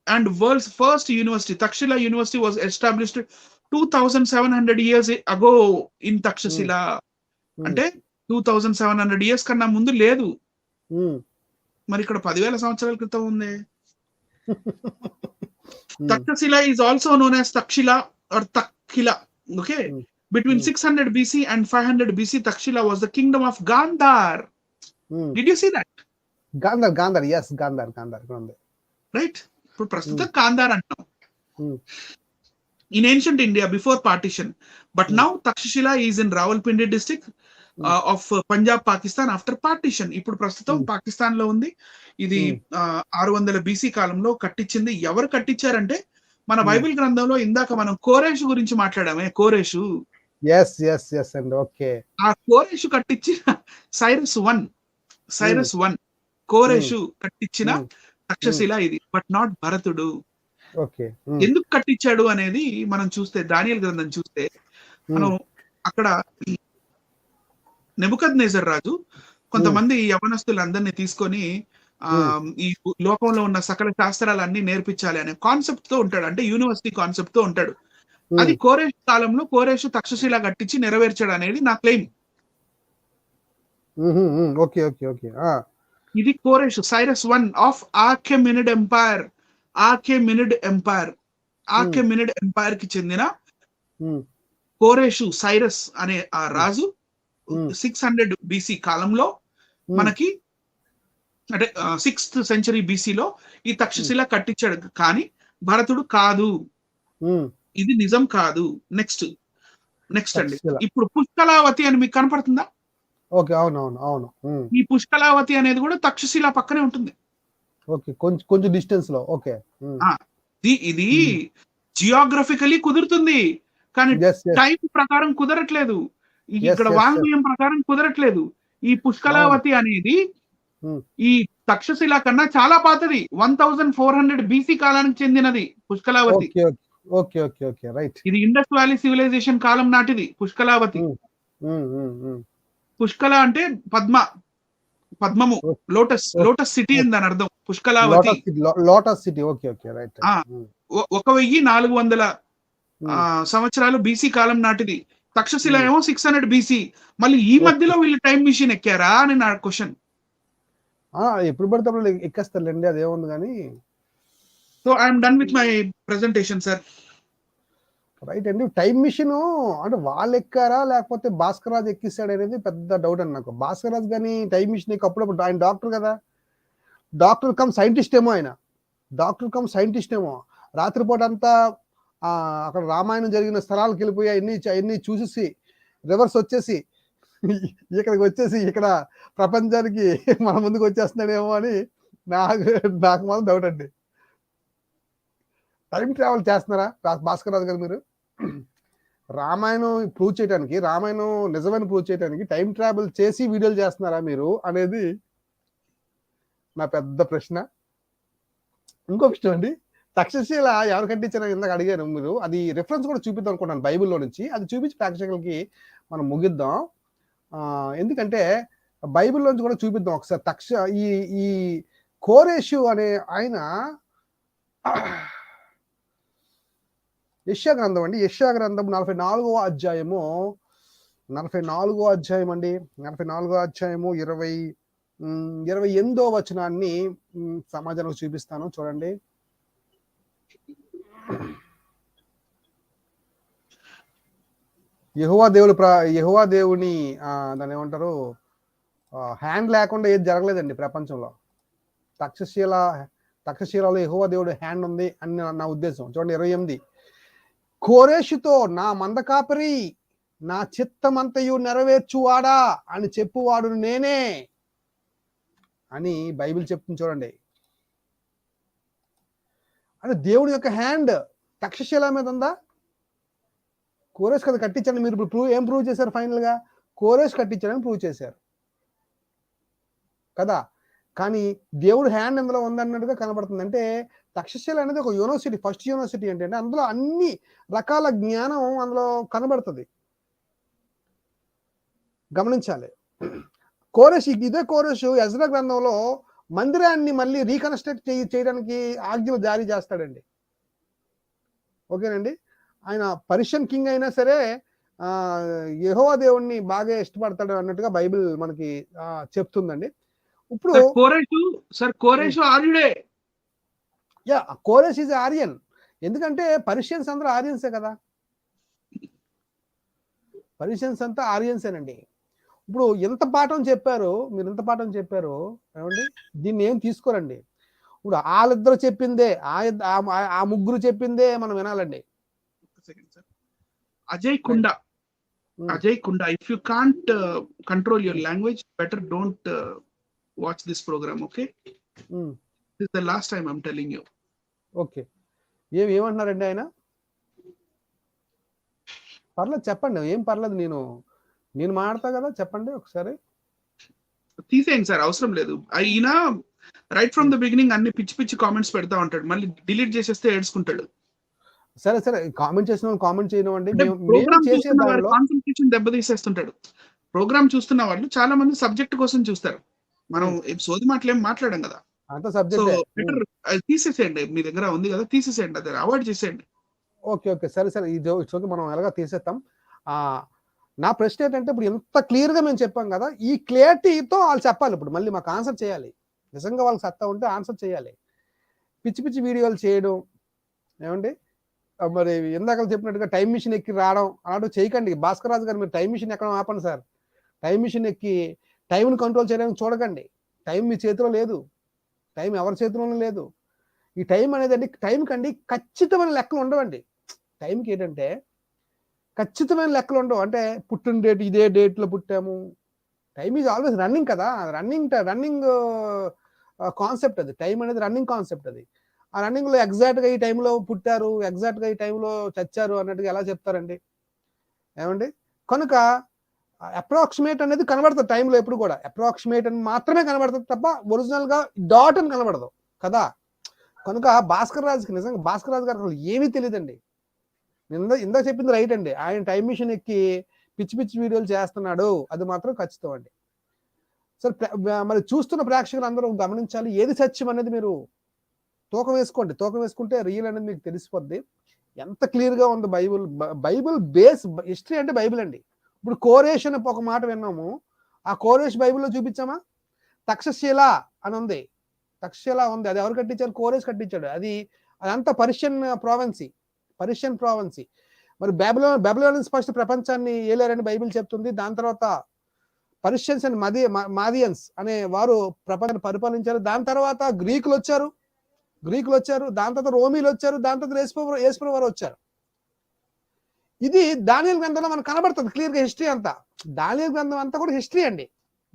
and world's first university. Takshila University was established 2700 years ago in Takshashila. అంటే 2700 years కన్నా ముందు లేదు. మరి ఇక్కడ 10,000 సంవత్సరాల క్రితం ఉంది. Takshashila is also known as Takshila or Takhila. Okay. Between 600 BC and 500 BC, Takshila was the kingdom of Gandhar. Did you see that? Gandhar. Yes, Gandhar. Right? ఇప్పుడు ప్రస్తుతం Gandhar అంటాం. In ancient India before partition, but now Takshashila is in Rawalpindi district of Punjab, Pakistan after partition. ఇప్పుడు ప్రస్తుతం పాకిస్తాన్ లో ఉంది. ఇది 600 BC కాలంలో కట్టించింది. ఎవరు కట్టించారంటే మన బైబిల్ గ్రంథంలో ఇందాక మనం కోరేషు గురించి మాట్లాడామే. కోరేషు, ఆ కోరేషు కట్టించిన సైరస్ 1 కోరేషు కట్టించిన తక్షశిల ఇది, బట్ నాట్ భరతుడు. ఎందుకు కట్టించాడు అనేది మనం చూస్తే దానియేలు గ్రంథం చూస్తే మనం అక్కడ నెబుకద్నెజర్ రాజు కొంతమంది యవనస్తులందరినీ తీసుకొని ఈ లోకంలో ఉన్న సకల శాస్త్రాలన్నీ నేర్పించాలి అనే కాన్సెప్ట్ తో ఉంటాడు. అంటే యూనివర్సిటీ కాన్సెప్ట్ తో ఉంటాడు. అది కోరేషు కాలంలో కోరేషు తక్షశిల కట్టించి నెరవేర్చాడు అనేది నా క్లెయిమ్. ఇది కోరేషు సైరస్ 1 ఆఫ్ ఆఖెమినిడ్ ఎంపైర్. ఆఖెమినిడ్ ఎంపైర్ కి చెందిన కోరేషు సైరస్ అనే ఆ రాజు 600 BC కాలంలో మనకి అంటే 6th century BC లో ఈ తక్షశిల కట్టించాడు. కానీ భరతుడు కాదు, ఇది నిజం కాదు. నెక్స్ట్ అండి, ఇప్పుడు పుష్కలావతి అని మీకు కనపడుతుందా? అవును. ఈ పుష్కలావతి అనేది కూడా తక్షశిల పక్కనే ఉంటుంది. కొంచెం డిస్టెన్స్ లో. ఓకే, ఇది జియోగ్రఫికలీ కుదురుతుంది, కానీ టైం ప్రకారం కుదరట్లేదు. ఇక్కడ వాంగ్మయం ప్రకారం కుదరట్లేదు. ఈ పుష్కలావతి అనేది ఈ తక్షశిల కన్నా చాలా పాతది. 1400 BC కాలానికి చెందినది పుష్కలావతి. ఇది ఇండస్ వ్యాలీ సివిలైజేషన్ కాలం నాటిది పుష్కలావతి. పుష్కల అంటే పద్మము, లోటస్ సిటీ అని దాని అర్థం. పుష్కలావతి 1400 సంవత్సరాలు BC కాలం నాటిది. తక్షశిల ఏమో 600 BC. మళ్ళీ ఈ మధ్యలో వీళ్ళు టైం మిషన్ ఎక్కారా అని నా క్వశ్చన్. ఎప్పుడు పడితే అప్పుడు ఎక్కేస్తారులేండి, అదేముంది కానీ. So I'm done with my presentation sir. Right అండి. టైం మిషన్ అంటే వాళ్ళు ఎక్కారా లేకపోతే భాస్కర్ రాజు ఎక్కిస్తాడు అనేది పెద్ద డౌట్ అండి నాకు. భాస్కర్ రాజు కానీ టైం మిషన్ అప్పుడప్పుడు ఆయన డాక్టర్ కదా, డాక్టర్ కమ్ సైంటిస్ట్ ఏమో. రాత్రిపూట అంతా అక్కడ రామాయణం జరిగిన స్థలాలకు వెళ్ళిపోయి అన్ని చూసేసి రివర్స్ వచ్చేసి ఇక్కడికి వచ్చేసి ఇక్కడ ప్రపంచానికి మన ముందుకు వచ్చేస్తున్నాడేమో అని నాకు మాత్రం డౌట్ అండి. టైం ట్రావెల్ చేస్తున్నారా భాస్కర్ రాజు గారు మీరు? రామాయణం ప్రూవ్ చేయడానికి, రామాయణం నిజమని ప్రూవ్ చేయడానికి టైం ట్రావెల్ చేసి వీడియోలు చేస్తున్నారా మీరు అనేది నా పెద్ద ప్రశ్న. ఇంకో విషయం అండి, తక్షశిల ఎవరు కట్టించారని ఇందాక అడిగారు మీరు. అది రిఫరెన్స్ కూడా చూపిద్దాం అనుకుంటాను బైబిల్లో నుంచి. అది చూపించి ప్రేక్షకులకి మనం ముగిద్దాం. ఎందుకంటే బైబిల్లోంచి కూడా చూపిద్దాం ఒకసారి. ఈ ఈ కోరేషు అనే ఆయన యెషయా గ్రంథం అండి. యెషయా గ్రంథం 44వ అధ్యాయము 44వ అధ్యాయం అండి. 44వ అధ్యాయము 28వ వచనాన్ని సమాజానికి చూపిస్తాను చూడండి. యెహోవా దేవుని దాన్ని ఏమంటారు, హ్యాండ్ లేకుండా ఏది జరగలేదండి ప్రపంచంలో. తక్షశీలలో యెహోవా దేవుడు హ్యాండ్ ఉంది అని నా ఉద్దేశం. చూడండి 28. కోరేషుతో నా మందకాపరి, నా చిత్తమంతయు నెరవేర్చువాడా అని చెప్పువాడు నేనే అని బైబిల్ చెప్తుంది చూడండి. అంటే దేవుడి యొక్క హ్యాండ్ తక్షశిల మీద ఉందా? కోరేష్ కదా కట్టించండి. మీరు ఇప్పుడు ఏం ప్రూవ్ చేశారు? ఫైనల్ గా కోరేష్ కట్టించాడని ప్రూవ్ చేశారు కదా. కానీ దేవుడు హ్యాండ్ అందులో ఉందన్నట్టుగా కనబడుతుంది. అంటే తక్షశిల అనేది ఒక యూనివర్సిటీ, ఫస్ట్ యూనివర్సిటీ అంటే అందులో అన్ని రకాల జ్ఞానం అందులో కనబడుతుంది. గమనించాలి. ఇదే కోరేషు ఎజ్రా గ్రంథంలో మందిరాన్ని మళ్ళీ రీకన్స్ట్రక్ట్ చేయడానికి ఆజ్ఞలు జారీ చేస్తాడండి. ఓకేనండి. ఆయన పర్షియన్ కింగ్ అయినా సరే యెహోవా దేవుణ్ణి బాగా ఇష్టపడతాడు అన్నట్టుగా బైబిల్ మనకి చెప్తుందండి. ఇప్పుడు కోరేషు ఆర్యుడే. కోరేష్ ఈజ్ ఆర్యన్. ఎందుకంటే పర్షియన్స్ అందరూ ఆర్యన్సే కదా. పర్షియన్స్ అంతా ఆర్యన్సేనండి. ఇప్పుడు ఎంత పాఠం చెప్పారు మీరు, ఎంత పాఠం చెప్పారు ఏమండి, దీన్ని ఏం తీసుకోరండి. ఇప్పుడు వాళ్ళిద్దరు చెప్పిందే, ఆ ముగ్గురు చెప్పిందే మనం వినాలండి. అజయ్ కుండా, if you can't control your language, better don't watch this program, okay? This is the last time I'm telling you. Okay. ఏమంటున్నారండి ఆయన? పర్లేదు చెప్పండి, ఏం పర్లేదు, నేను మాడతా కదా, చెప్పండి ఒకసారి. తీసేయండి సార్, అవసరం లేదు. అయినా రైట్ ఫ్రమ్ ద బిగినింగ్ అన్ని పిచ్చి పిచ్చి కామెంట్స్ పెడతా ఉంటాడు, మళ్ళీ డిలీట్ చేసేస్తే ఏడ్చుకుంటాడు. సరే కామెంట్ చేసిన వాళ్ళు కామెంట్ చేయనివ్వండి. కాన్సంట్రేషన్ దెబ్బతీసేస్తుంటాడు. ప్రోగ్రామ్ చూస్తున్న వాళ్ళు చాలా మంది సబ్జెక్ట్ కోసం చూస్తారు. మనం సోది మాటలేం మాట్లాడాం కదా, తీసేసేయండి. మీ దగ్గర ఉంది కదా, తీసేసేయండి, అది అవాయిడ్ చేసేయండి. ఓకే సరే ఇది మనం ఎలాగా తీసేస్తాం. నా ప్రశ్న ఏంటంటే, ఇప్పుడు ఎంత క్లియర్ గా మేము చెప్పాం కదా, ఈ క్లియరిటీతో వాళ్ళు చెప్పాలి. ఇప్పుడు మళ్ళీ మాకు ఆన్సర్ చేయాలి. నిజంగా వాళ్ళకి సత్తా ఉంటే ఆన్సర్ చేయాలి. పిచ్చి వీడియోలు చేయడం ఏమండి, మరి ఇందాక చెప్పినట్టుగా టైం మిషన్ ఎక్కి రావడం అలాంటివి చేయకండి. భాస్కర్ రాజు గారు, మీరు టైం మిషన్ ఎక్కడ ఆపండి సార్. టైం మిషన్ ఎక్కి టైంని కంట్రోల్ చేయడానికి చూడకండి. టైం మీ చేతిలో లేదు, టైం ఎవరి చేతిలోనూ లేదు. ఈ టైం అనేది అండి, టైం కండి ఖచ్చితమైన లెక్కలు ఉండవండి. టైంకి ఏంటంటే ఖచ్చితమైన లెక్కలు ఉండవు. అంటే పుట్టిన డేట్ ఇదే డేట్లో పుట్టాము. టైం ఈజ్ ఆల్వేస్ రన్నింగ్ కదా, రన్నింగ్ కాన్సెప్ట్ అది. టైం అనేది రన్నింగ్ కాన్సెప్ట్ అది. ఆ రన్నింగ్లో ఎగ్జాక్ట్గా ఈ టైంలో పుట్టారు, ఎగ్జాక్ట్గా ఈ టైంలో చచ్చారు అన్నట్టుగా ఎలా చెప్తారండి ఏమండి? కనుక అప్రాక్సిమేట్ అనేది కనబడుతుంది టైంలో. ఎప్పుడు కూడా అప్రాక్సిమేట్ అని మాత్రమే కనబడుతుంది తప్ప ఒరిజినల్ గా డాట్ అని కనబడదు కదా. కనుక భాస్కర్ రాజుకి, నిజంగా భాస్కర్ రాజు గారు అసలు ఏమీ తెలియదండి. ఇందాక చెప్పింది రైట్ అండి. ఆయన టైం మిషన్ ఎక్కి పిచ్చి వీడియోలు చేస్తున్నాడు, అది మాత్రం ఖచ్చితం అండి. సరే, మరి చూస్తున్న ప్రేక్షకులు అందరూ గమనించాలి, ఏది సత్యం అనేది మీరు తూకం వేసుకోండి. తూకం వేసుకుంటే రియల్ అనేది మీకు తెలిసిపోద్ది. ఎంత క్లియర్ గా ఉంది బైబిల్ బేస్. హిస్టరీ అంటే బైబిల్ అండి. ఇప్పుడు కోరేష్ అని ఒక మాట విన్నాము, ఆ కోరేష్ బైబిల్లో చూపించామా? తక్షశిల అని ఉంది, తక్షశిల ఉంది. అది ఎవరు కట్టించారు? కోరేష్ కట్టించాడు. అదంతా పర్షియన్ ప్రావెన్సీ. మరి బెబిలోనియన్స్ ఫస్ట్ ప్రపంచాన్ని ఏలారని బైబిల్ చెప్తుంది. దాని తర్వాత పర్షియన్స్ అండ్ మాదియన్స్ అనే వారు ప్రపంచాన్ని పరిపాలించారు. దాని తర్వాత గ్రీకులు వచ్చారు, దాని తర్వాత రోమీలు వచ్చారు, దాని తర్వాత యేసుప్రభు వారు వచ్చారు. ఇది దానియేలు గ్రంథంలో మనకు కనబడుతుంది క్లియర్ గా. హిస్టరీ అంతా, దానియేలు గ్రంథం అంతా కూడా హిస్టరీ అండి,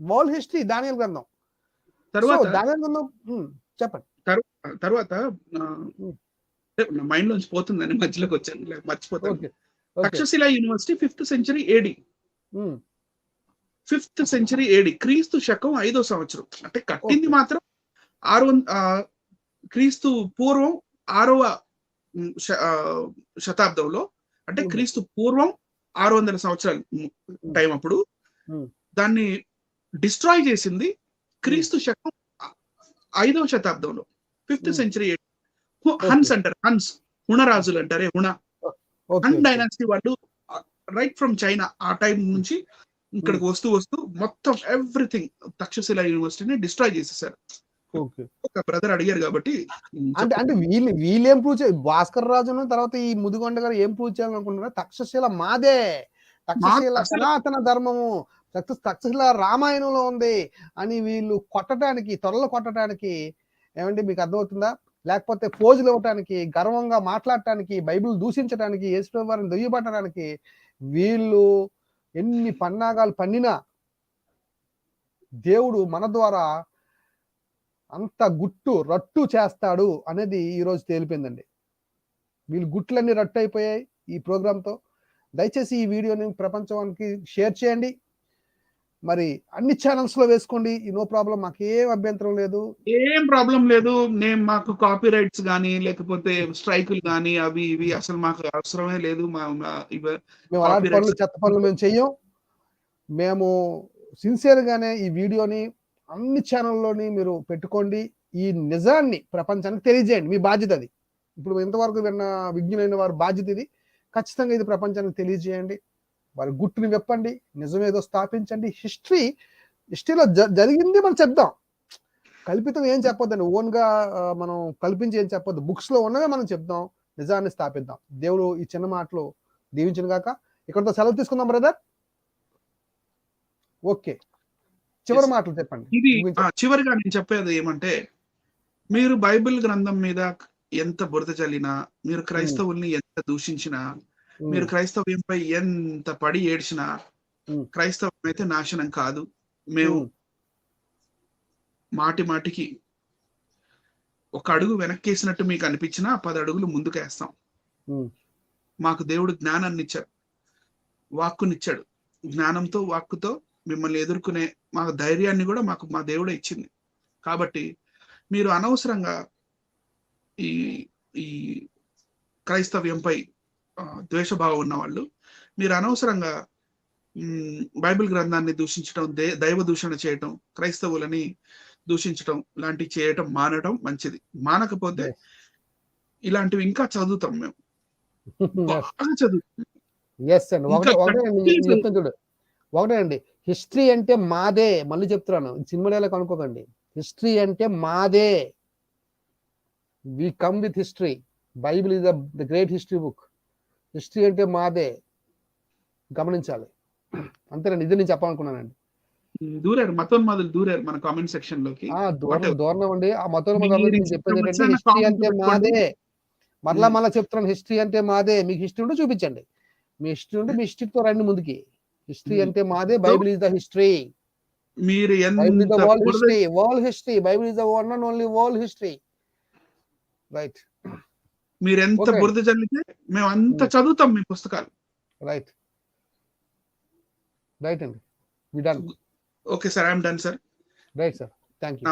వరల్డ్ హిస్టరీ దానియేలు గ్రంథం. దానియేలు గ్రంథం చెప్పండి. తర్వాత మైండ్ లోంచి పోతుందని మధ్యలోకి వచ్చాను, మర్చిపోతాను. Takshashila university 5th century AD. 5th century AD, క్రీస్తు శకం 5వ సంవత్సరం. అంటే కట్టింది మాత్రం క్రీస్తు పూర్వం 6వ శతాబ్దంలో, అంటే క్రీస్తు పూర్వం 600 సంవత్సరాలు టైం అప్పుడు దాన్ని డిస్ట్రాయ్ చేసింది క్రీస్తు శకం 5వ శతాబ్దంలో, 5th సెంచరీ. హన్స్ అంటారు, హన్స్ హుణరాజులు అంటారే, హన్ డైనాసిటీ వాళ్ళు రైట్ ఫ్రమ్ చైనా ఆ టైం నుంచి ఇక్కడికి వస్తూ మొత్తం ఎవ్రీథింగ్ తక్షశిల యూనివర్సిటీని డిస్ట్రాయ్ చేసేసారు. ఒక బ్రదర్ అడిగారు కాబట్టి. అంటే వీళ్ళు ఏం ప్రూవ్ భాస్కర్ రాజును తర్వాత ఈ ముదిగొండ గారు ఏం ప్రూవ్ చేయాలనుకుంటున్నారు? తక్షశిల మాదే, తక్షశిల సనాతన ధర్మము, తక్షశిల రామాయణంలో ఉంది అని వీళ్ళు కొట్టడానికి, త్వరలో కొట్టడానికి, ఏమంటే మీకు అర్థమవుతుందా? లేకపోతే ఫోజులు ఇవ్వటానికి, గర్వంగా మాట్లాడటానికి, బైబిల్ దూషించడానికి, యేసు వారిని దొయ్యబట్టడానికి వీళ్ళు ఎన్ని పన్నాగాలు పన్నినా దేవుడు మన ద్వారా అంత రట్టు చేస్తాడు అనేది ఈరోజు తేలిపోయిందండి. వీళ్ళు గుట్లన్నీ రట్టు అయిపోయాయి ఈ ప్రోగ్రాంతో. దయచేసి ఈ వీడియోని ప్రపంచానికి షేర్ చేయండి, మరి అన్ని ఛానల్స్ లో వేసుకోండి. నో ప్రాబ్లం, మాకు ఏం అభ్యంతరం లేదు, ఏం ప్రాబ్లం లేదు. మాకు కాపీ రైట్స్ కానీ లేకపోతే స్ట్రైకులు కానీ అవి ఇవి అసలు మాకు అవసరమే లేదు. మేము అలాంటి పనులు, చెత్త పనులు మేము చెయ్యం. మేము సిన్సియర్ గానే ఈ వీడియోని అన్ని ఛానల్లోని మీరు పెట్టుకోండి. ఈ నిజాన్ని ప్రపంచానికి తెలియజేయండి, మీ బాధ్యత అది. ఇప్పుడు ఇంతవరకు విన్న విజ్ఞులైన వారి బాధ్యత ఇది. ఖచ్చితంగా ఇది ప్రపంచానికి తెలియజేయండి, వారి గుట్టుని విప్పండి, నిజమేదో స్థాపించండి. హిస్టరీలో జరిగింది మనం చెప్దాం, కల్పితం ఏం చెప్పొద్దండి. ఓన్ గా మనం కల్పించి ఏం చెప్పొద్దు, బుక్స్ లో ఉన్నవే మనం చెప్దాం, నిజాన్ని స్థాపిద్దాం. దేవుడు ఈ చిన్న మాటలు దీవించిన గాక. ఇక్కడతో సెలవు తీసుకుందాం బ్రదర్. ఓకే, చివరి మాటలు చెప్పండి. ఇది చివరిగా నేను చెప్పేది ఏమంటే, మీరు బైబిల్ గ్రంథం మీద ఎంత బురద చల్లినా, మీరు క్రైస్తవుల్ని ఎంత దూషించినా, మీరు క్రైస్తవ్యంపై ఎంత పడి ఏడ్చినా, క్రైస్తవం అయితే నాశనం కాదు. మేము మాటికి ఒక అడుగు వెనక్కేసినట్టు మీకు అనిపించినా 10 అడుగులు ముందుకేస్తాం. మాకు దేవుడు జ్ఞానాన్ని ఇచ్చాడు, వాక్కునిచ్చాడు. జ్ఞానంతో, వాక్కుతో మిమ్మల్ని ఎదుర్కొనే మా ధైర్యాన్ని కూడా మాకు మా దేవుడే ఇచ్చింది. కాబట్టి మీరు అనవసరంగా ఈ క్రైస్తవ్యంపై ద్వేషభావం ఉన్న వాళ్ళు, మీరు అనవసరంగా బైబిల్ గ్రంథాన్ని దూషించడం, దైవ దూషణ చేయటం, క్రైస్తవులని దూషించటం లాంటివి చేయటం మానటం మంచిది. మానకపోతే ఇలాంటివి ఇంకా చదువుతాం మేము, బాగా చదువుతాం. ఒకటే అండి, హిస్టరీ అంటే మాదే. మళ్ళీ చెప్తున్నాను, సినిమా డైలాగ్ అనుకోకండి. హిస్టరీ అంటే మాదే. We come with history. Bible is the great history book. History అంటే మాదే, గమనించాలి. అంతేనండి, ఇది నేను చెప్పాలనుకున్నానండి. దూరారు మతోన్మాదులు, దూరారు మన కామెంట్ సెక్షన్ లోకి. దూరం అండి. ఆ మతోన్మాదులు నేను చెప్పేది ఏంటంటే, హిస్టరీ అంటే మాదే. మళ్ళా చెప్తున్నాను, హిస్టరీ అంటే మాదే. మీకు హిస్టరీ ఉంటే చూపించండి, మీ హిస్టరీ ఉంటే మీ హిస్టరీతో రండి ముందుకి. హిస్టరీ అంటే మాదే. Bible is the history. మీరు world history. Bible is the one and only world history. Right. మీరు ఎంత బురద చల్లితే మేము అంత చదువుతాం మీ పుస్తకాలు. రైట్ అండి. We done. Okay sir, I'm done sir. Right sir, thank you.